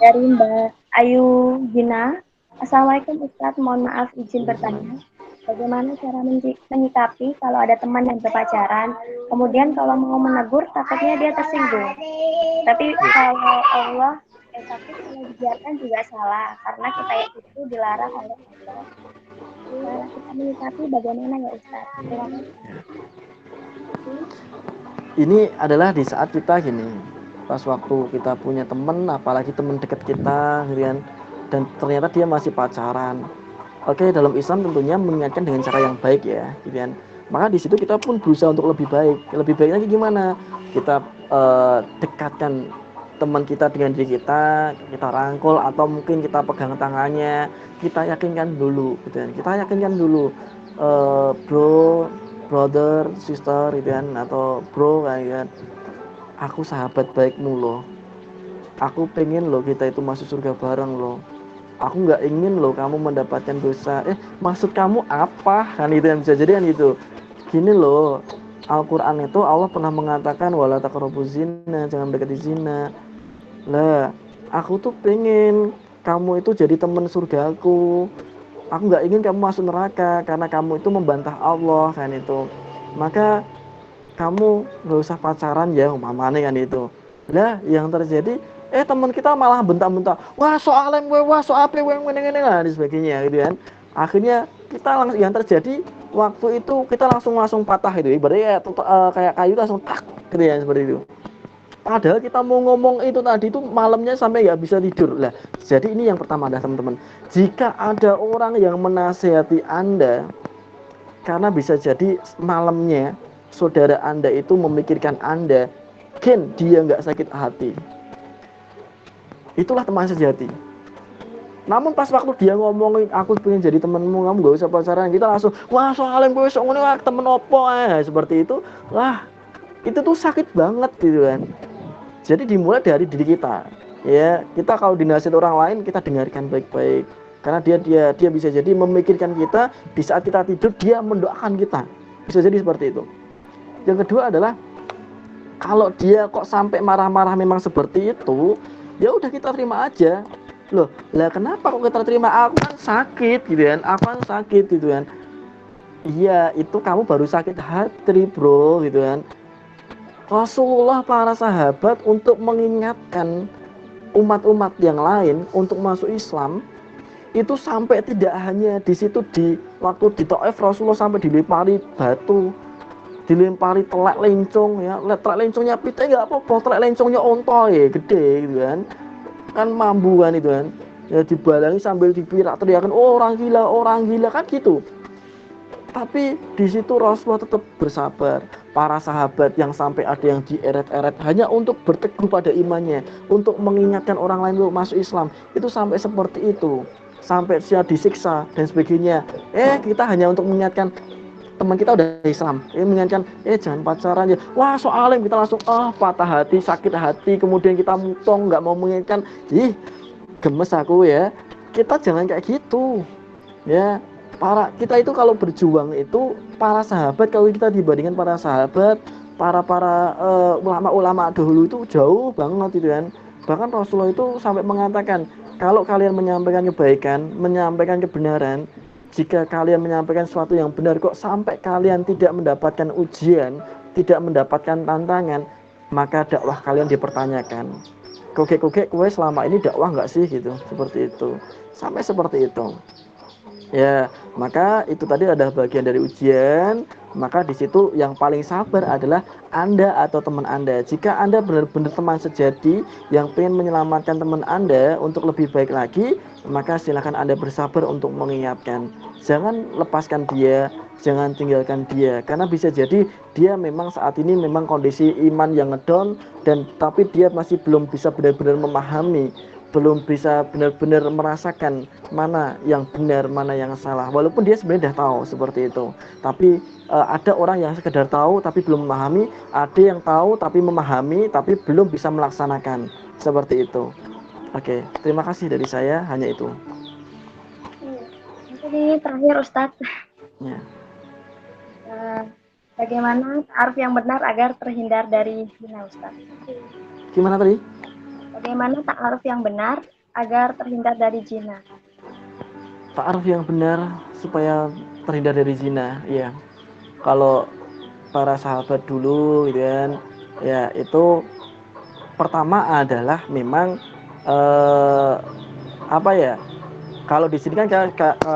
Dari Mbak Ayu Gina. Assalamualaikum Ustadz, mohon maaf izin bertanya. Bagaimana cara menyikapi kalau ada teman yang berpacaran, kemudian kalau mau menegur takutnya dia tersinggung. Tapi kalau tapi kalau dibiarkan juga salah, karena kita itu dilarang oleh Allah. Cara kita menyikapi bagaimana ya Ustadz? Terima kasih. Ini adalah di saat kita gini, pas waktu kita punya teman, apalagi teman dekat kita gitu kan, dan ternyata dia masih pacaran. Oke, dalam Islam tentunya mengingatkan dengan cara yang baik ya, gitu kan. Maka di situ kita pun berusaha untuk lebih baik. Lebih baiknya gimana? Kita dekatkan teman kita dengan diri kita rangkul atau mungkin kita pegang tangannya, kita yakinkan dulu, gitu kan. Kita yakinkan dulu, brother, sister, gitu kan, atau bro kayak kan. Aku sahabat baikmu loh. Aku pengen loh kita itu masuk surga bareng loh. Aku nggak ingin loh kamu mendapatkan dosa. Maksud kamu apa? Kan itu yang bisa jadi kan gitu. Gini loh, Al-Quran itu Allah pernah mengatakan wala taqrabuz zina, jangan mendekati zina. Lah, aku tuh pengen kamu itu jadi teman surgaku. Aku nggak ingin kamu masuk neraka karena kamu itu membantah Allah kan itu. Maka kamu nggak usah pacaran ya umpamanya kan itu. Lah, yang terjadi teman kita malah bentak-bentak, wah soalnya wah soal apa ngene lah dan sebagainya gitu kan. Akhirnya kita langsung yang terjadi waktu itu kita langsung patah itu, ibaratnya kayak kayu langsung tak gitu ya, seperti itu. Padahal kita mau ngomong itu tadi itu malamnya sampai nggak bisa tidur lah. Jadi ini yang pertama adalah teman-teman, jika ada orang yang menasihati Anda, karena bisa jadi malamnya saudara Anda itu memikirkan Anda, kan dia nggak sakit hati. Itulah teman sejati. Namun pas waktu dia ngomongin aku pengen jadi temenmu, kamu gak usah pacaran, kita langsung wah soalnya gue sok ngene wah temen opo seperti itu. Wah, itu tuh sakit banget gitu kan. Jadi dimulai dari diri kita. Ya, kita kalau dinasihat orang lain kita dengarkan baik-baik. Karena dia bisa jadi memikirkan kita di saat kita tidur, dia mendoakan kita. Bisa jadi seperti itu. Yang kedua adalah kalau dia kok sampai marah-marah memang seperti itu, ya udah kita terima aja. Loh, lah kenapa kok kita terima? Aku kan sakit gitu kan. Aku kan sakit gitu kan. Iya, itu kamu baru sakit hati, bro, gitu kan. Rasulullah, para sahabat untuk mengingatkan umat-umat yang lain untuk masuk Islam, itu sampai tidak hanya di situ, di waktu di Taif Rasulullah sampai dilempari batu, dilempari telak lencong ya, telak lencongnya pita nggak apa-apa, telak lencongnya onto ya gede gitu kan mambu kan itu kan ya, dibalangi sambil dipirak teriakan orang gila kan gitu. Tapi di situ Rasulullah tetap bersabar. Para sahabat yang sampai ada yang dieret-eret hanya untuk berteguh pada imannya, untuk mengingatkan orang lain untuk masuk Islam, itu sampai seperti itu, sampai dia disiksa dan sebagainya. Kita hanya untuk mengingatkan teman kita udah Islam, mengingatkan jangan pacaran ya. Wah soalnya kita langsung patah hati, sakit hati, kemudian kita mutong nggak mau mengingatkan. Gemes aku ya. Kita jangan kayak gitu ya. Kita itu kalau berjuang itu para sahabat, kalau kita dibandingkan para sahabat, para ulama-ulama dahulu itu jauh banget gitu kan. Bahkan Rasulullah itu sampai mengatakan, kalau kalian menyampaikan kebaikan, menyampaikan kebenaran, jika kalian menyampaikan sesuatu yang benar kok sampai kalian tidak mendapatkan ujian, tidak mendapatkan tantangan, maka dakwah kalian dipertanyakan. Kok kowe selama ini dakwah nggak sih gitu, seperti itu. Sampai seperti itu. Ya, maka itu tadi ada bagian dari ujian maka di situ yang paling sabar adalah Anda atau teman Anda. Jika Anda benar-benar teman sejati yang ingin menyelamatkan teman Anda untuk lebih baik lagi, maka silakan Anda bersabar untuk mengingatkan. Jangan lepaskan dia, jangan tinggalkan dia, karena bisa jadi dia memang saat ini memang kondisi iman yang ngedown, dan tapi dia masih belum bisa benar-benar memahami, belum bisa benar-benar merasakan mana yang benar, mana yang salah. Walaupun dia sebenarnya sudah tahu seperti itu, tapi ada orang yang sekedar tahu tapi belum memahami, ada yang tahu tapi memahami tapi belum bisa melaksanakan, seperti itu. Oke, terima kasih dari saya, hanya itu. Ini terakhir Ustadz. Ya. Bagaimana ta'aruf yang benar agar terhindar dari zina, Ustadz? Gimana tadi? Bagaimana ta'aruf yang benar agar terhindar dari zina? Ta'aruf yang benar supaya terhindar dari zina, ya. Kalau para sahabat dulu gitu kan, ya itu pertama adalah memang apa ya, kalau di sini kan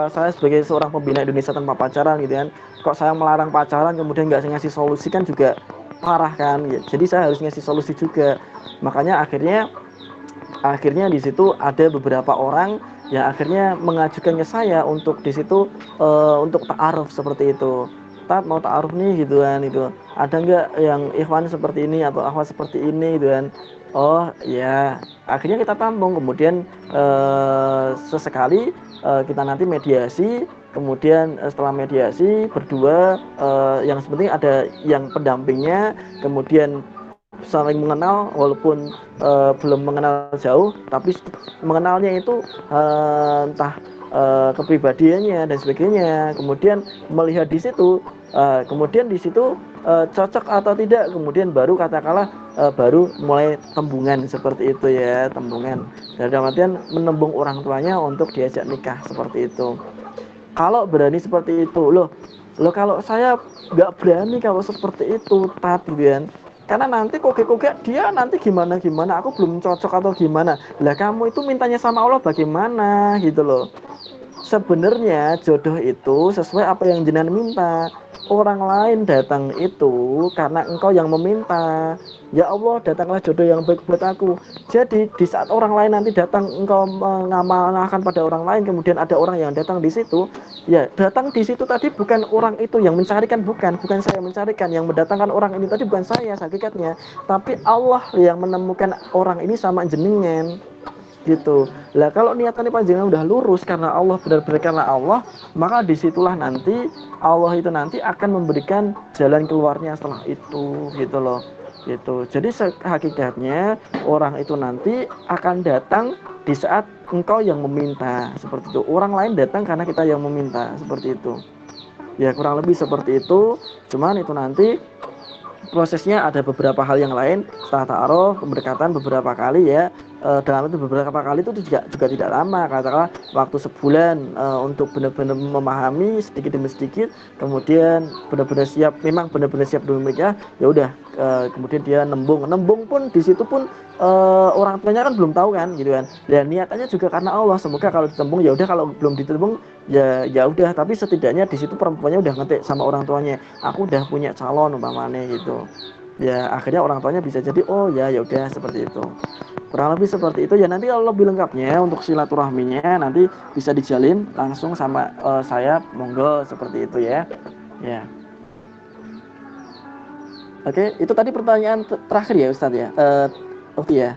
saya sebagai seorang pembina Indonesia tanpa pacaran gitu kan, kok saya melarang pacaran kemudian nggak ngasih solusi kan juga parah kan ya. Jadi saya harus ngasih solusi juga, makanya akhirnya di situ ada beberapa orang yang akhirnya mengajukan ke saya untuk di situ untuk ta'aruf seperti itu. Tat mau ta'aruf nih gitu kan, itu ada nggak yang ikhwan seperti ini atau akhwat seperti ini gitu kan. Oh ya, akhirnya kita tampung, kemudian sesekali kita nanti mediasi, kemudian setelah mediasi berdua yang penting ada yang pendampingnya, kemudian saling mengenal walaupun belum mengenal jauh, tapi mengenalnya itu entah kepribadiannya dan sebagainya, kemudian melihat di situ, kemudian di situ cocok atau tidak, kemudian baru katakanlah baru mulai tembungan seperti itu ya, tembungan dalam artian menembung orang tuanya untuk diajak nikah seperti itu. Kalau berani seperti itu, loh kalau saya nggak berani kalau seperti itu tadi kan, karena nanti kogek-kogek dia nanti gimana aku belum cocok atau gimana lah, kamu itu mintanya sama Allah bagaimana gitu loh. Sebenarnya jodoh itu sesuai apa yang jenengan minta. Orang lain datang itu karena engkau yang meminta. Ya Allah, datanglah jodoh yang baik buat aku. Jadi di saat orang lain nanti datang, engkau mengamalkan pada orang lain, kemudian ada orang yang datang di situ, ya datang di situ tadi bukan orang itu yang mencarikan, bukan saya mencarikan, yang mendatangkan orang ini tadi bukan saya hakikatnya, tapi Allah yang menemukan orang ini sama jenengan gitu. Lah kalau niatannya panjenengan udah lurus karena Allah, benar-benar karena Allah, maka disitulah nanti Allah itu nanti akan memberikan jalan keluarnya setelah itu gitu loh. Gitu. Jadi hakikatnya orang itu nanti akan datang di saat engkau yang meminta, seperti itu. Orang lain datang karena kita yang meminta, seperti itu. Ya kurang lebih seperti itu. Cuman itu nanti prosesnya ada beberapa hal yang lain. Setelah ta'aruf, pendekatan beberapa kali ya, dalam itu beberapa kali itu juga tidak lama, katakanlah waktu sebulan untuk benar-benar memahami sedikit demi sedikit, kemudian benar-benar siap, memang benar-benar siap dulu menikah, ya udah kemudian dia nembung pun di situ pun orang tuanya kan belum tahu kan gitu kan, dan niatannya juga karena Allah, semoga kalau ditembung ya udah, kalau belum ditembung ya udah, tapi setidaknya di situ perempuannya udah ngetik sama orang tuanya, aku udah punya calon umpamanya gitu ya. Akhirnya orang tuanya bisa jadi oh ya udah seperti itu, kurang lebih seperti itu ya. Nanti kalau lebih lengkapnya untuk silaturahminya nanti bisa dijalin langsung sama saya, monggo seperti itu ya. Oke, itu tadi pertanyaan terakhir ya Ustadz ya. Oke ya.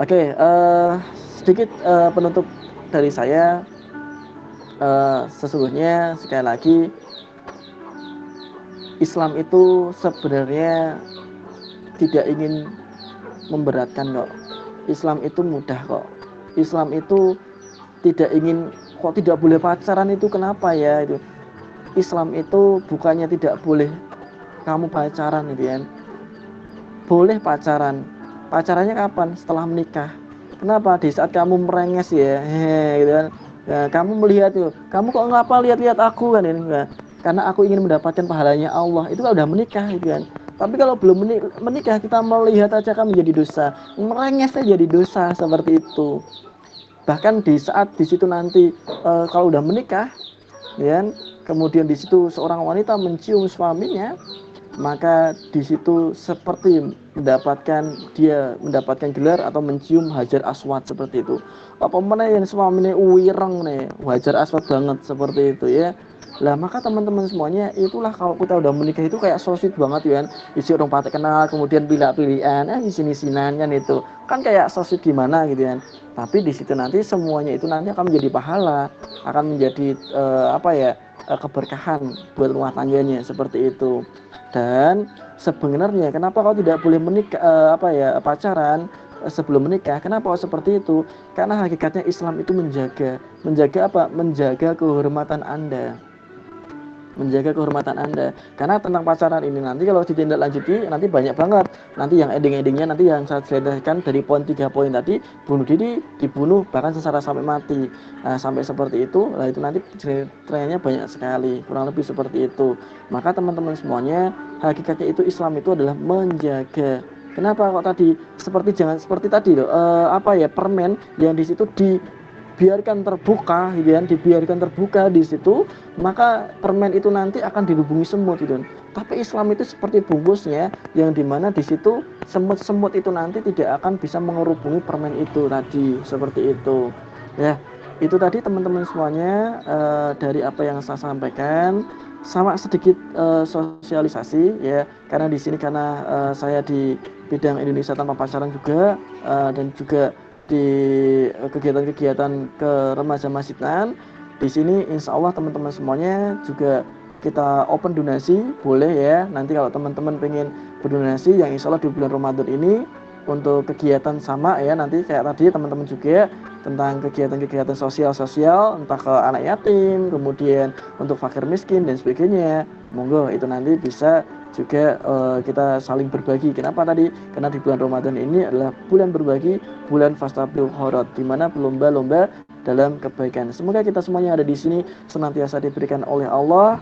Oke, sedikit penutup dari saya. Sesungguhnya sekali lagi Islam itu sebenarnya tidak ingin memberatkan kok. Islam itu mudah kok. Islam itu tidak ingin, kok tidak boleh pacaran itu kenapa ya itu. Islam itu bukannya tidak boleh kamu pacaran gitu kan. Boleh pacaran. Pacarannya kapan? Setelah menikah. Kenapa? Di saat kamu merenges ya, gitu kan. Ya, kamu melihat itu, kamu kok ngapa lihat-lihat aku kan ini kan? Karena aku ingin mendapatkan pahalanya Allah. Itu kan udah menikah gitu kan. Tapi kalau belum menikah, kita melihat aja kan menjadi dosa. Merengesnya jadi dosa seperti itu. Bahkan di saat di situ nanti kalau udah menikah, ya, kemudian di situ seorang wanita mencium suaminya, maka di situ seperti dia mendapatkan gelar atau mencium Hajar Aswad seperti itu. Apa mana yang suaminya wireng nih, Hajar Aswad banget seperti itu ya. Lah maka teman-teman semuanya, itulah kalau kita udah menikah itu kayak so sweet banget ya kan. Isi orang patek kenal, kemudian pilih-pilihan, di sini-sinan kan itu. Kan kayak so sweet gimana gitu kan. Tapi di situ nanti semuanya itu nanti akan menjadi pahala, akan menjadi keberkahan buat rumah tangganya seperti itu. Dan sebenarnya kenapa kau tidak boleh menikah pacaran sebelum menikah? Kenapa kau seperti itu? Karena hakikatnya Islam itu menjaga apa? Menjaga kehormatan Anda. Menjaga kehormatan Anda. Karena tentang pacaran ini nanti kalau ditindaklanjuti nanti banyak banget. Nanti yang ending-endingnya nanti yang saya jelaskan dari poin 3 poin tadi, bunuh diri, dibunuh, bahkan sengsara sampai mati. Nah, sampai seperti itu, lah itu nanti ceritanya banyak sekali, kurang lebih seperti itu. Maka teman-teman semuanya, hakikatnya itu Islam itu adalah menjaga. Kenapa kok tadi jangan seperti tadi loh, permen yang di situ dibiarkan terbuka gitu kan, dibiarkan terbuka di situ, maka permen itu nanti akan dilubungi semut gitu. Tapi Islam itu seperti bungkusnya yang dimana di situ semut-semut itu nanti tidak akan bisa mengerubungi permen itu tadi, seperti itu ya. Itu tadi teman-teman semuanya, dari apa yang saya sampaikan, sama sedikit sosialisasi ya, karena di sini karena saya di bidang Indonesia Tanpa Pacaran juga, dan juga di kegiatan-kegiatan ke remaja masjidan. Di sini insya Allah teman-teman semuanya juga kita open donasi, boleh ya. Nanti kalau teman-teman pengen berdonasi yang insya Allah di bulan Ramadan ini untuk kegiatan sama ya, nanti kayak tadi teman-teman juga tentang kegiatan-kegiatan sosial, entah ke anak yatim, kemudian untuk fakir miskin dan sebagainya. Monggo itu nanti bisa juga kita saling berbagi. Kenapa tadi? Karena di bulan Ramadan ini adalah bulan berbagi, bulan fastabil khairat, di mana berlomba-lomba dalam kebaikan. Semoga kita semuanya ada di sini senantiasa diberikan oleh Allah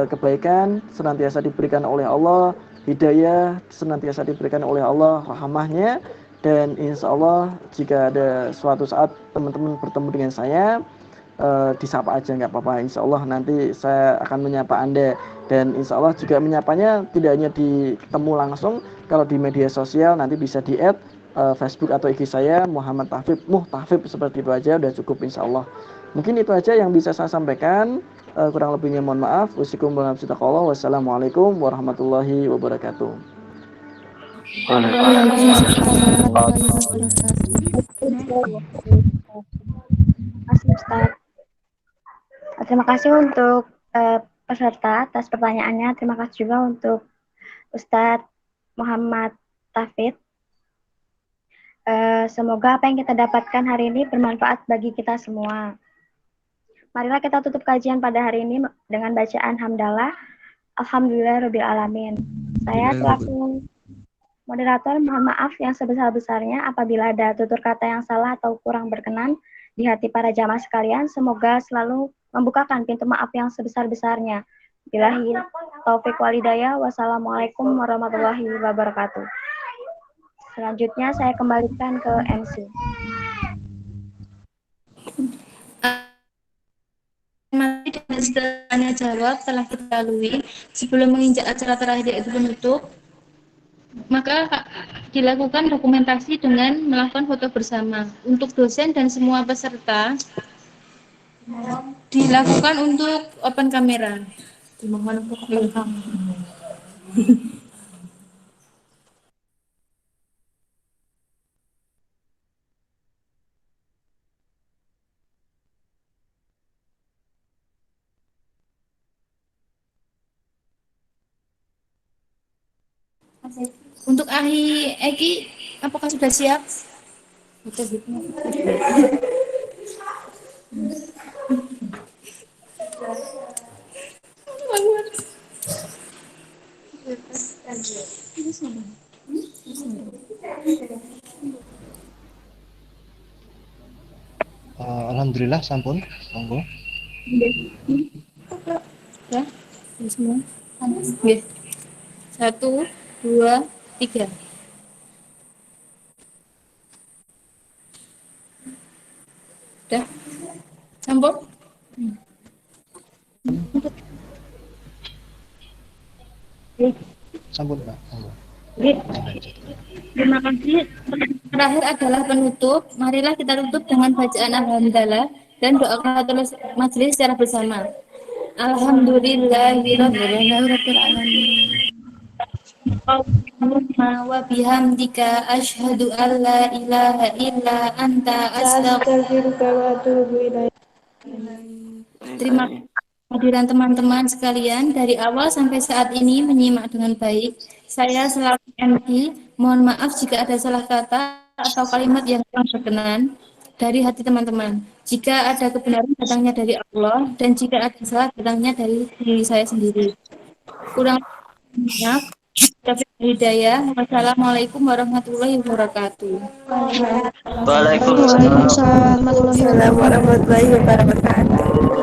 kebaikan, senantiasa diberikan oleh Allah hidayah, senantiasa diberikan oleh Allah rahmahnya. Dan insya Allah jika ada suatu saat teman-teman bertemu dengan saya, disapa aja nggak apa-apa. Insya Allah nanti saya akan menyapa Anda, dan insya Allah juga menyapanya tidak hanya ditemu langsung. Kalau di media sosial nanti bisa di add Facebook atau IG saya Muhammad Muhtafib seperti itu aja udah cukup insya Allah. Mungkin itu aja yang bisa saya sampaikan, kurang lebihnya mohon maaf. Wassalamualaikum warahmatullahi wabarakatuh. Terima kasih untuk peserta atas pertanyaannya. Terima kasih juga untuk Ustadz Muhammad Tafid. Semoga apa yang kita dapatkan hari ini bermanfaat bagi kita semua. Marilah kita tutup kajian pada hari ini dengan bacaan hamdalah. Alhamdulillahirabbil alamin. Saya selaku moderator mohon maaf yang sebesar-besarnya apabila ada tutur kata yang salah atau kurang berkenan di hati para jamaah sekalian. Semoga selalu membukakan pintu maaf yang sebesar-besarnya. Billahi taufik walhidayah. Wassalamualaikum warahmatullahi wabarakatuh. Selanjutnya saya kembalikan ke MC. Mari dengan segala jawab telah kita lalui. Sebelum menginjak acara terakhir yaitu penutup, maka dilakukan dokumentasi dengan melakukan foto bersama. Untuk dosen dan semua peserta dilakukan untuk open kamera. Dimohon untuk open kamera. Untuk Ahi Eki, apakah sudah siap? Alhamdulillah sampun, monggo. Ya, semua. Oke. 1, 2, 3. Udah? Sambung? Sampun Pak. Monggo. Baik, Dilanjutkan. terima kasih. Terakhir adalah penutup. Marilah kita tutup dengan bacaan alhamdulillah dan doa kafaratul majelis secara bersama. Alhamdulillahirabbil alamin. Allahumma wa bihamdika asyhadu an la ilaha illa anta Astaghfiruka wa atubu ilaik. Terima kasih kehadiran teman-teman sekalian dari awal sampai saat ini menyimak dengan baik. Saya selaku MD, mohon maaf jika ada salah kata atau kalimat yang kurang berkenan dari hati teman-teman. Jika ada kebenaran datangnya dari Allah dan jika ada salah datangnya dari diri saya sendiri. Kurang maaf. Hidayah. Wassalamualaikum warahmatullahi wabarakatuh. Waalaikumsalam. Waalaikumsalam warahmatullahi wabarakatuh.